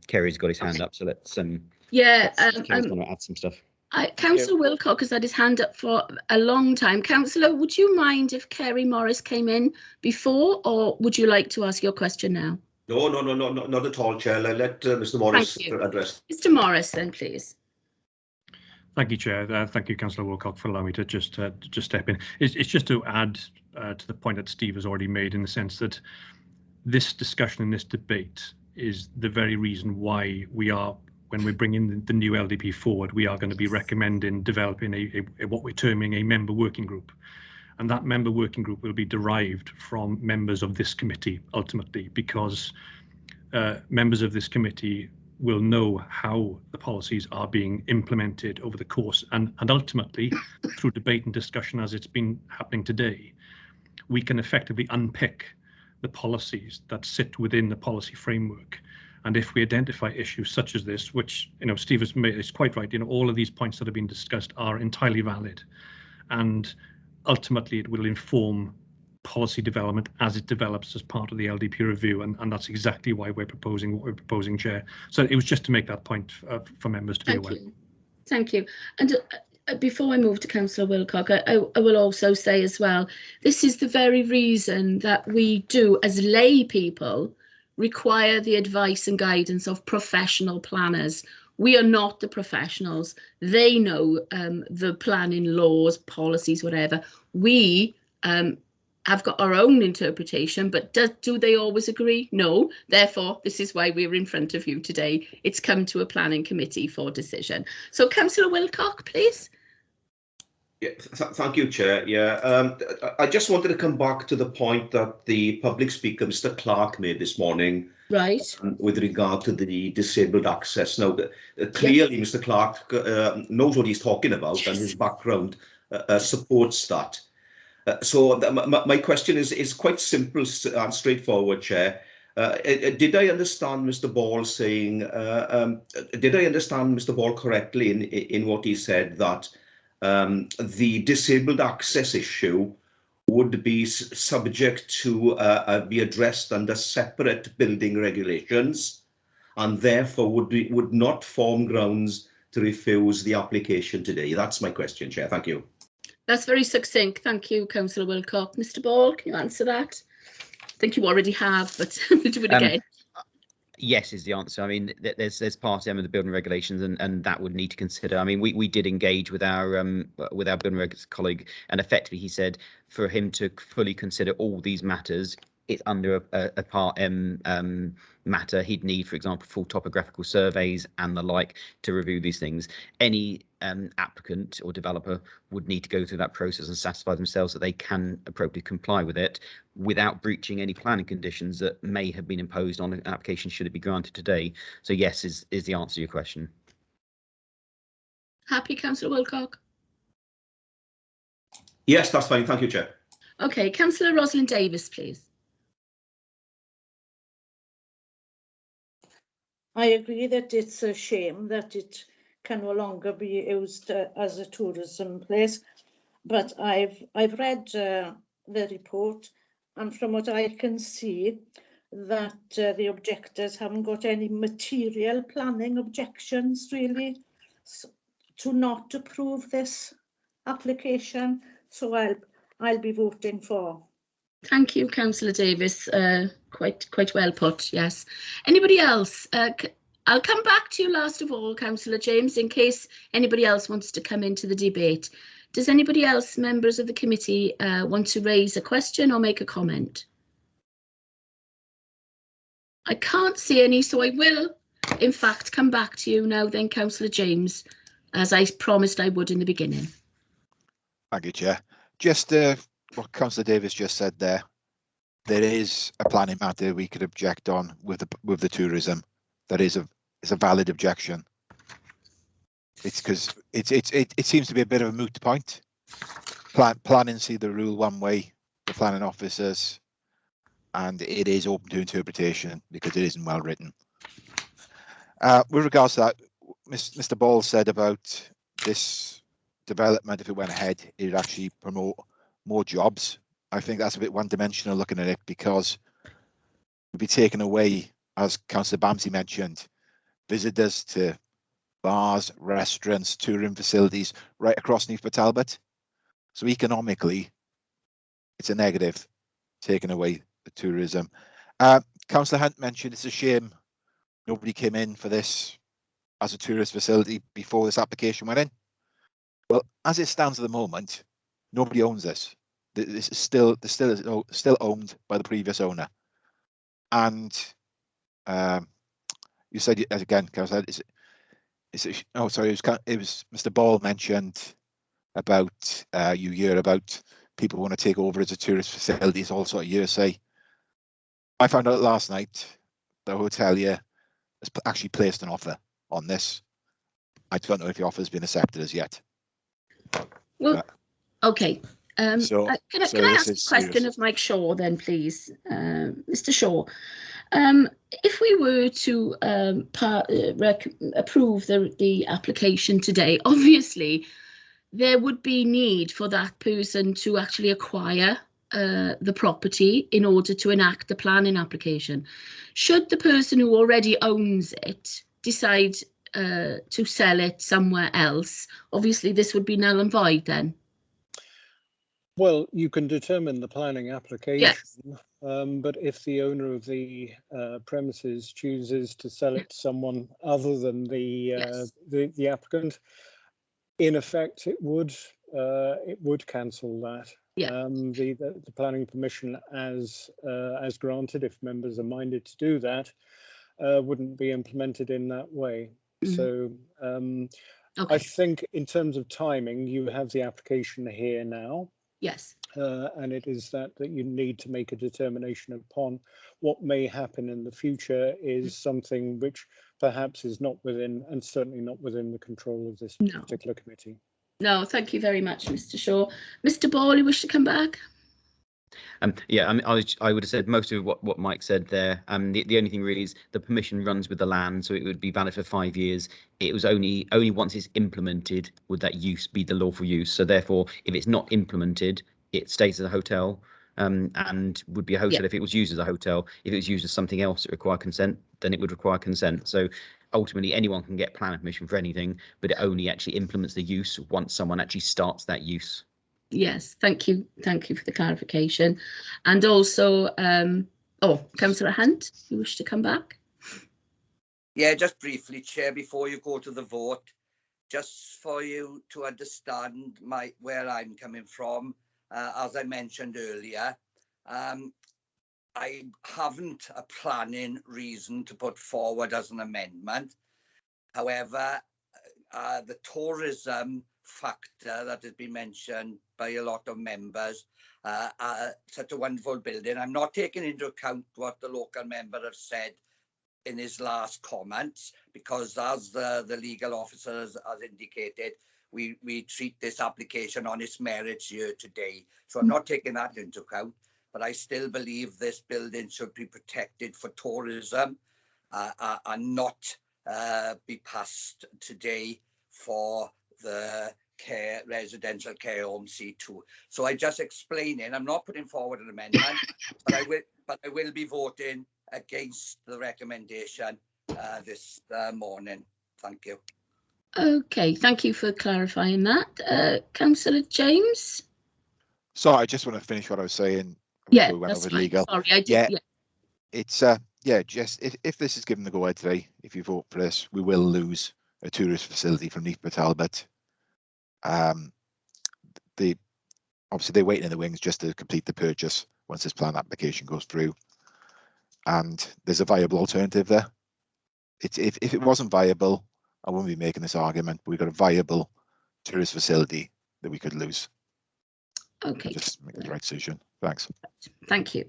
Kerry's got his hand up, so let's Kerry's going to add some stuff. Councillor Wilcock has had his hand up for a long time. Councillor, would you mind if Kerry Morris came in before, or would you like to ask your question now? No, not at all, Chair. Let Mr. Morris address. Mr. Morris, then, please. Thank you, Chair. Thank you, Councillor Wilcock, for allowing me to just step in. It's just to add to the point that Steve has already made, in the sense that this discussion and this debate is the very reason why we are, when we're bringing the new LDP forward, we are going to be recommending developing a what we're terming a member working group. And that member working group will be derived from members of this committee, ultimately, because members of this committee will know how the policies are being implemented over the course, and ultimately, through debate and discussion as it's been happening today, we can effectively unpick the policies that sit within the policy framework. And if we identify issues such as this, which Steve has made, is quite right, all of these points that have been discussed are entirely valid, and ultimately it will inform policy development as it develops as part of the LDP review, and that's exactly why we're proposing what we're proposing, Chair. So it was just to make that point for members to be aware. Thank you. And before I move to Councillor Wilcock, I will also say as well, this is the very reason that we do, as lay people, require the advice and guidance of professional planners. We are not the professionals. They know the planning laws, policies, whatever. We have got our own interpretation, but do they always agree? No. Therefore, this is why we're in front of you today. It's come to a planning committee for decision. So, Councillor Wilcock, please. Yeah, thank you, Chair. Yeah, I just wanted to come back to the point that the public speaker, Mr. Clark, made this morning. Right. With regard to the disabled access. Now, clearly, Mr. Clark knows what he's talking about, and his background supports that. So my question is quite simple and straightforward, Chair. Did I understand Mr. Ball saying? Did I understand Mr. Ball correctly in what he said, that the disabled access issue would be subject to be addressed under separate building regulations, and therefore would not form grounds to refuse the application today? That's my question, Chair. Thank you. That's very succinct. Thank you, Councillor Wilcock. Mr. Ball, can you answer that? I think you already have, but we'll do it again. Yes is the answer. I mean, there's part M of the building regulations, and that would need to consider. I mean, we did engage with our building regs colleague, and effectively he said for him to fully consider all these matters, it's under a part M matter. He'd need, for example, full topographical surveys and the like to review these things. Any applicant or developer would need to go through that process and satisfy themselves that they can appropriately comply with it without breaching any planning conditions that may have been imposed on an application should it be granted today. So yes is the answer to your question. Happy, Councillor Wilcock? Yes, that's fine. Thank you, Chair. Okay, Councillor Rosalyn Davis, please. I agree that it's a shame that it can no longer be used as a tourism place, but I've read the report, and from what I can see, that the objectors haven't got any material planning objections really to not approve this application, so I'll be voting for. Thank you, Councillor Davis. Quite well put. Yes. Anybody else? I'll come back to you last of all, Councillor James, in case anybody else wants to come into the debate. Does anybody else, members of the committee, want to raise a question or make a comment? I can't see any, so I will, in fact, come back to you now then, Councillor James, as I promised I would in the beginning. Thank you, Chair. Just what Councillor Davis just said there. There is a planning matter we could object on with the tourism. That is a valid objection. It's because it seems to be a bit of a moot point. Planning see the rule one way, the planning officers, and it is open to interpretation because it isn't well written. With regards to that, Mr. Ball said about this development, if it went ahead, it would actually promote more jobs. I think that's a bit one-dimensional looking at it, because we'd be taking away, as Councillor Bamsey mentioned, visitors to bars, restaurants, touring facilities right across Neath Talbot. So economically, it's a negative, taking away the tourism. Councillor Hunt mentioned it's a shame nobody came in for this as a tourist facility before this application went in. Well, as it stands at the moment, nobody owns this. This is still owned by the previous owner. And you said again, Councillor, oh sorry, it was Mr. Ball mentioned about you hear about people want to take over as a tourist facility. It's all sort of hearsay. I found out last night the hotelier has actually placed an offer on this. I don't know if the offer has been accepted as yet. Well, okay. Can I ask a question of Mike Shaw then, please? Mr. Shaw, if we were to approve the application today, obviously there would be need for that person to actually acquire the property in order to enact the planning application. Should the person who already owns it decide to sell it somewhere else, obviously this would be null and void then? Well, you can determine the planning application, yes. But if the owner of the premises chooses to sell it to someone other than the applicant, in effect, it would cancel that. Yeah. The planning permission as granted, if members are minded to do that, wouldn't be implemented in that way. So Okay. I think in terms of timing, you have the application here now. Yes. And it is that you need to make a determination upon what may happen in the future is something which perhaps is not within, and certainly not within the control of this particular committee. No, thank you very much, Mr. Shaw. Mr. Ball, you wish to come back? Yeah, I mean, I would have said most of what Mike said there. The only thing really is the permission runs with the land, so it would be valid for 5 years. It was only once it's implemented would that use be the lawful use. So therefore, if it's not implemented, it stays as a hotel, and would be a hotel if it was used as a hotel. If it was used as something else that required consent, then it would require consent. So ultimately, anyone can get planning permission for anything, but it only actually implements the use once someone actually starts that use. Yes, thank you for the clarification. And also, Councillor Hunt, you wish to come back? Yeah, just briefly, Chair, before you go to the vote, just for you to understand where I'm coming from. As I mentioned earlier, I haven't a planning reason to put forward as an amendment. However, the tourism factor that has been mentioned by a lot of members, such a wonderful building. I'm not taking into account what the local member has said in his last comments, because as the legal officer has indicated, we treat this application on its merits here today. So I'm not taking that into account, but I still believe this building should be protected for tourism and not be passed today for the residential care home C2. So I just explaining, I'm not putting forward an amendment, but I will be voting against the recommendation this morning. Thank you. Okay, thank you for clarifying that. Councillor James? So I just want to finish what I was saying. Yeah, We went that's over fine. legal. Sorry, I did. Yeah. It's just if this is given the go ahead today, if you vote for this, we will lose a tourist facility from Neath Talbot. Obviously they're waiting in the wings just to complete the purchase once this plan application goes through, and there's a viable alternative there. If it wasn't viable, I wouldn't be making this argument. But we've got a viable tourist facility that we could lose. Okay. Just make the right decision. Thanks. Thank you.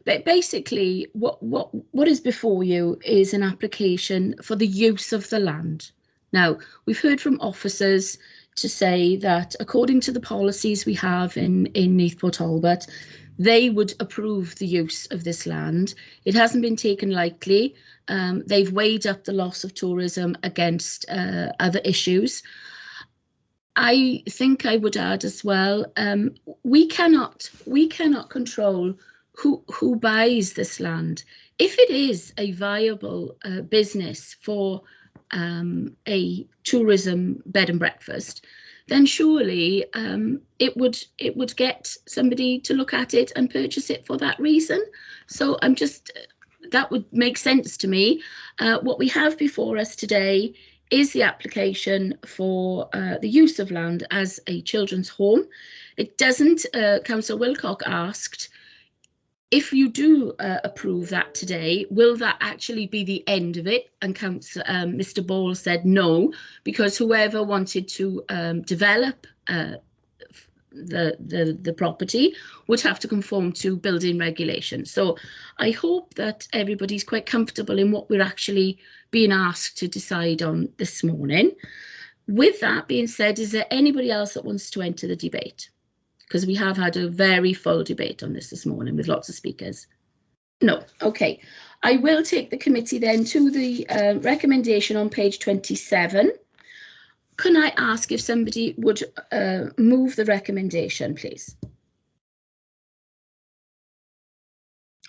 But basically, what is before you is an application for the use of the land. Now, we've heard from officers to say that according to the policies we have in Neath Talbot, they would approve the use of this land. It hasn't been taken lightly. They've weighed up the loss of tourism against other issues. I think I would add as well, we cannot control who buys this land. If it is a viable business for a tourism bed and breakfast, then surely it would get somebody to look at it and purchase it for that reason. So that would make sense to me. What we have before us today is the application for the use of land as a children's home. It doesn't, Councillor Wilcock asked, if you do approve that today, will that actually be the end of it? And Mr. Ball said no, because whoever wanted to develop the property would have to conform to building regulations. So I hope that everybody's quite comfortable in what we're actually being asked to decide on this morning. With that being said, is there anybody else that wants to enter the debate? Because we have had a very full debate on this morning with lots of speakers. No, okay. I will take the committee then to the recommendation on page 27. Can I ask if somebody would move the recommendation, please?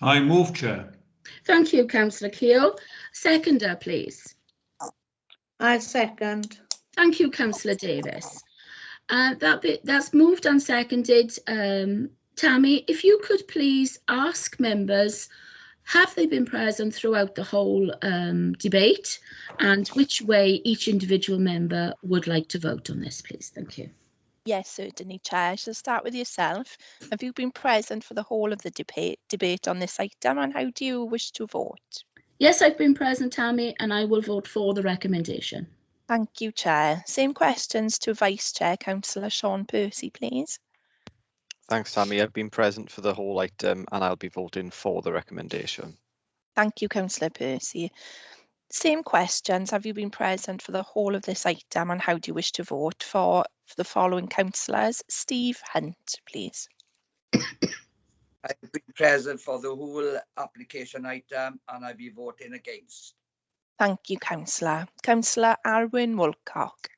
I move, Chair. Thank you, Councillor Keogh. Seconder, please. I second. Thank you, Councillor Davis. That's moved and seconded. Tammy, if you could please ask members, have they been present throughout the whole debate, and which way each individual member would like to vote on this, please? Thank you. Yes, certainly, Chair. So start with yourself. Have you been present for the whole of the debate on this item, and how do you wish to vote? Yes, I've been present, Tammy, and I will vote for the recommendation. Thank you, Chair. Same questions to Vice Chair, Councillor Sean Percy, please. Thanks, Tammy. I've been present for the whole item and I'll be voting for the recommendation. Thank you, Councillor Percy. Same questions. Have you been present for the whole of this item, and how do you wish to vote for the following councillors? Steve Hunt, please. I've been present for the whole application item and I'll be voting against. Thank you, Councillor. Councillor Alwyn Woolcock.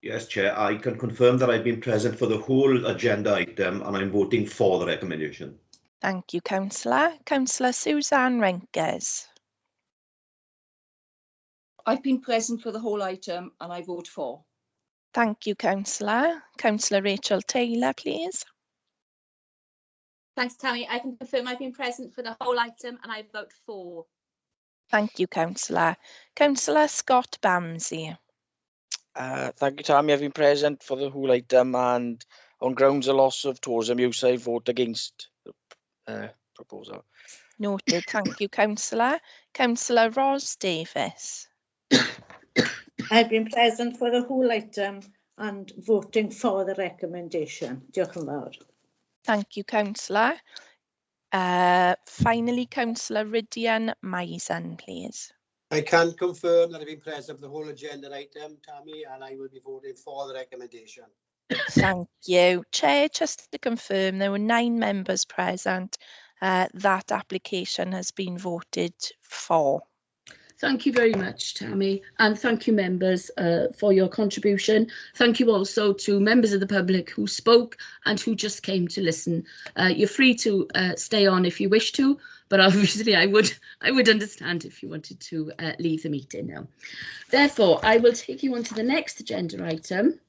Yes, Chair, I can confirm that I've been present for the whole agenda item and I'm voting for the recommendation. Thank you, Councillor. Councillor Suzanne Renkers. I've been present for the whole item and I vote for. Thank you, Councillor. Councillor Rachel Taylor, please. Thanks, Tammy. I can confirm I've been present for the whole item and I vote for. Thank you, Councillor. Councillor Scott Bamsey. Thank you, Tammy. I've been present for the whole item, and on grounds of loss of tourism use, I vote against the proposal. Noted. Thank you, Councillor. Councillor Ros Davis. I've been present for the whole item and voting for the recommendation. Diolch yn fawr. Thank you, Councillor. Finally, Councillor Rydian Maisen, please. I can confirm that I've been present for the whole agenda item, Tammy, and I will be voting for the recommendation. Thank you. Chair, just to confirm, there were 9 members present. That application has been voted for. Thank you very much, Tammy, and thank you, members, for your contribution. Thank you also to members of the public who spoke and who just came to listen. You're free to stay on if you wish to, but obviously I would understand if you wanted to leave the meeting now. Therefore, I will take you on to the next agenda item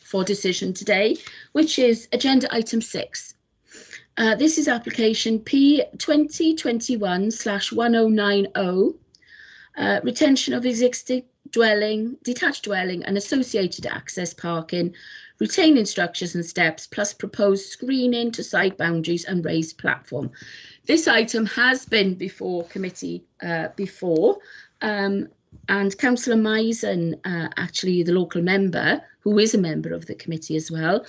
for decision today, which is agenda item 6. This is application P 2021/1090. Retention of existing dwelling, detached dwelling and associated access parking, retaining structures and steps, plus proposed screening to side boundaries and raised platform. This item has been before committee before, and Councillor Maisen, actually the local member, who is a member of the committee as well,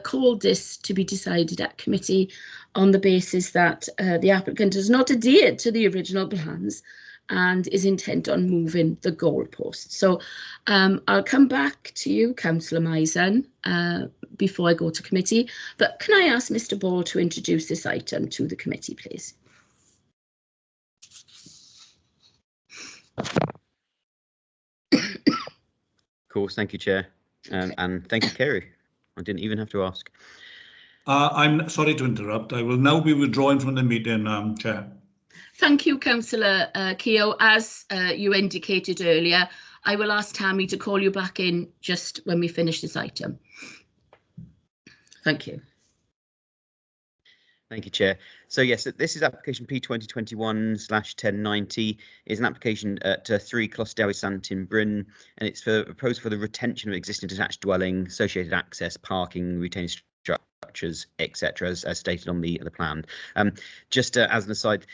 called this to be decided at committee on the basis that the applicant has not adhered to the original plans and is intent on moving the goalpost. So I'll come back to you, Councillor Maisen, before I go to committee. But can I ask Mr. Ball to introduce this item to the committee, please? Of course, thank you, Chair, and thank you, Kerry. I didn't even have to ask. I'm sorry to interrupt. I will now be withdrawing from the meeting, Chair. Thank you, Councillor Keogh. As you indicated earlier, I will ask Tammy to call you back in just when we finish this item. Thank you. Thank you, Chair. So yes, this is application P 2021/1090. Is an application at 3 Closteri Sant in Bryn, and it's proposed for the retention of existing detached dwelling, associated access, parking, retaining structures, etc., as stated on the plan. Just as an aside,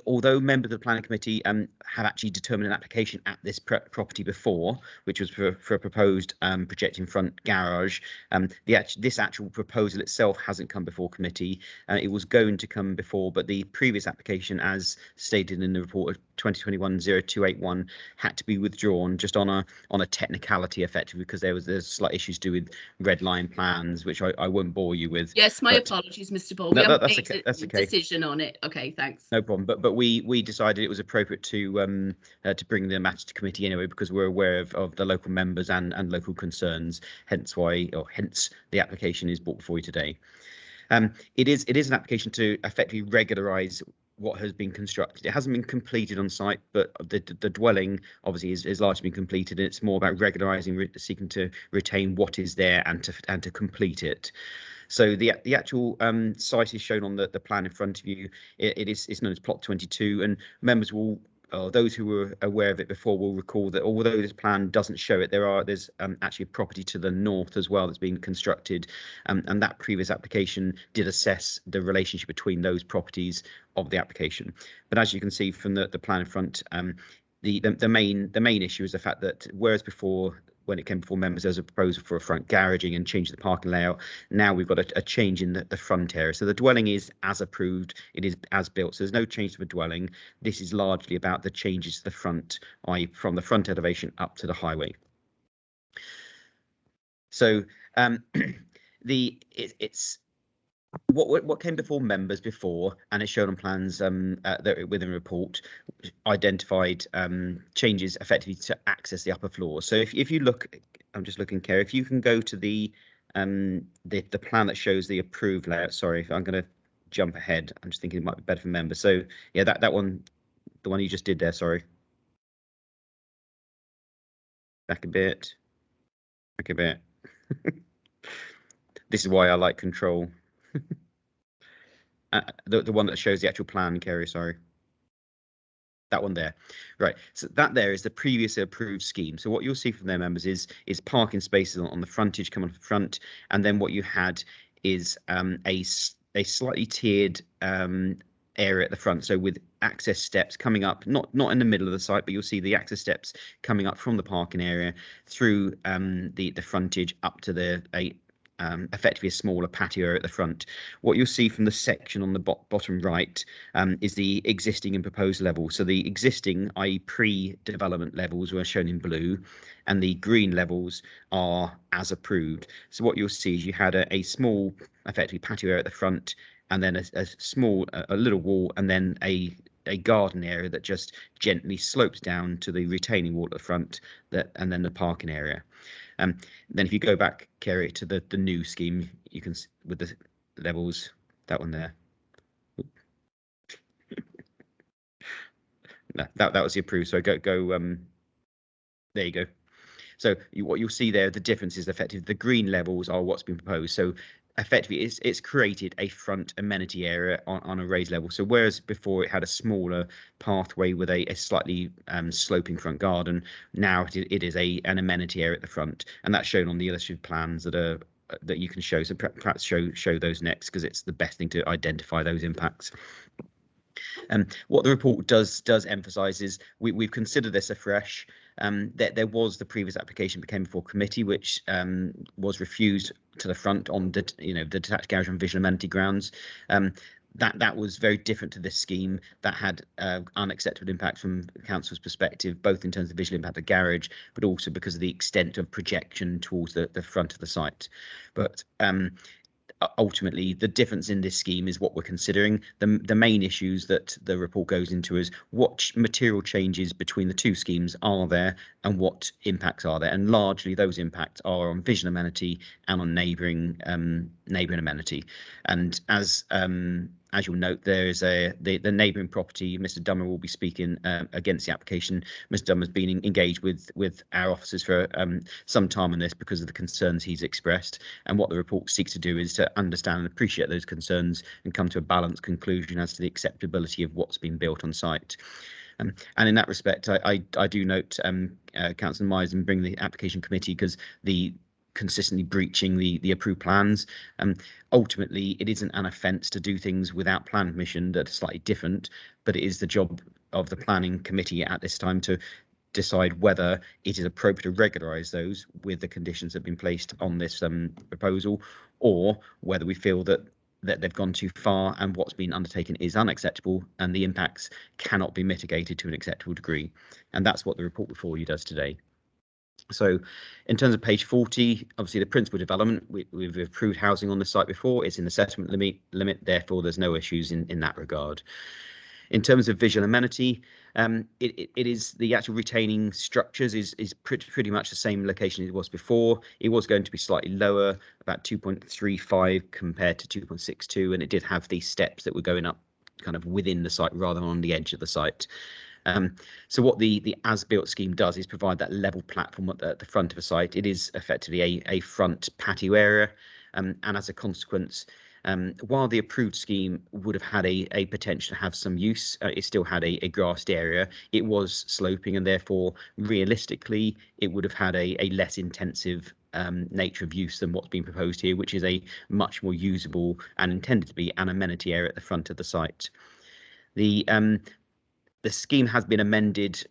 although members of the planning committee have actually determined an application at this property before, which was for a proposed projecting front garage, this actual proposal itself hasn't come before committee. It was going to come before, but the previous application, as stated in the report of 2021-0281, had to be withdrawn just on a technicality, effectively, because there's slight issues to do with red line plans, which I won't bore you with. Yes, my apologies, Mr. Ball. No, we that's haven't made okay. a decision on it. Okay, thanks. No problem. But we decided it was appropriate to bring the matter to committee anyway, because we're aware of the local members and local concerns. Hence the application is brought before you today. It is an application to effectively regularise what has been constructed. It hasn't been completed on site, but the dwelling obviously is largely been completed, and it's more about regularising, seeking to retain what is there and to complete it. So the actual site is shown on the plan in front of you. It's known as plot 22, and members will, or those who were aware of it before, will recall that although this plan doesn't show it, there's actually a property to the north as well that's been constructed, and that previous application did assess the relationship between those properties of the application. But as you can see from the plan in front, the main issue is the fact that whereas before, when it came before members, there was a proposal for a front garaging and change the parking layout. Now we've got a change in the front area. So the dwelling is as approved, it is as built. So there's no change to the dwelling. This is largely about the changes to the front, i.e. from the front elevation up to the highway. So it's what came before members before, and it's shown on plans that within a report, identified changes effectively to access the upper floor. So if you look, I'm just looking, Kerry, if you can go to the plan that shows the approved layout. Sorry, if I'm going to jump ahead, I'm just thinking it might be better for members. So yeah, that one, the one you just did there. Sorry, back a bit, back a bit. This is why I like control. The one that shows the actual plan, Kerry, sorry. That one there. Right, so that there is the previously approved scheme. So what you'll see from their members is parking spaces on the frontage coming off the front, and then what you had is a slightly tiered area at the front, so with access steps coming up, not in the middle of the site, but you'll see the access steps coming up from the parking area through the frontage up to effectively a smaller patio area at the front. What you'll see from the section on the bottom right is the existing and proposed level. So the existing, i.e. pre-development levels, were shown in blue, and the green levels are as approved. So what you'll see is you had a small, effectively patio area at the front, and then a little wall, and then a garden area that just gently slopes down to the retaining wall at the front, and then the parking area. Then if you go back, Kerry, to the new scheme, you can, with the levels, that one there. No, that was the approved. So go. There you go. So what you'll see there, the difference is effectively the green levels are what's been proposed. So effectively, it's created a front amenity area on a raised level. So whereas before it had a smaller pathway with a slightly sloping front garden, now it is an amenity area at the front, and that's shown on the illustrative plans that you can show. So perhaps show those next, because it's the best thing to identify those impacts. What the report does emphasise is we've considered this afresh. There was the previous application that came before committee, which was refused to the front on the detached garage on visual amenity grounds. That was very different to this scheme that had unacceptable impact from the council's perspective, both in terms of visual impact of the garage, but also because of the extent of projection towards the front of the site. But ultimately, the difference in this scheme is what we're considering. The main issues that the report goes into is what material changes between the two schemes are there, and what impacts are there. And largely those impacts are on visual amenity and on neighbouring amenity. And as you'll note, there is the neighbouring property. Mr. Dummer will be speaking against the application. Mr. Dummer's been engaged with our officers for some time on this because of the concerns he's expressed. And what the report seeks to do is to understand and appreciate those concerns and come to a balanced conclusion as to the acceptability of what's been built on site. And in that respect, I do note Councillor Myers and bring the application committee, because the consistently breaching the approved plans. Ultimately, it isn't an offence to do things without plan permission that are slightly different, but it is the job of the planning committee at this time to decide whether it is appropriate to regularise those with the conditions that have been placed on this proposal, or whether we feel that they've gone too far and what's been undertaken is unacceptable and the impacts cannot be mitigated to an acceptable degree. And that's what the report before you does today. So in terms of page 40, obviously the principal development, we've approved housing on the site before, it's in the settlement limit, therefore there's no issues in that regard. In terms of visual amenity, it is the actual retaining structures is pretty much the same location as it was before. It was going to be slightly lower, about 2.35 compared to 2.62, and it did have these steps that were going up kind of within the site rather than on the edge of the site. So what the as-built scheme does is provide that level platform at the front of a site. It is effectively a front patio area, and as a consequence, while the approved scheme would have had a potential to have some use, it still had a grassed area. It was sloping, and therefore realistically it would have had a less intensive nature of use than what's been proposed here, which is a much more usable and intended to be an amenity area at the front of the site. the scheme has been amended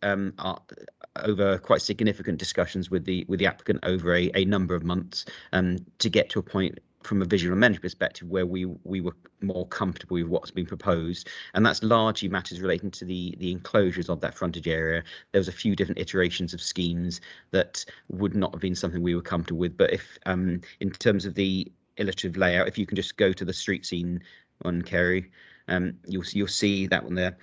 over quite significant discussions with the applicant over a number of months to get to a point from a visual amenity perspective where we were more comfortable with what's been proposed, and that's largely matters relating to the enclosures of that frontage area. There was a few different iterations of schemes that would not have been something we were comfortable with, but if in terms of the illustrative layout, if you can just go to the street scene one, Kerry, you'll see that one there.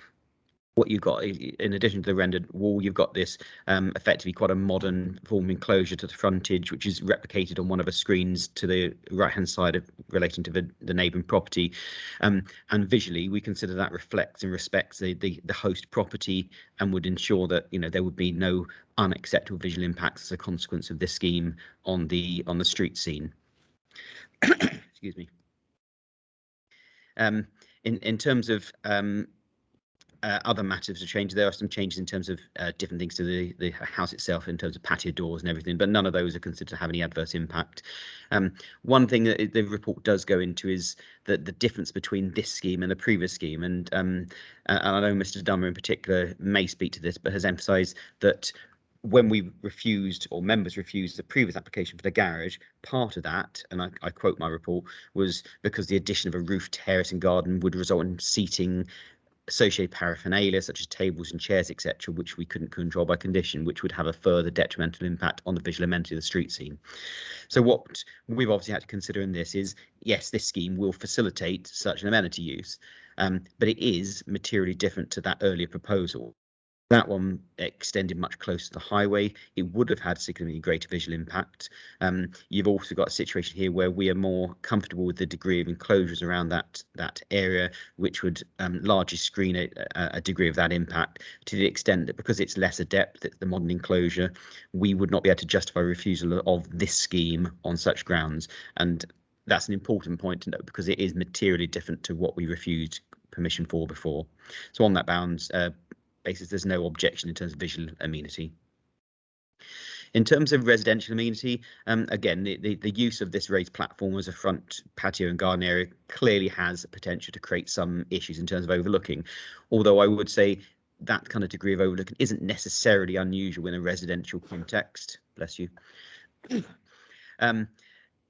What you've got, in addition to the rendered wall, you've got this effectively quite a modern form of enclosure to the frontage, which is replicated on one of the screens to the right-hand side of relating to the neighbouring property. And visually, we consider that reflects and respects the host property and would ensure that there would be no unacceptable visual impacts as a consequence of this scheme on the street scene. Excuse me. In terms of other matters to change, there are some changes in terms of different things to the house itself in terms of patio doors and everything, but none of those are considered to have any adverse impact. One thing that the report does go into is the difference between this scheme and the previous scheme, and I know Mr. Dummer in particular may speak to this, but has emphasised that when we refused, or members refused, the previous application for the garage, part of that, and I quote my report, was because the addition of a roof terrace and garden would result in seating associated paraphernalia such as tables and chairs, etc., which we couldn't control by condition, which would have a further detrimental impact on the visual amenity of the street scene. So what we've obviously had to consider in this is, yes, this scheme will facilitate such an amenity use, but it is materially different to that earlier proposal. That one extended much closer to the highway. It would have had significantly greater visual impact. You've also got a situation here where we are more comfortable with the degree of enclosures around that area, which would largely screen a degree of that impact, to the extent that because it's lesser depth, it's the modern enclosure, we would not be able to justify refusal of this scheme on such grounds. And that's an important point to note, because it is materially different to what we refused permission for before. So on that basis, there's no objection in terms of visual amenity. In terms of residential amenity, again, the use of this raised platform as a front patio and garden area clearly has potential to create some issues in terms of overlooking, although I would say that kind of degree of overlooking isn't necessarily unusual in a residential context. Bless you.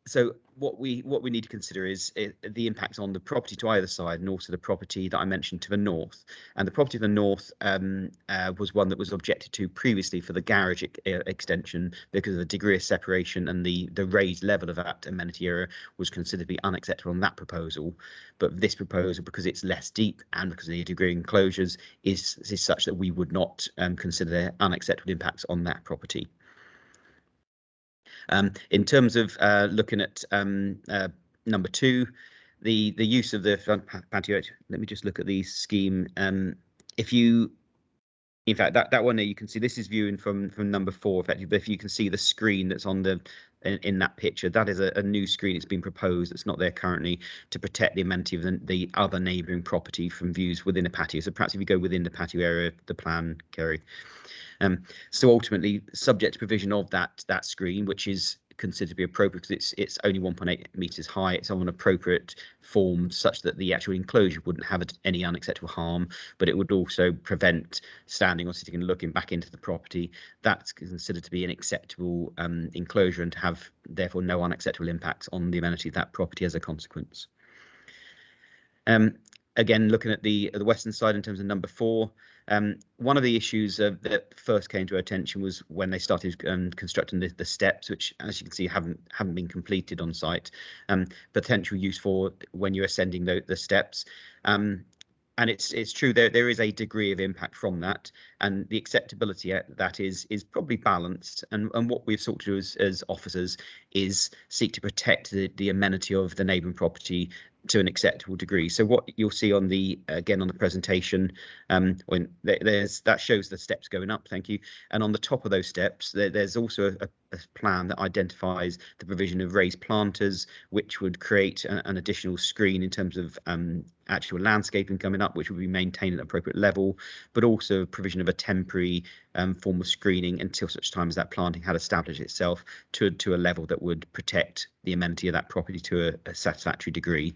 So what we need to consider is the impact on the property to either side, and also the property that I mentioned to the north. And the property to the north was one that was objected to previously for the garage extension, because of the degree of separation and the raised level of that amenity area was considered to be unacceptable on that proposal. But this proposal, because it's less deep and because of the degree of enclosures, is such that we would not consider unacceptable impacts on that property. In terms of looking at number 2, the use of the front patio, let me just look at the scheme. If you, in fact, that one there, you can see this is viewing from number 4 effectively, but if you can see the screen that's on the in that picture, that is a new screen that's been proposed that's not there currently, to protect the amenity of the other neighbouring property from views within a patio. So perhaps if you go within the patio area, the plan, Kerry. So ultimately, subject to provision of that screen, which is considered to be appropriate because it's only 1.8 metres high, it's on an appropriate form such that the actual enclosure wouldn't have any unacceptable harm, but it would also prevent standing or sitting and looking back into the property. That's considered to be an acceptable enclosure, and to have therefore no unacceptable impacts on the amenity of that property as a consequence. Again, looking at the western side in terms of number 4, one of the issues that first came to our attention was when they started constructing the steps, which, as you can see, haven't been completed on site. Potential use for when you're ascending the steps. And it's true there is a degree of impact from that, and the acceptability at that is probably balanced. And what we've sought to do as officers is seek to protect the amenity of the neighbouring property to an acceptable degree. So what you'll see on the presentation, when that shows the steps going up, thank you, and on the top of those steps there's also a plan that identifies the provision of raised planters, which would create an additional screen in terms of actual landscaping coming up, which would be maintained at an appropriate level, but also provision of a temporary form of screening until such time as that planting had established itself to a level that would protect the amenity of that property to a satisfactory degree.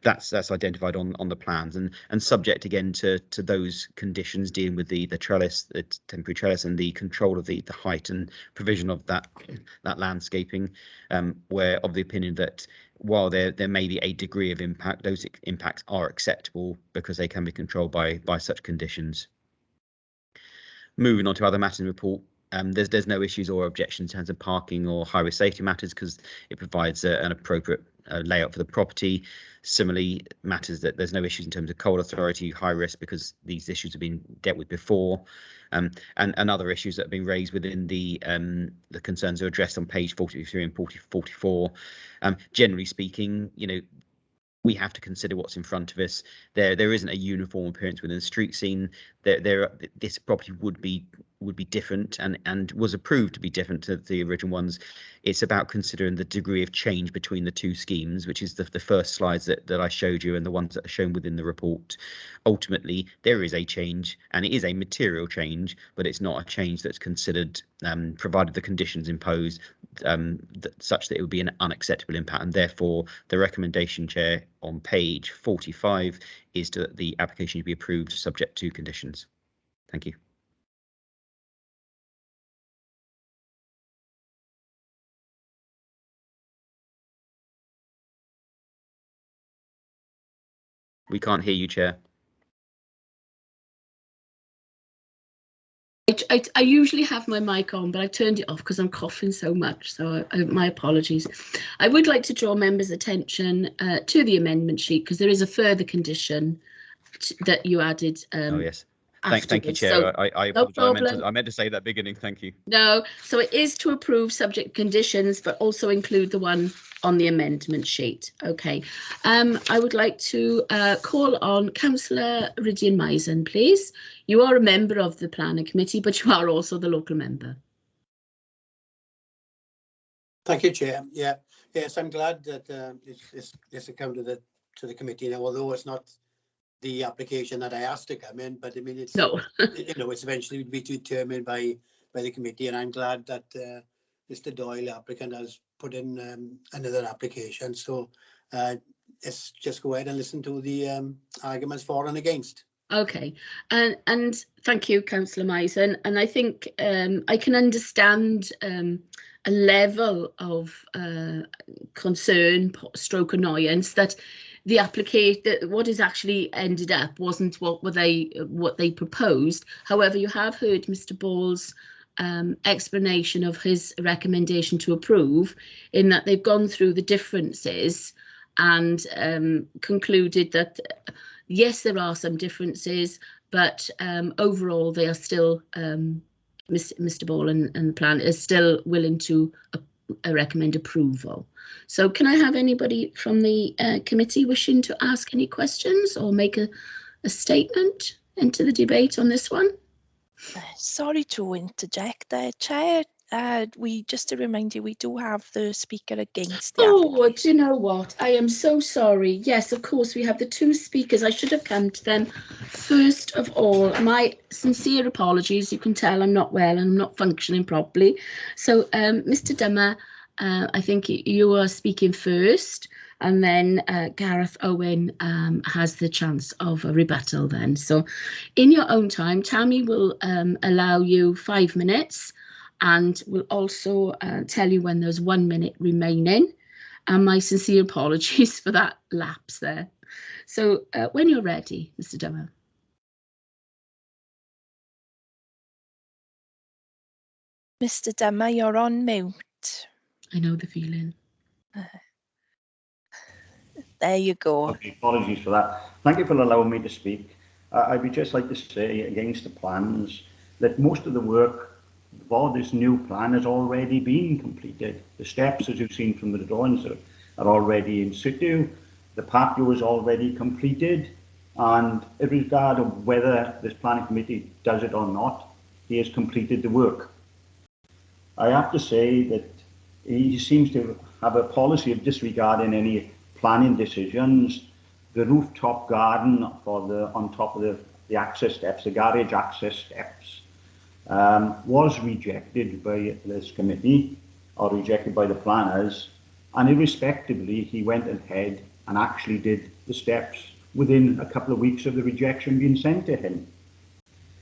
That's identified on the plans, and subject again to those conditions dealing with the trellis, the temporary trellis, and the control of the height and provision of that landscaping. We're of the opinion that while there may be a degree of impact, those impacts are acceptable because they can be controlled by such conditions. Moving on to other matters in the report, there's no issues or objections in terms of parking or highway safety matters because it provides an appropriate layout for the property. Similarly, matters that there's no issues in terms of coal authority, high risk, because these issues have been dealt with before, and other issues that have been raised within the concerns are addressed on page 43 and 44. Generally speaking, we have to consider what's in front of us. There isn't a uniform appearance within the street scene. This property would be different and was approved to be different to the original ones. It's about considering the degree of change between the two schemes, which is the first slides that I showed you and the ones that are shown within the report. Ultimately, there is a change, and it is a material change, but it's not a change that's considered, provided the conditions imposed, such that it would be an unacceptable impact, and therefore the recommendation, Chair, on page 45 is that the application to be approved subject to conditions. Thank you. We can't hear you, Chair. I usually have my mic on, but I turned it off because I'm coughing so much, so my apologies. I would like to draw members' attention to the amendment sheet because there is a further condition that you added. Oh yes, thank you, Chair. So, I no apologise. I meant to say that at the beginning. Thank you. No, so it is to approve subject conditions, but also include the one on the amendment sheet. Okay. I would like to call on Councillor Rydian Maisen, please. You are a member of the Planning Committee, but you are also the local member. Thank you, Chair. Yes, I'm glad that it's come to the committee now, although it's not the application that I asked to come in, but I mean it's it's eventually be determined by the committee, and I'm glad that Mr. Doyle, applicant, has put in another application. So let's just go ahead and listen to the arguments for and against. Okay, and thank you, Councillor Maisen. And I think I can understand a level of concern, stroke annoyance that the application, what is actually ended up wasn't what they proposed. However, you have heard Mr. Ball's explanation of his recommendation to approve, in that they've gone through the differences and concluded that yes, there are some differences, but overall they are still, Mr. Ball and the plan is still willing to recommend approval. So can I have anybody from the committee wishing to ask any questions or make a statement into the debate on this one? Sorry to interject there, Chair. Just to remind you, we do have the speaker against the application. Do you know what? I am so sorry. Yes, of course, we have the two speakers. I should have come to them. First of all, my sincere apologies. You can tell I'm not well and I'm not functioning properly. So, Mr. Dummer, I think you are speaking first, and then Gareth Owen has the chance of a rebuttal then. So in your own time, Tammy will allow you 5 minutes, and will also tell you when there's 1 minute remaining. And my sincere apologies for that lapse there. So when you're ready, Mr. Dummer. Mr. Dummer, you're on mute. I know the feeling. There you go. Okay, apologies for that. Thank you for allowing me to speak. I would just like to say against the plans that most of the work for this new plan has already been completed. The steps, as you've seen from the drawings, are already in situ. The patio is already completed, and in regard of whether this planning committee does it or not, he has completed the work. I have to say that he seems to have a policy of disregarding any planning decisions. The rooftop garden on top of the access steps, the garage access steps, was rejected by this committee, or rejected by the planners, and irrespectively he went ahead and actually did the steps within a couple of weeks of the rejection being sent to him.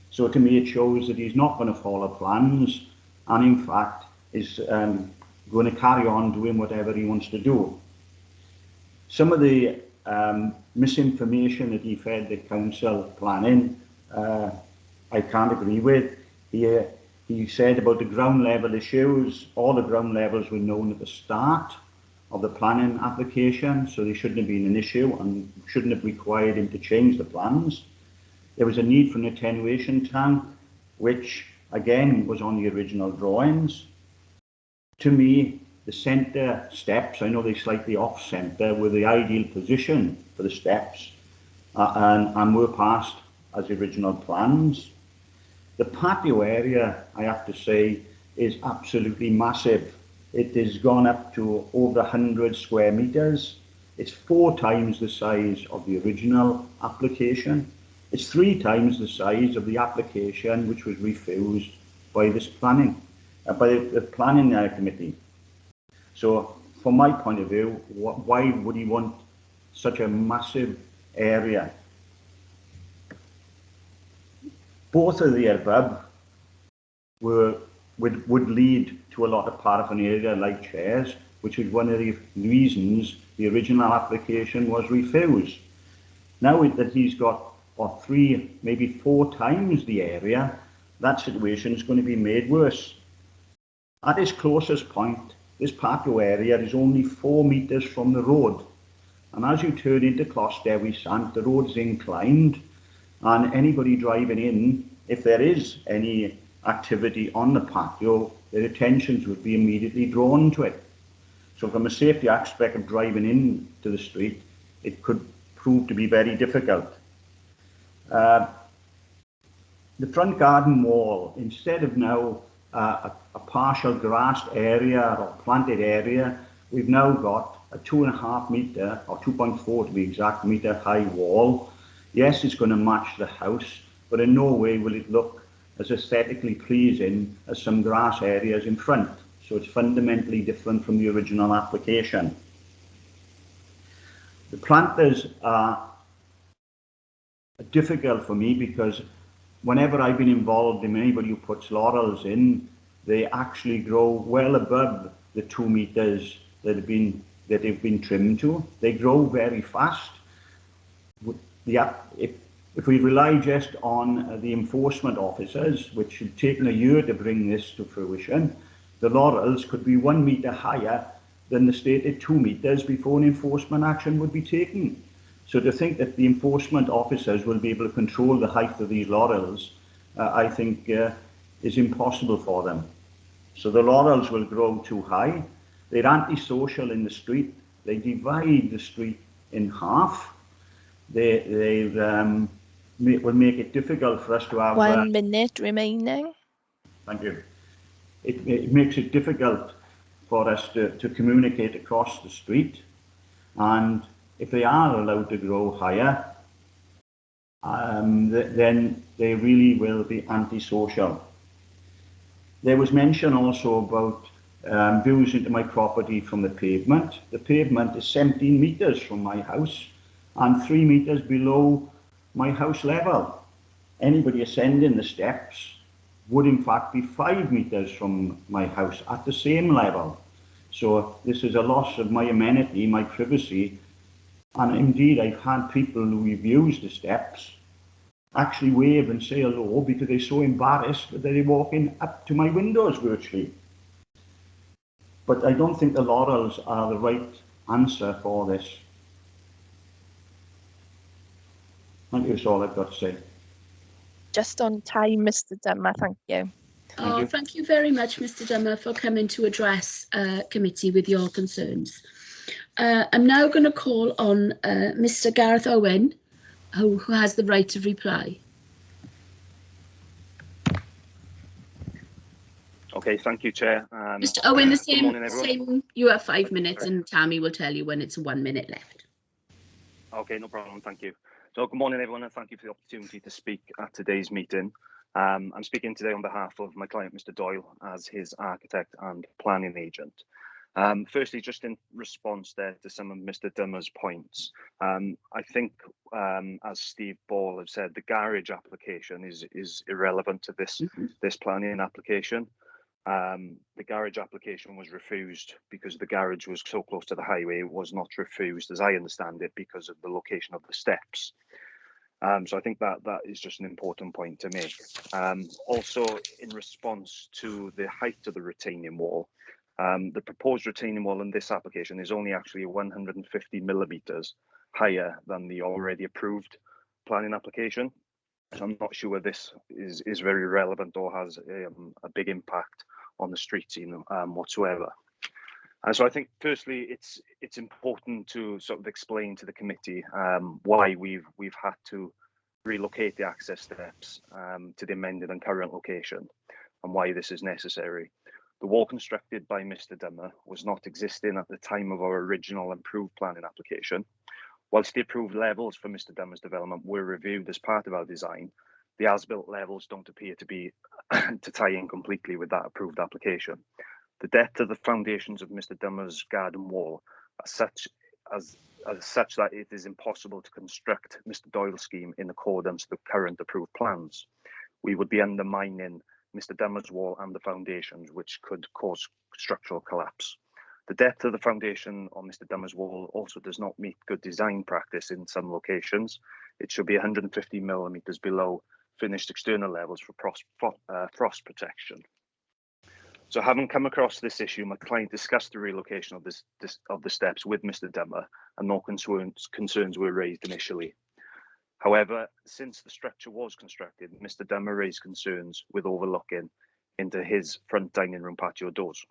So to me, it shows that he's not going to follow plans, and in fact is going to carry on doing whatever he wants to do. Some of the misinformation that he fed the council planning, I can't agree with. He said about the ground level issues, all the ground levels were known at the start of the planning application, so they shouldn't have been an issue and shouldn't have required him to change the plans. There was a need for an attenuation tank, which again was on the original drawings. To me, the centre steps, I know they're slightly off centre, were the ideal position for the steps and were passed as original plans. The patio area, I have to say, is absolutely massive. It has gone up to over 100 square metres. It's 4 times the size of the original application. It's 3 times the size of the application which was refused by this planning, by the planning committee. So, from my point of view, why would he want such a massive area? Both of the above would lead to a lot of paraphernalia like chairs, which is one of the reasons the original application was refused. Now that he's got 3, maybe 4 times the area, that situation is going to be made worse. At its closest point, this patio area is only 4 metres from the road, and as you turn into Closterwy Sant, the road is inclined, and anybody driving in, if there is any activity on the patio, their attentions would be immediately drawn to it. So from a safety aspect of driving in to the street, it could prove to be very difficult. The front garden wall, instead of now a partial grassed area or planted area, we've now got a 2.5 metre, or 2.4 to be exact, metre high wall. Yes, it's going to match the house, but in no way will it look as aesthetically pleasing as some grass areas in front. So it's fundamentally different from the original application. The planters are difficult for me because whenever I've been involved in anybody who puts laurels in, they actually grow well above the 2 metres that have been trimmed to. They grow very fast. If we rely just on the enforcement officers, which have taken a year to bring this to fruition, the laurels could be 1 metre higher than the stated 2 metres before an enforcement action would be taken. So to think that the enforcement officers will be able to control the height of these laurels, I think is impossible for them. So the laurels will grow too high. They're antisocial in the street. They divide the street in half. They will make it difficult for us to have... 1 minute remaining. Thank you. It makes it difficult for us to communicate across the street, and if they are allowed to grow higher, then they really will be antisocial. There was mention also about views into my property from the pavement. The pavement is 17 metres from my house and 3 metres below my house level. Anybody ascending the steps would in fact be 5 metres from my house at the same level. So this is a loss of my amenity, my privacy, and indeed I've had people who have used the steps actually wave and say hello because they're so embarrassed that they're walking up to my windows virtually. But I don't think the laurels are the right answer for this. Thank you, that's all I've got to say. Just on time, Mr. Dummer, thank you. Thank you very much, Mr. Dummer, for coming to address committee with your concerns. I'm now going to call on Mr. Gareth Owen, who has the right to reply. Okay, thank you, Chair. Mr. Owen, the same, you have 5 minutes, and Tammy will tell you when it's 1 minute left. Okay, no problem, thank you. So good morning, everyone, and thank you for the opportunity to speak at today's meeting. I'm speaking today on behalf of my client, Mr. Doyle, as his architect and planning agent. Firstly, just in response there to some of Mr. Dummer's points, I think, as Steve Ball has said, the garage application is irrelevant to this planning application. The garage application was refused because the garage was so close to the highway. It was not refused, as I understand it, because of the location of the steps. So I think that is just an important point to make. Also, in response to the height of the retaining wall, the proposed retaining wall in this application is only actually 150 millimetres higher than the already approved planning application. So I'm not sure this is very relevant or has a big impact on the street scene whatsoever. And so I think, firstly, it's important to sort of explain to the committee why we've had to relocate the access steps to the amended and current location, and why this is necessary. The wall constructed by Mr. Dummer was not existing at the time of our original improved planning application. Whilst the approved levels for Mr. Dummer's development were reviewed as part of our design, the as-built levels don't appear to be to tie in completely with that approved application. The depth of the foundations of Mr. Dummer's garden wall are such that it is impossible to construct Mr. Doyle's scheme in accordance with current approved plans. We would be undermining Mr. Dummer's wall and the foundations, which could cause structural collapse. The depth of the foundation on Mr. Dummer's wall also does not meet good design practice in some locations. It should be 150 millimetres below finished external levels for frost protection. So, having come across this issue, my client discussed the relocation of the steps with Mr. Dummer, and no concerns were raised initially. However, since the structure was constructed, Mr. Dummer raised concerns with overlooking into his front dining room patio doors.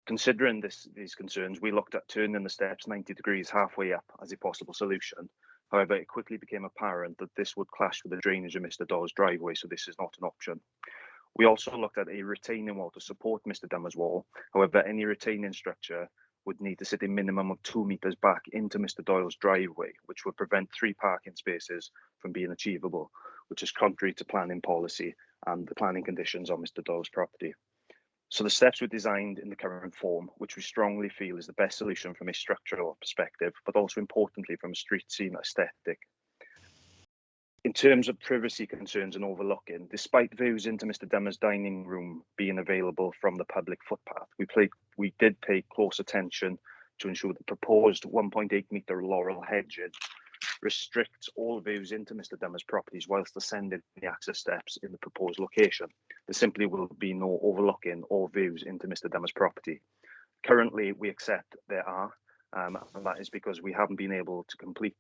Considering these concerns, we looked at turning the steps 90 degrees halfway up as a possible solution. However, it quickly became apparent that this would clash with the drainage of Mr. Doyle's driveway, so this is not an option. We also looked at a retaining wall to support Mr. Dummer's wall. However, any retaining structure would need to sit a minimum of 2 metres back into Mr. Doyle's driveway, which would prevent 3 parking spaces from being achievable, which is contrary to planning policy and the planning conditions on Mr. Doyle's property. So the steps were designed in the current form, which we strongly feel is the best solution from a structural perspective, but also importantly from a street scene aesthetic. In terms of privacy concerns and overlooking, despite views into Mr. Dummer's dining room being available from the public footpath, we did pay close attention to ensure the proposed 1.8 metre laurel hedging restricts all views into Mr. Dummer's properties whilst ascending the access steps in the proposed location. There simply will be no overlooking or views into Mr. Dummer's property. Currently, we accept there are, and that is because we haven't been able to complete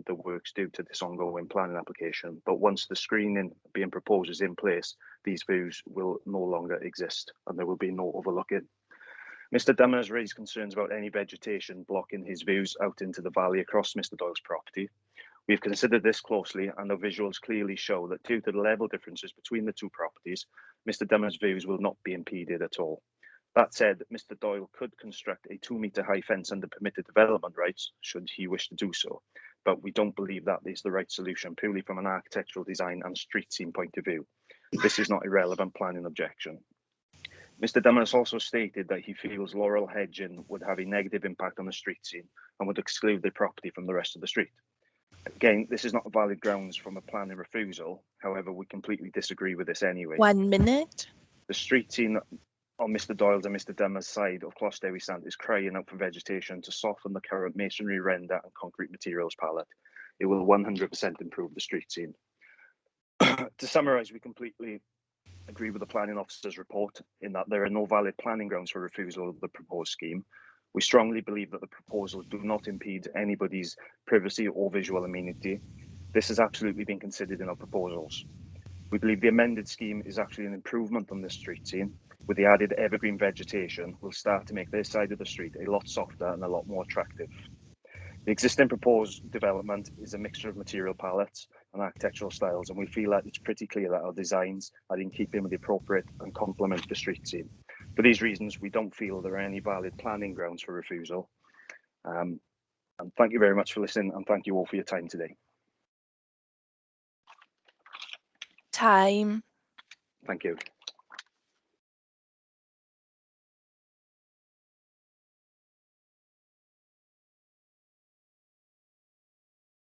the works due to this ongoing planning application. But once the screening being proposed is in place, these views will no longer exist and there will be no overlooking. Mr. Dummer has raised concerns about any vegetation blocking his views out into the valley across Mr. Doyle's property. We've considered this closely and the visuals clearly show that due to the level differences between the two properties, Mr. Dummer's views will not be impeded at all. That said, Mr. Doyle could construct a 2 metre high fence under permitted development rights should he wish to do so, but we don't believe that is the right solution purely from an architectural design and street scene point of view. This is not a relevant planning objection. Mr. Dummer has also stated that he feels laurel hedging would have a negative impact on the street scene and would exclude the property from the rest of the street. Again, this is not valid grounds from a planning refusal. However, we completely disagree with this anyway. 1 minute. The street scene on Mr. Doyle's and Mr. Dummer's side of Closterderry Sant is crying out for vegetation to soften the current masonry render and concrete materials palette. It will 100% improve the street scene. To summarise, we completely agree with the planning officer's report in that there are no valid planning grounds for refusal of the proposed scheme. We strongly believe that the proposals do not impede anybody's privacy or visual amenity. This has absolutely been considered in our proposals. We believe the amended scheme is actually an improvement on this street scene. With the added evergreen vegetation, will start to make this side of the street a lot softer and a lot more attractive. The existing proposed development is a mixture of material palettes and architectural styles, and we feel that it's pretty clear that our designs are in keeping with the appropriate and complement the street scene. For these reasons, we don't feel there are any valid planning grounds for refusal. And thank you very much for listening, and thank you all for your time today. Time. Thank you.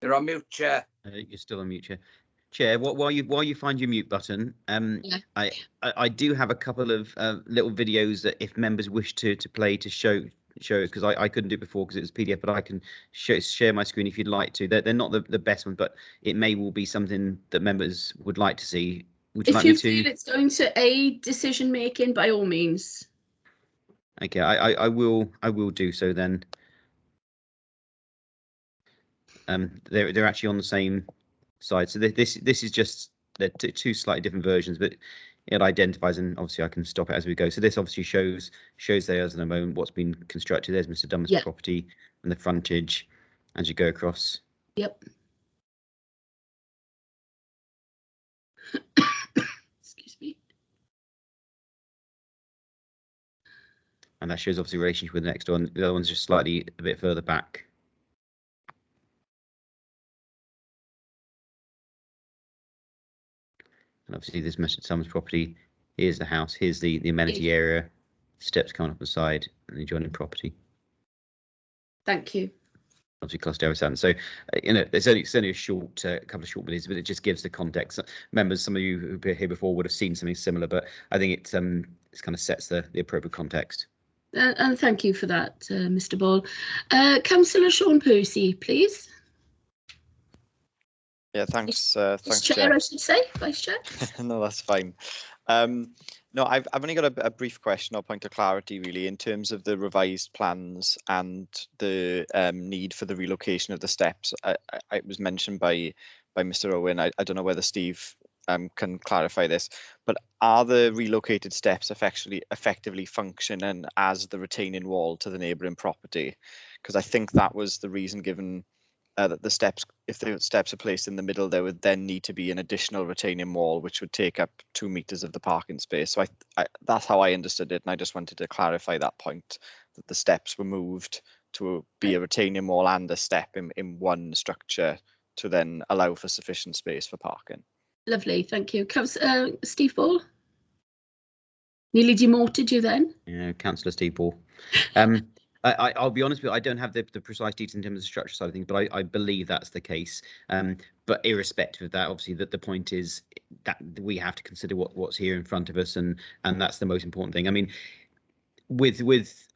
You're on mute, Chair. You're still on mute, Chair. Chair, while you find your mute button, I do have a couple of little videos that if members wish to play to show because I couldn't do it before because it was PDF, but I can share my screen if you'd like to. They're not the best ones, but it may well be something that members would like to see. Would you like me to? If you feel it's going to aid decision making, by all means. Okay, I will do so then. They're actually on the same side. So this is just they're two slightly different versions, but it identifies, and obviously I can stop it as we go. So this obviously shows theirs in a moment what's been constructed. There's Mr. Dummer's property and the frontage as you go across. Yep. Excuse me. And that shows obviously relationship with the next one. The other one's just slightly a bit further back. And obviously this Mr. Dummer's property. Here's the house. Here's the amenity area. Steps coming up the side and the adjoining property. Thank you. Obviously, cluster area sound. So, it's only a short couple of short videos, but it just gives the context. Members, some of you who've been here before would have seen something similar, but I think it kind of sets the appropriate context. And thank you for that, Mr. Ball. Councillor Sean Percy, please. Yeah, thanks. Thanks, Chair, I should say, Vice Chair. No, that's fine. No, I've only got a brief question or point of clarity, really, in terms of the revised plans and the need for the relocation of the steps. It was mentioned by Mr. Owen. I don't know whether Steve can clarify this, but are the relocated steps effectively functioning as the retaining wall to the neighbouring property? Because I think that was the reason given. That the steps, if the steps are placed in the middle, there would then need to be an additional retaining wall, which would take up 2 meters of the parking space. So that's how I understood it, and I just wanted to clarify that point, that the steps were moved to be a retaining wall and a step in one structure to then allow for sufficient space for parking. Lovely, thank you. Steve Ball? Nearly demoted you then? Yeah, Councillor Steve Ball. I'll be honest with you, I don't have the precise details in terms of the structure side of things, but I believe that's the case. But irrespective of that, obviously, the point is that we have to consider what's here in front of us, and that's the most important thing. I mean, with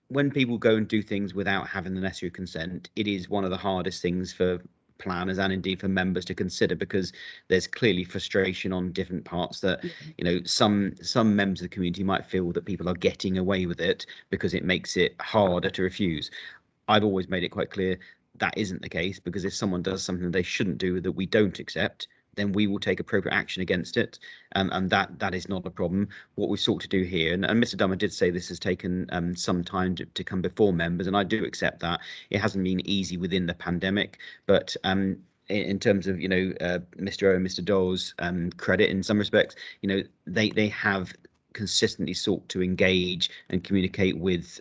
when people go and do things without having the necessary consent, it is one of the hardest things for planners and indeed for members to consider, because there's clearly frustration on different parts that some members of the community might feel that people are getting away with it because it makes it harder to refuse. I've always made it quite clear that isn't the case, because if someone does something they shouldn't do that we don't accept, then we will take appropriate action against it, and that is not a problem. What we sought to do here, and Mr. Dummer did say this has taken some time to come before members, and I do accept that. It hasn't been easy within the pandemic, but in terms of Mr. O and Mr. Dole's credit, in some respects, they have consistently sought to engage and communicate with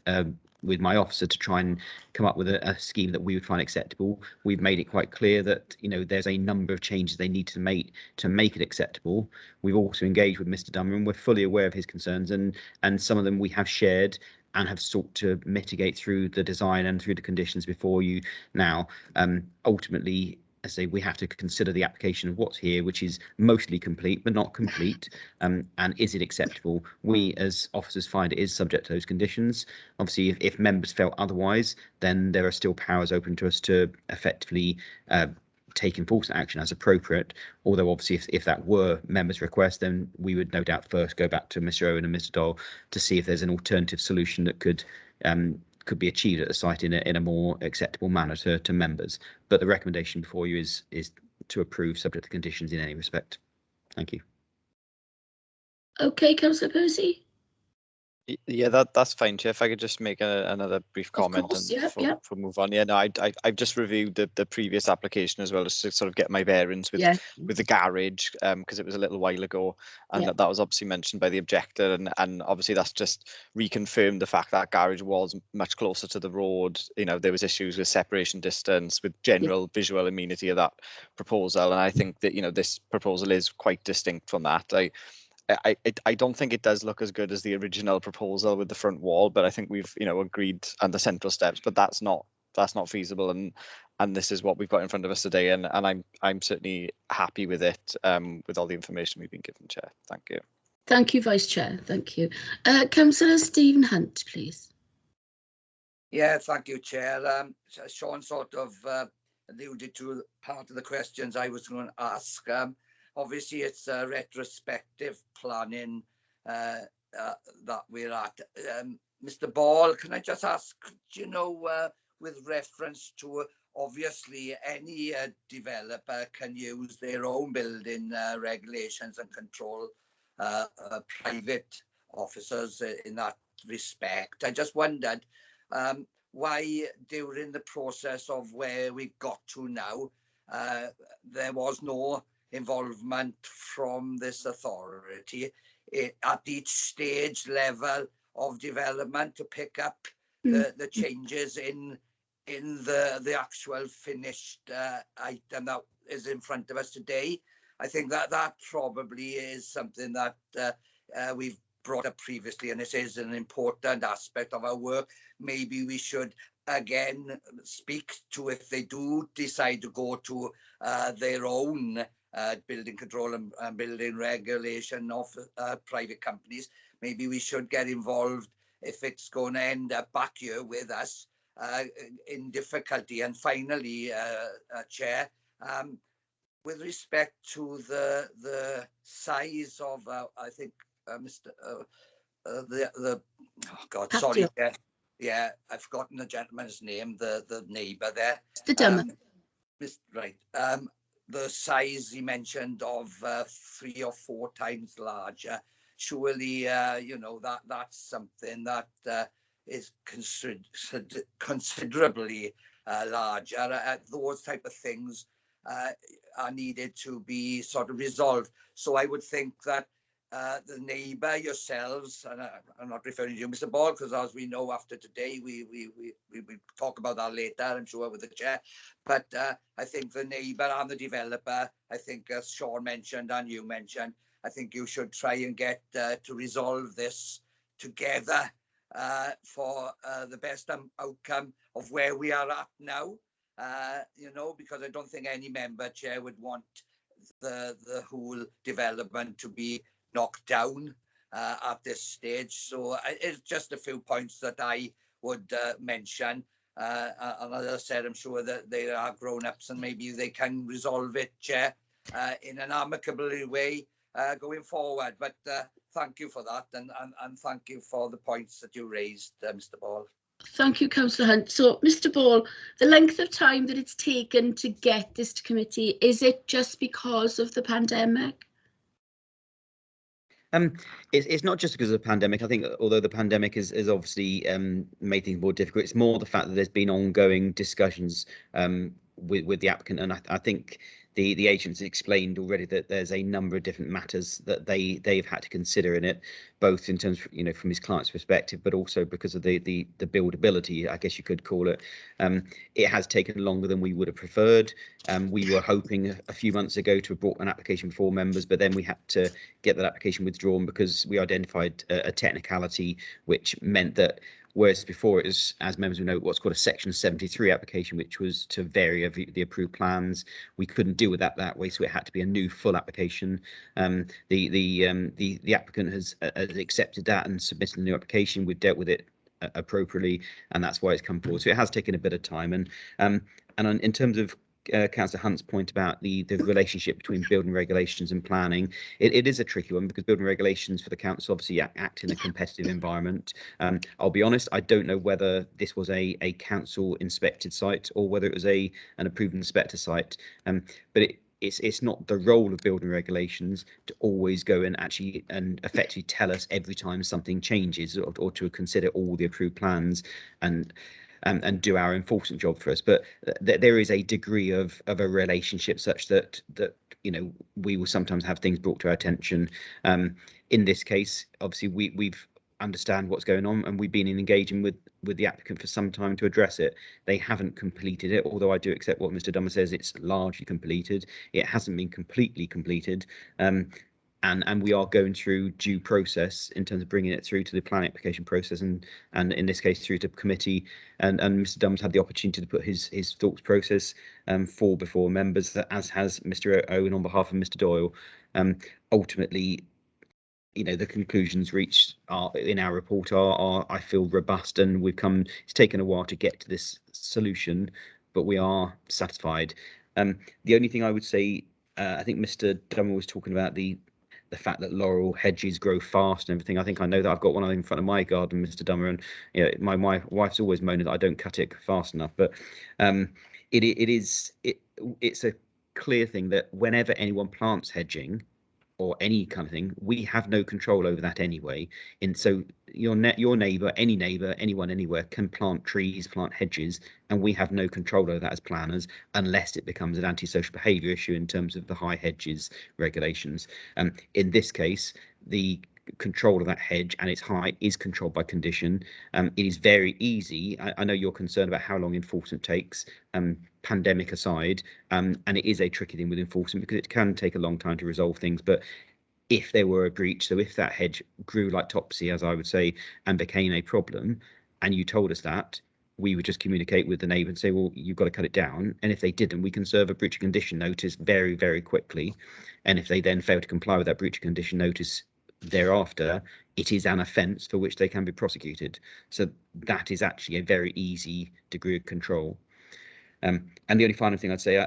my officer to try and come up with a scheme that we would find acceptable. We've made it quite clear that there's a number of changes they need to make it acceptable. We've also engaged with Mr. Dummer, and we're fully aware of his concerns, and some of them we have shared and have sought to mitigate through the design and through the conditions before you now. Ultimately, I say we have to consider the application of what's here, which is mostly complete but not complete, and is it acceptable? We as officers find it is subject to those conditions. Obviously, if members felt otherwise, then there are still powers open to us to effectively take enforcement action as appropriate. Although obviously if that were members' request, then we would no doubt first go back to Mr. Owen and Mr. Dole to see if there's an alternative solution that could be achieved at the site in a more acceptable manner to members. But the recommendation before you is to approve subject to conditions in any respect. Thank you. Okay, Councillor Percy. Yeah, that's fine, Chair. If I could just make another brief comment before move on. Yeah, no, I've just reviewed the previous application as well, just to sort of get my bearings with the garage, because it was a little while ago, and that was obviously mentioned by the objector, and obviously that's just reconfirmed the fact that garage was much closer to the road. There was issues with separation distance, with general visual amenity of that proposal, and I think that this proposal is quite distinct from that. I don't think it does look as good as the original proposal with the front wall, but I think we've agreed on the central steps, but that's not that's not feasible, and this is what we've got in front of us today, and I'm certainly happy with it, with all the information we've been given, Chair. Thank you. Thank you, Vice Chair. Thank you. Councillor Stephen Hunt, please. Yeah, thank you, Chair. Sean sort of alluded to part of the questions I was going to ask. Obviously, it's a retrospective planning that we're at. Mr. Ball, can I just ask, do you know, with reference to obviously any developer can use their own building regulations and control private officers in that respect. I just wondered why during the process of where we got to now, there was no involvement from this authority at each stage level of development to pick up the changes in the actual finished item that is in front of us today. I think that probably is something that we've brought up previously, and this is an important aspect of our work. Maybe we should again speak to, if they do decide to go to their own building control and building regulation of private companies, maybe we should get involved if it's going to end up back here with us in difficulty. And finally, Chair, with respect to the size of, I think, Mr. Sorry, yeah, I've forgotten the gentleman's name, the neighbour there. Mr. Dummer. Right. The size he mentioned of 3 or 4 times larger. Surely, you know, that's something that is considerably larger. Those type of things are needed to be sort of resolved. So I would think that the neighbour, yourselves, and I'm not referring to you, Mr. Ball, because as we know after today, we talk about that later, I'm sure, with the Chair. But I think the neighbour and the developer, I think as Sean mentioned and you mentioned, I think you should try and get to resolve this together for the best outcome of where we are at now. You know, because I don't think any member, Chair, would want the whole development to be knocked down at this stage. So it's just a few points that I would mention. And as I said, I'm sure that they are grown-ups and maybe they can resolve it, Chair, in an amicable way going forward. But thank you for that, and thank you for the points that you raised, Mr. Ball. Thank you, Councillor Hunt. So, Mr. Ball, the length of time that it's taken to get this to committee, is it just because of the pandemic? It's not just because of the pandemic. I think although the pandemic is obviously made things more difficult, it's more the fact that there's been ongoing discussions with the applicant, and I think the agents explained already that there's a number of different matters that they've had to consider in it, both in terms of, you know, from his client's perspective, but also because of the buildability, I guess you could call it. It has taken longer than we would have preferred. We were hoping a few months ago to have brought an application before members, but then we had to get that application withdrawn because we identified a technicality which meant that whereas before it was, as members will know, what's called a Section 73 application, which was to vary the approved plans. We couldn't deal with that way, so it had to be a new full application. The applicant has accepted that and submitted a new application. We've dealt with it appropriately, and that's why it's come forward. So it has taken a bit of time. And in terms of Councillor Hunt's point about the relationship between building regulations and planning, it is a tricky one because building regulations for the council obviously act in a competitive environment. I'll be honest, I don't know whether this was a council inspected site or whether it was an approved inspector site, but it's not the role of building regulations to always go and actually and effectively tell us every time something changes, or to consider all the approved plans and do our enforcement job for us. But there is a degree of a relationship such that you know, we will sometimes have things brought to our attention. In this case, obviously we've understand what's going on, and we've been engaging with the applicant for some time to address it. They haven't completed it, although I do accept what Mr. Dummer says, it's largely completed. It hasn't been completely completed. And and we are going through due process in terms of bringing it through to the planning application process, and in this case through to committee, and Mr. Dumm's had the opportunity to put his thoughts process before members, as has Mr. Owen on behalf of Mr. Doyle. Ultimately, you know, the conclusions reached in our report are I feel robust, and it's taken a while to get to this solution, but we are satisfied. The only thing I would say, I think Mr. Dummer was talking about the fact that laurel hedges grow fast and everything. I think I know that I've got one in front of my garden, Mr. Dummer, and you know, my wife's always moaning that I don't cut it fast enough. But it's a clear thing that whenever anyone plants hedging or any kind of thing, we have no control over that anyway. And so your neighbour, any neighbour, anyone anywhere can plant trees, plant hedges, and we have no control over that as planners unless it becomes an antisocial behaviour issue in terms of the high hedges regulations. In this case, the control of that hedge and its height is controlled by condition. It is very easy. I know you're concerned about how long enforcement takes, pandemic aside, and it is a tricky thing with enforcement because it can take a long time to resolve things. But if there were a breach, so if that hedge grew like Topsy, as I would say, and became a problem, and you told us that, we would just communicate with the neighbour and say, well, you've got to cut it down. And if they didn't, we can serve a breach of condition notice very, very quickly. And if they then fail to comply with that breach of condition notice thereafter, it is an offence for which they can be prosecuted. So that is actually a very easy degree of control. And the only final thing I'd say,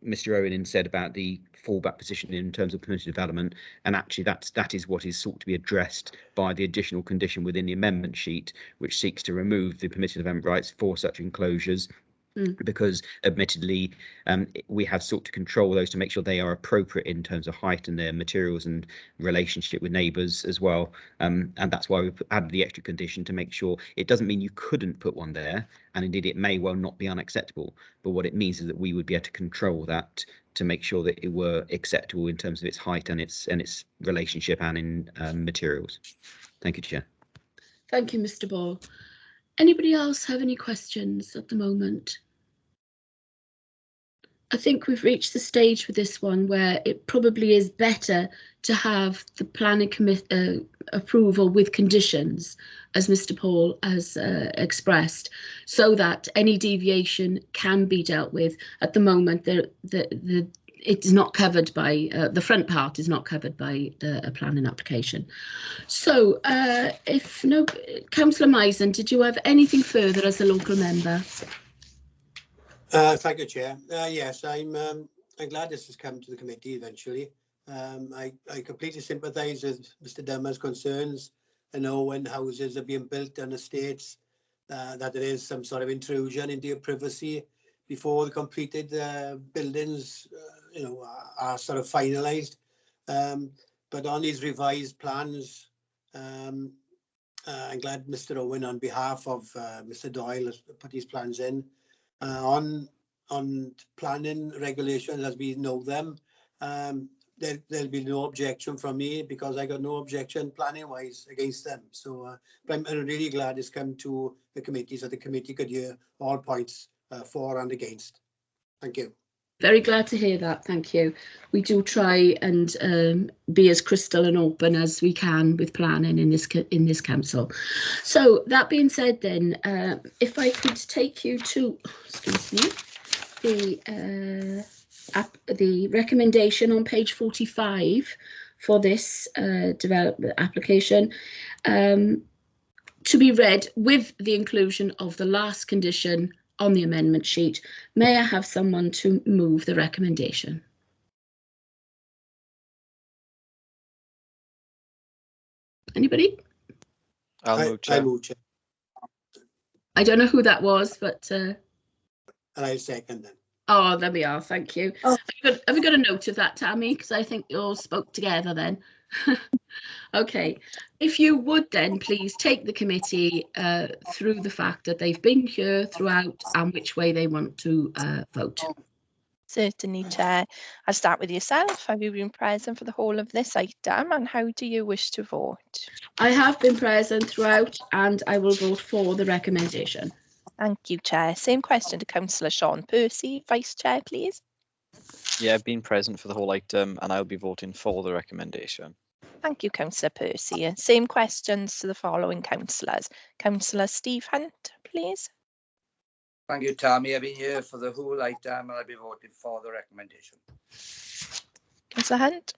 Mr. Owen said about the fallback position in terms of community development, and actually that is what is sought to be addressed by the additional condition within the amendment sheet, which seeks to remove the permitted development rights for such enclosures. Because admittedly, we have sought to control those to make sure they are appropriate in terms of height and their materials and relationship with neighbours as well. And that's why we've added the extra condition to make sure it doesn't mean you couldn't put one there, and indeed it may well not be unacceptable. But what it means is that we would be able to control that to make sure that it were acceptable in terms of its height and its relationship and in materials. Thank you, Chair. Thank you, Mr. Ball. Anybody else have any questions at the moment? I think we've reached the stage with this one where it probably is better to have the planning committee approval with conditions, as Mr. Paul has expressed, so that any deviation can be dealt with. At the moment, it is not covered by the front part is not covered by a planning application. So, if no, Councillor Misen, did you have anything further as a local member? Thank you, Chair. Yes, I'm glad this has come to the committee eventually. I completely sympathise with Mr. Dummer's concerns. I know when houses are being built on estates, that there is some sort of intrusion into your privacy before the completed buildings, are sort of finalised. But on these revised plans, I'm glad Mr. Owen, on behalf of Mr. Doyle, has put these plans in. On planning regulations as we know them, there'll be no objection from me because I got no objection planning wise against them. So but I'm really glad it's come to the committee so the committee could hear all points for and against. Thank you. Very glad to hear that. Thank you. We do try and be as crystal and open as we can with planning in this council. So that being said, then, if I could take you to, excuse me, the recommendation on page 45 for this development application, to be read with the inclusion of the last condition on the amendment sheet. May I have someone to move the recommendation? Anybody? I'll move, Chair. I don't know who that was, but and I second then. Oh, there we are. Thank you. Oh. Have you got a note of that, Tammy? Because I think you all spoke together then. Okay, if you would then please take the committee through the fact that they've been here throughout and which way they want to vote. Certainly, Chair. I'll start with yourself. Have you been present for the whole of this item, and how do you wish to vote? I have been present throughout and I will vote for the recommendation. Thank you, Chair. Same question to Councillor Sean Percy. Vice Chair, please. Yeah, I've been present for the whole item and I'll be voting for the recommendation. Thank you, Councillor Percy. Same questions to the following councillors. Councillor Steve Hunt, please. Thank you, Tammy. I've been here for the whole item and I'll be voting for the recommendation. Councillor Hunt.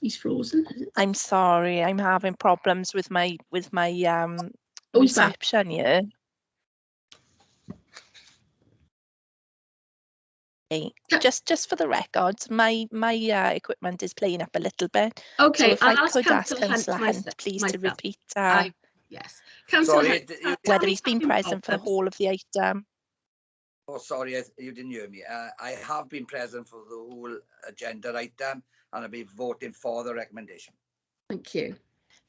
He's frozen. I'm sorry, I'm having problems with my reception here. Okay. Just for the records, my equipment is playing up a little bit. Okay, so if I'll I ask could ask Councillor Councillor Hunt Hunt, please, myself. to repeat Yes. Councillor Sorry, Hunt, whether he's been present for the whole of the item. Oh, sorry, you didn't hear me. I have been present for the whole agenda item and I'll be voting for the recommendation. Thank you.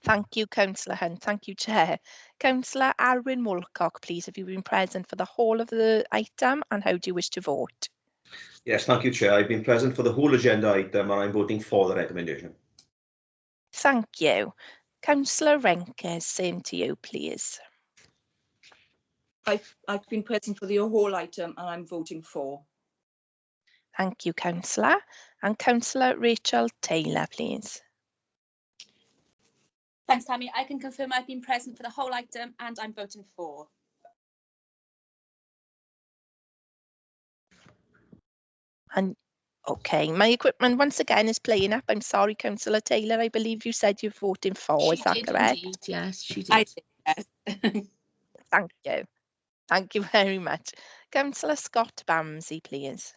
Thank you, Councillor Hunt. Thank you, Chair. Councillor Alwyn Woolcock, please, have you been present for the whole of the item and how do you wish to vote? Yes, thank you, Chair. I've been present for the whole agenda item and I'm voting for the recommendation. Thank you. Councillor Renkes, same to you, please. I've been present for the whole item and I'm voting for. Thank you, Councillor. And Councillor Rachel Taylor, please. Thanks, Tammy. I can confirm I've been present for the whole item and I'm voting for. And okay, my equipment once again is playing up. I'm sorry, Councillor Taylor. I believe you said you're voting for. Is that correct? Indeed, yes, she did. I did, yes. Thank you. Thank you very much. Councillor Scott Bamsey, please.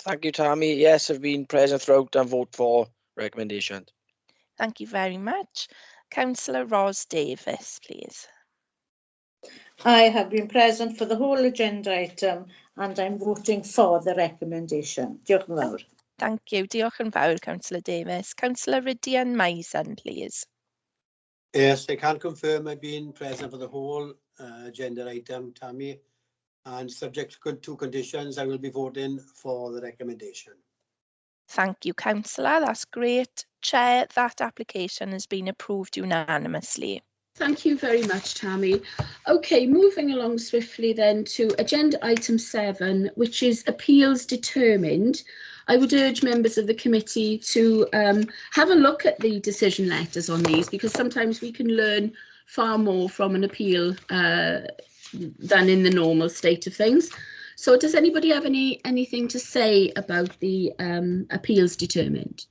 Thank you, Tammy. Yes, I've been present throughout and vote for recommendation. Thank you very much. Councillor Ros Davis, please. I have been present for the whole agenda item and I'm voting for the recommendation. Diolch yn fawr. Thank you. Diolch yn fawr, Councillor Davis. Councillor Rydian Mason, please. Yes, I can confirm I've been present for the whole agenda item, Tammy, and subject to conditions, I will be voting for the recommendation. Thank you, Councillor. That's great. Chair, that application has been approved unanimously. Thank you very much, Tammy. Okay, moving along swiftly then to agenda item 7, which is appeals determined. I would urge members of the committee to have a look at the decision letters on these, because sometimes we can learn far more from an appeal than in the normal state of things. So does anybody have anything to say about the appeals determined?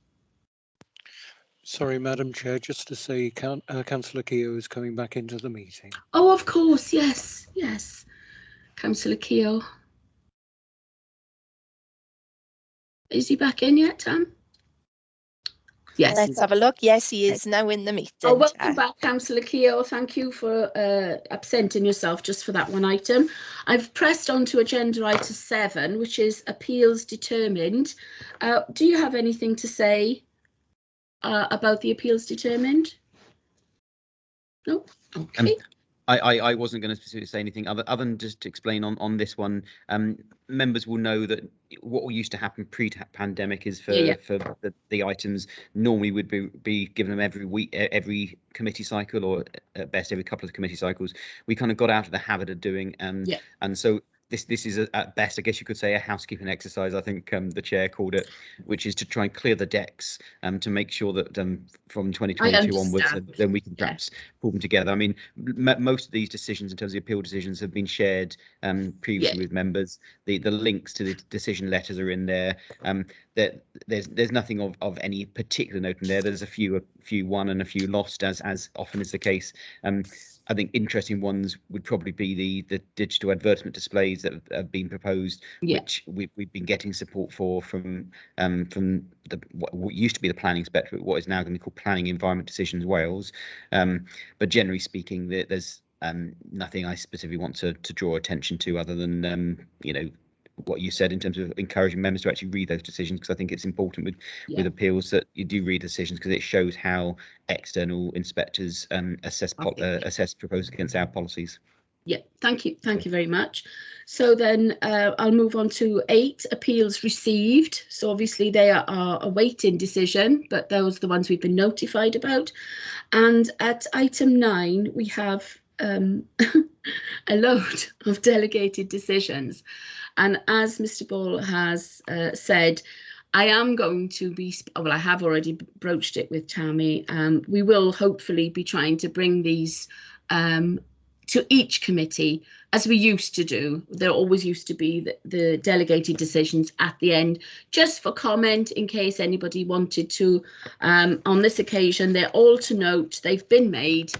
Sorry, Madam Chair, just to say Councillor Keogh is coming back into the meeting. Oh, of course, yes, yes. Councillor Keogh. Is he back in yet, Tam? Yes. Let's have a look. Yes, he is now in the meeting. Oh, welcome back, Councillor Keogh. Thank you for absenting yourself just for that one item. I've pressed on to agenda item 7, which is appeals determined. Do you have anything to say about the appeals determined? No? Okay. I wasn't going to specifically say anything other than just to explain on this one. Members will know that what used to happen pre-pandemic is for the items normally would be given them every week, every committee cycle, or at best every couple of committee cycles. We kind of got out of the habit of doing, and so this is at best, I guess you could say, a housekeeping exercise. I think the chair called it, which is to try and clear the decks to make sure that from 2022 onwards, then we can perhaps pull them together. I mean, most of these decisions, in terms of appeal decisions, have been shared previously with members. The links to the decision letters are in there. There's nothing of any particular note in there. There's a few won and a few lost, as often is the case. I think interesting ones would probably be the digital advertisement displays that have been proposed, which we've been getting support for from what used to be the Planning Inspectorate, what is now going to be called Planning Environment Decisions Wales. But generally speaking, there's nothing I specifically want to draw attention to, other than what you said in terms of encouraging members to actually read those decisions, because I think it's important with appeals that you do read decisions, because it shows how external inspectors assess proposals against our policies. Yeah, thank you very much. So then I'll move on to 8 appeals received. So obviously they are awaiting decision, but those are the ones we've been notified about. And at item 9, we have a load of delegated decisions. And as Mr. Ball has said, I am going to be, well, I have already broached it with Tammy. We will hopefully be trying to bring these to each committee, as we used to do. There always used to be the delegated decisions at the end, just for comment in case anybody wanted to. On this occasion, they're all to note, they've been made.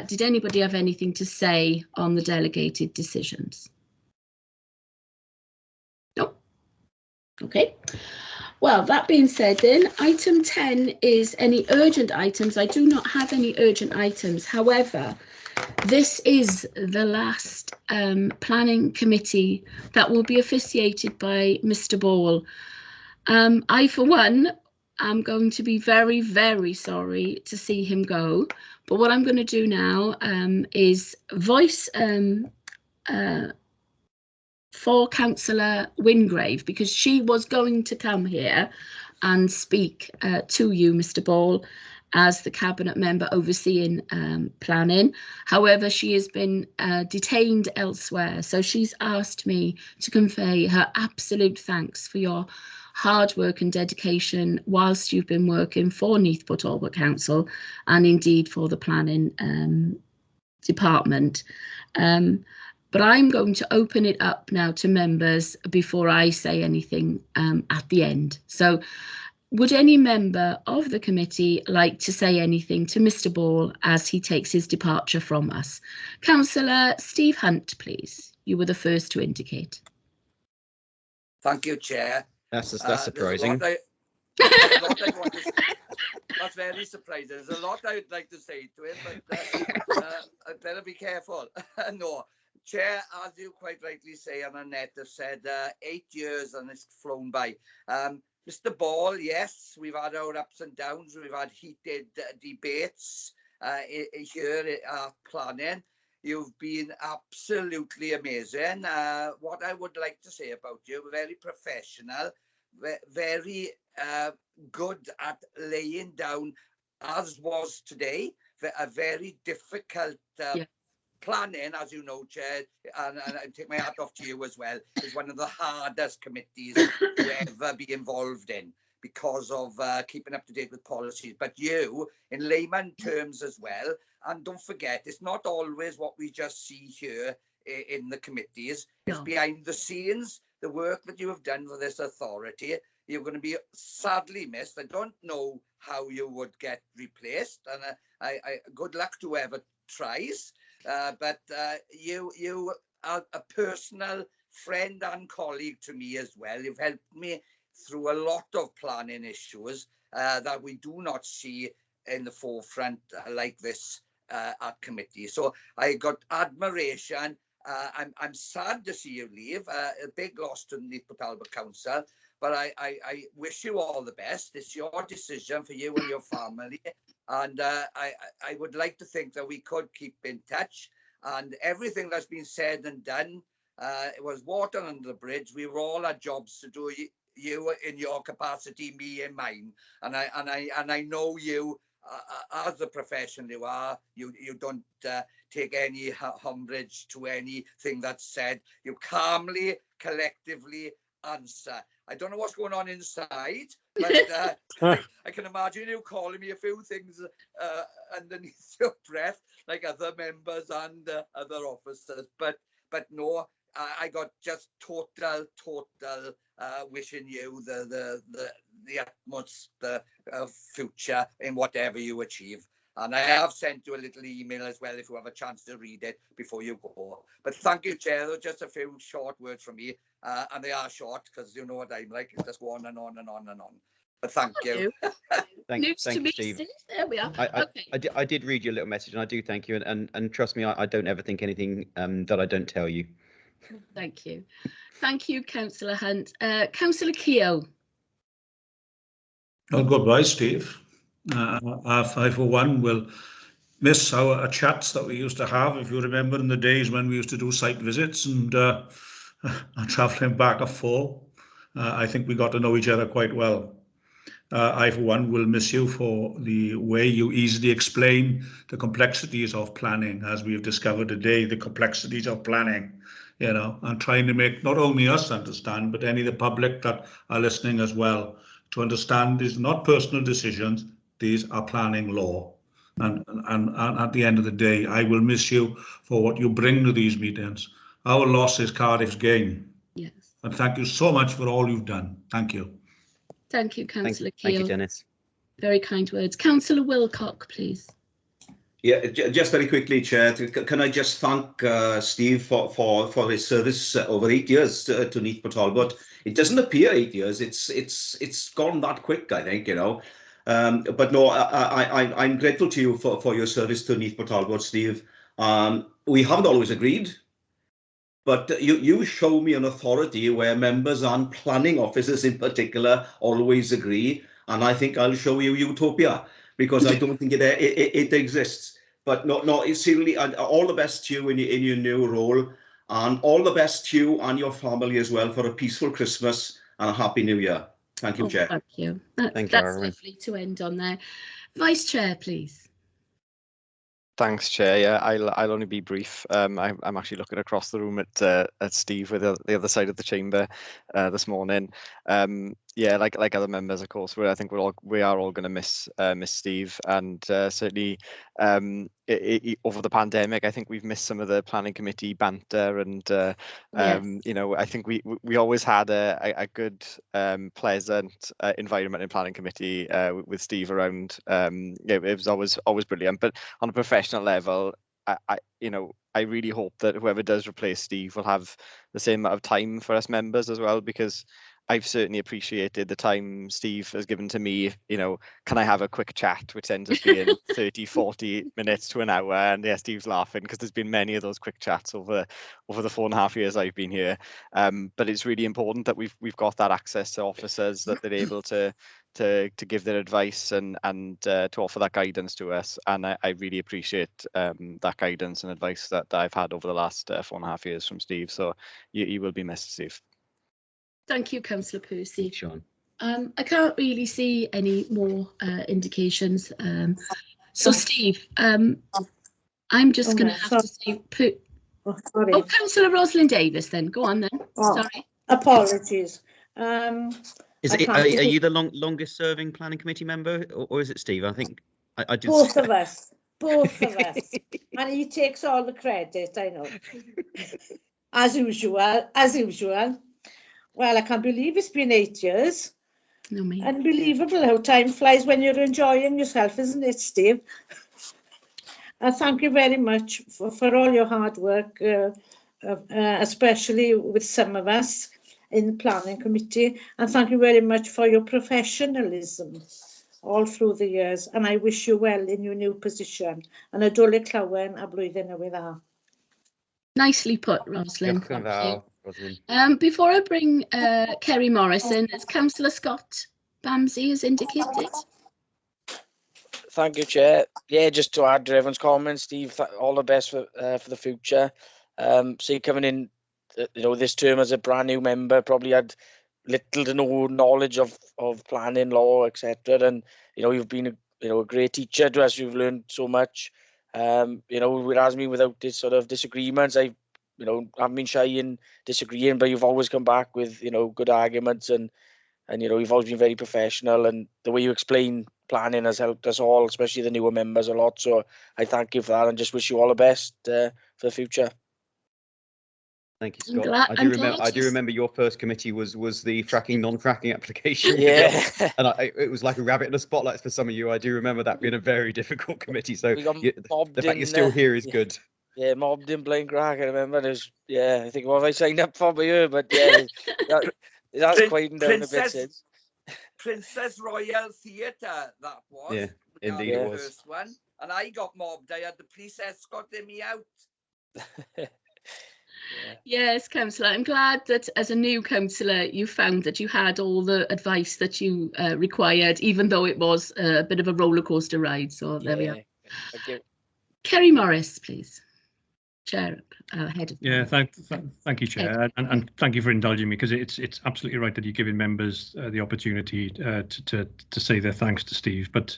Did anybody have anything to say on the delegated decisions? No. Okay. Well, that being said then, item 10 is any urgent items. I do not have any urgent items. However, this is the last planning committee that will be officiated by Mr. Ball. I, for one, am going to be very, very sorry to see him go. But what I'm going to do now is voice for Councillor Wingrave, because she was going to come here and speak to you, Mr. Ball, as the cabinet member overseeing planning. However, she has been detained elsewhere, so she's asked me to convey her absolute thanks for your hard work and dedication whilst you've been working for Neath Talbot Council and indeed for the planning department. But I'm going to open it up now to members before I say anything at the end. So would any member of the committee like to say anything to Mr. Ball as he takes his departure from us? Councillor Steve Hunt, please. You were the first to indicate. Thank you, Chair. That's surprising. That's very surprising. There's a lot I'd like to say to him, but I better be careful. No, Chair, as you quite rightly say, and Annette have said, 8 years and it's flown by. Mr. Ball, yes, we've had our ups and downs. We've had heated debates here at planning. You've been absolutely amazing. What I would like to say about you, very professional, very good at laying down, as was today, a very difficult planning, as you know, Chair, and I take my hat off to you as well, is one of the hardest committees to ever be involved in because of keeping up to date with policies. But you, in layman terms as well, and don't forget, it's not always what we just see here in the committees. It's behind the scenes, the work that you have done for this authority. You're going to be sadly missed. I don't know how you would get replaced, and I good luck to whoever tries. But you are a personal friend and colleague to me as well. You've helped me through a lot of planning issues that we do not see in the forefront like this at committee. So I got admiration. I'm sad to see you leave. A big loss to Neath Talbot Council. But I wish you all the best. It's your decision for you and your family. And I would like to think that we could keep in touch. And everything that's been said and done, it was water under the bridge. We were all had jobs to do. You in your capacity, me in mine. And I know you as the professional you are. You don't take any umbrage to anything that's said. You calmly, collectively answer. I don't know what's going on inside, but I can imagine you calling me a few things underneath your breath, like other members and other officers. But no, I got just total wishing you the utmost future in whatever you achieve. And I have sent you a little email as well if you have a chance to read it before you go. But thank you, Chair. Those are just a few short words from me. And they are short because you know what I'm like. It's just go on and on and on and on. But thank you. Thank you, Steve. There we are. I did read your little message, and I do thank you. And trust me, I don't ever think anything that I don't tell you. Thank you. Thank you, Councillor Hunt. Councillor Keogh. Well, goodbye, Steve. I, for one, will miss our chats that we used to have. If you remember in the days when we used to do site visits and travelling back and forth, I think we got to know each other quite well. I, for one, will miss you for the way you easily explain the complexities of planning, as we've discovered today, the complexities of planning, you know, and trying to make not only us understand, but any of the public that are listening as well, to understand these are not personal decisions, these are planning law. And at the end of the day, I will miss you for what you bring to these meetings. Our loss is Cardiff's gain. Yes. And thank you so much for all you've done. Thank you. Thank you, Councillor Keogh. Thank you, Dennis. Very kind words. Councillor Wilcock, please. Yeah, just very quickly, Chair. Can I just thank Steve for his service over 8 years to Neath Talbot. It doesn't appear 8 years. It's gone that quick, I think, you know. But no, I'm grateful to you for your service to Neath Talbot, Steve. We haven't always agreed, but you show me an authority where members and planning officers in particular always agree, and I think I'll show you utopia, because I don't think it exists. But no, it's really all the best to you in your new role, and all the best to you and your family as well for a peaceful Christmas and a happy New Year. Thank you, Chair. Thank you. Thank you, That's Arwen. lovely to end on there. Vice Chair, please. Thanks, Chair. Yeah, I'll only be brief. I'm actually looking across the room at Steve with the other side of the chamber this morning. Yeah, like other members, of course, I think we are all going to miss Steve, and certainly over the pandemic, I think we've missed some of the planning committee banter, and you know, I think we always had a good, pleasant environment in planning committee with Steve around. It was always brilliant. But on a professional level, I really hope that whoever does replace Steve will have the same amount of time for us members as well, because I've certainly appreciated the time Steve has given to me. You know, can I have a quick chat, which ends up being 30, 40 minutes to an hour? And yeah, Steve's laughing because there's been many of those quick chats over the 4.5 years I've been here. But it's really important that we've got that access to officers, that they're able to give their advice and to offer that guidance to us. And I really appreciate that guidance and advice that I've had over the last 4.5 years from Steve. So you will be missed, Steve. Thank you, Councillor Percy. Sean. I can't really see any more indications. So, Steve, I'm just going to have to say, Councillor Rosalyn Davis, then. Go on, then. Sorry. Apologies. Are you the longest serving planning committee member, or is it Steve? I think I did. Both of us. And he takes all the credit, I know. As usual. Well, I can't believe it's been 8 years. No, me. Unbelievable how time flies when you're enjoying yourself, isn't it, Steve? And thank you very much for all your hard work, especially with some of us in the planning committee. And thank you very much for your professionalism all through the years. And I wish you well in your new position. And a dwle clywed a blwyddyn newydd dda. Nicely put, Rosalyn. Thank you. Before I bring Kerry Morrison, as Councillor Scott Bamsey has indicated. Thank you, Chair. Yeah, just to add to everyone's comments, Steve, all the best for the future. So you're coming in, this term as a brand new member, probably had little to no knowledge of planning law, etc. And you've been a great teacher to us. You've learned so much. Whereas me, without this sort of disagreements, I haven't been shy in disagreeing, but you've always come back with good arguments, and you've always been very professional, and the way you explain planning has helped us all, especially the newer members, a lot. So I thank you for that, and just wish you all the best for the future. Thank you, Scott. I do remember your first committee was the fracking, non-fracking application. Yeah. And it was like a rabbit in a spotlight for some of you. I do remember that being a very difficult committee. So the fact you're still here is good. Yeah, mobbed in Blaine Crack, I remember. I think what have I signed up for by you? But yeah, that's quietened down a bit since. Princess Royal Theatre, that was. Yeah, indeed it was. First one. And I got mobbed. I had the police escorting me out. Yes, Councillor, I'm glad that as a new councillor you found that you had all the advice that you required, even though it was a bit of a roller coaster ride. So there we are. Kerry Morris, please. Chair, head of. Yeah, thank you, Chair, and thank you for indulging me, because it's absolutely right that you're giving members the opportunity to say their thanks to Steve. But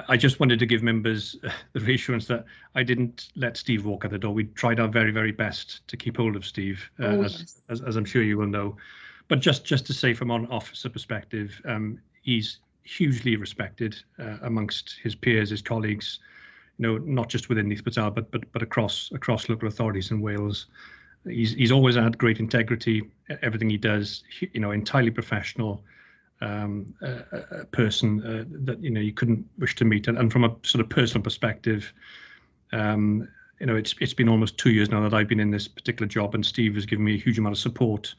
I just wanted to give members the reassurance that I didn't let Steve walk out the door. We tried our very, very best to keep hold of Steve, Yes. as I'm sure you will know. But just to say, from an officer perspective, he's hugely respected amongst his peers, his colleagues. Not just within Neath but across local authorities in Wales. He's always had great integrity. Everything he does, entirely professional. A person that you couldn't wish to meet. And from a sort of personal perspective, it's been almost 2 years now that I've been in this particular job, and Steve has given me a huge amount of support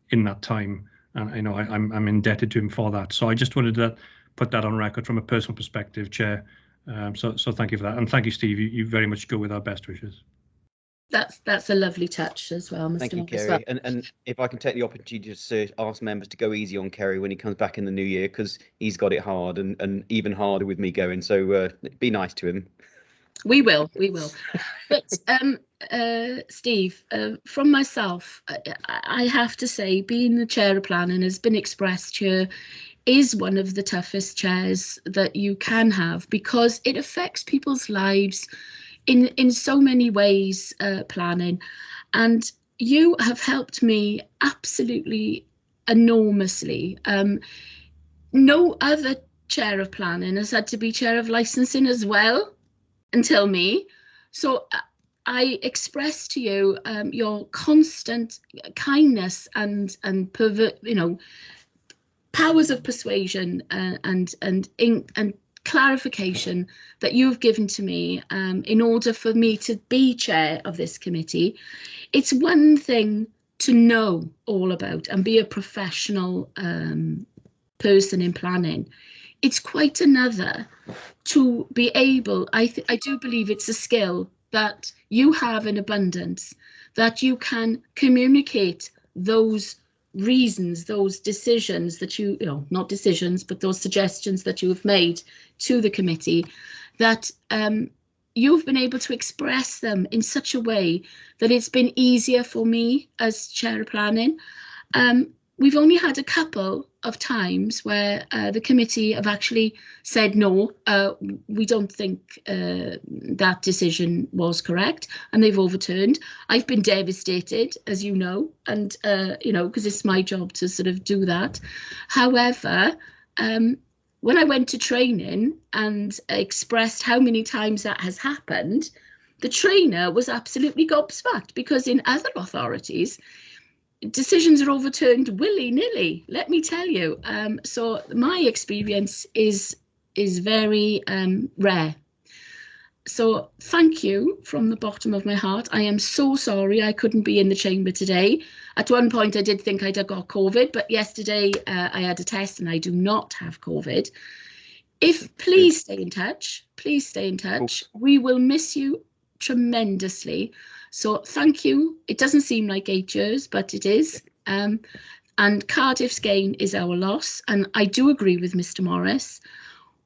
in that time, and I'm indebted to him for that. So I just wanted to put that on record from a personal perspective, Chair. So thank you for that, and thank you, Steve. You very much go with our best wishes. That's a lovely touch as well, Mr. Thank you, Morris. Kerry. And if I can take the opportunity to ask members to go easy on Kerry when he comes back in the new year, because he's got it hard, and even harder with me going. So be nice to him. We will. But Steve, from myself, I have to say, being the chair of planning has been expressed here, is one of the toughest chairs that you can have, because it affects people's lives in so many ways, planning. And you have helped me absolutely enormously. No other chair of planning has had to be chair of licensing as well until me. So I express to you your constant kindness and powers of persuasion and clarification that you've given to me in order for me to be chair of this committee. It's one thing to know all about and be a professional person in planning. It's quite another to be able, I do believe it's a skill that you have in abundance, that you can communicate those reasons, those decisions that not decisions, but those suggestions that you have made to the committee, that you've been able to express them in such a way that it's been easier for me as chair of planning. We've only had a couple of times where the committee have actually said, no, we don't think that decision was correct, and they've overturned. I've been devastated, as you know, and, because it's my job to sort of do that. However, when I went to training and expressed how many times that has happened, the trainer was absolutely gobsmacked, because in other authorities, decisions are overturned willy-nilly, let me tell you. So my experience is very rare. So thank you from the bottom of my heart. I am so sorry I couldn't be in the chamber today. At one point I did think I'd have got COVID, but yesterday I had a test and I do not have COVID. Please stay in touch. Please stay in touch. We will miss you tremendously. So thank you. It doesn't seem like 8 years, but it is. And Cardiff's gain is our loss. And I do agree with Mr. Morris.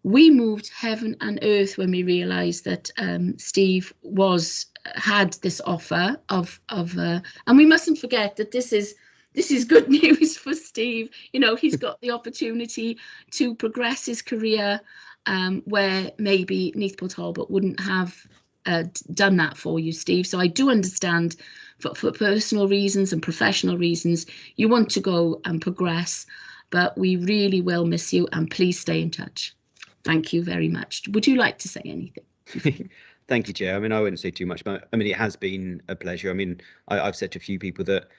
We moved heaven and earth when we realised that Steve had this offer and we mustn't forget that this is good news for Steve. He's got the opportunity to progress his career where maybe Neath Talbot wouldn't have done that for you, Steve. So I do understand for personal reasons and professional reasons you want to go and progress, but we really will miss you, and please stay in touch. Thank you very much. Would you like to say anything? Thank you, Chair. I mean, I wouldn't say too much, but I mean, it has been a pleasure. I mean, I've said to a few people that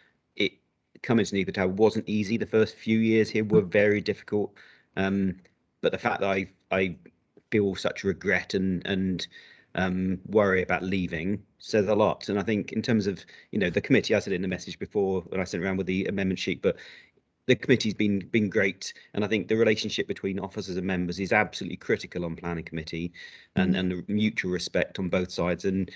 coming to Neath wasn't easy. The first few years here were very difficult, but the fact that I feel such regret and worry about leaving says a lot. And I think in terms of the committee, I said it in the message before when I sent around with the amendment sheet, but the committee's been great, and I think the relationship between officers and members is absolutely critical on planning committee, and the mutual respect on both sides. And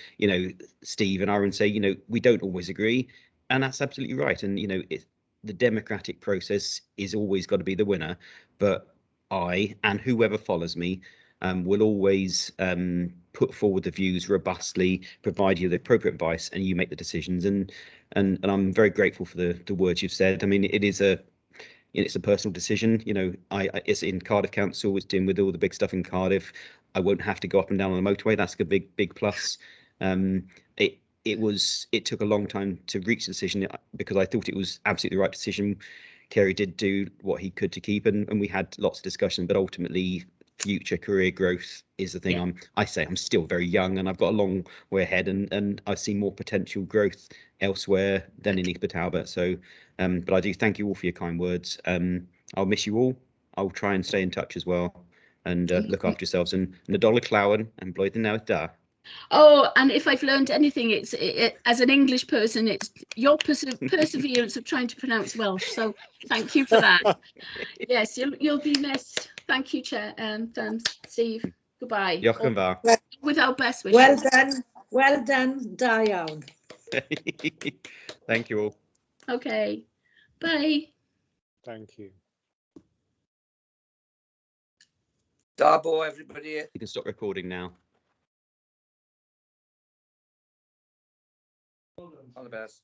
Steve and Aaron say we don't always agree, and that's absolutely right. And the democratic process is always got to be the winner, but I and whoever follows me will always put forward the views robustly, provide you the appropriate advice, and you make the decisions. And I'm very grateful for the words you've said. I mean, it's a personal decision. You know, it's in Cardiff Council, it's dealing with all the big stuff in Cardiff. I won't have to go up and down on the motorway. That's a big plus. It took a long time to reach the decision because I thought it was absolutely the right decision. Kerry did do what he could to keep, and we had lots of discussion, but ultimately future career growth is the thing. Yeah. I'm still very young and I've got a long way ahead, and I see more potential growth elsewhere than in Neath Talbot. So but I do thank you all for your kind words. I'll miss you all. I'll try and stay in touch as well, and look after yourselves, and Nadolig Llawen and Blwyddyn Newydd Da. Oh, and if I've learned anything, it's as an English person, it's your perseverance of trying to pronounce Welsh. So thank you for that. Yes, you'll be missed. Thank you, Chair. Steve. Goodbye. Diolch yn fawr. With our best wishes. Well done, da iawn. Thank you all. Okay. Bye. Thank you. Darbo, everybody. You can stop recording now. All the best.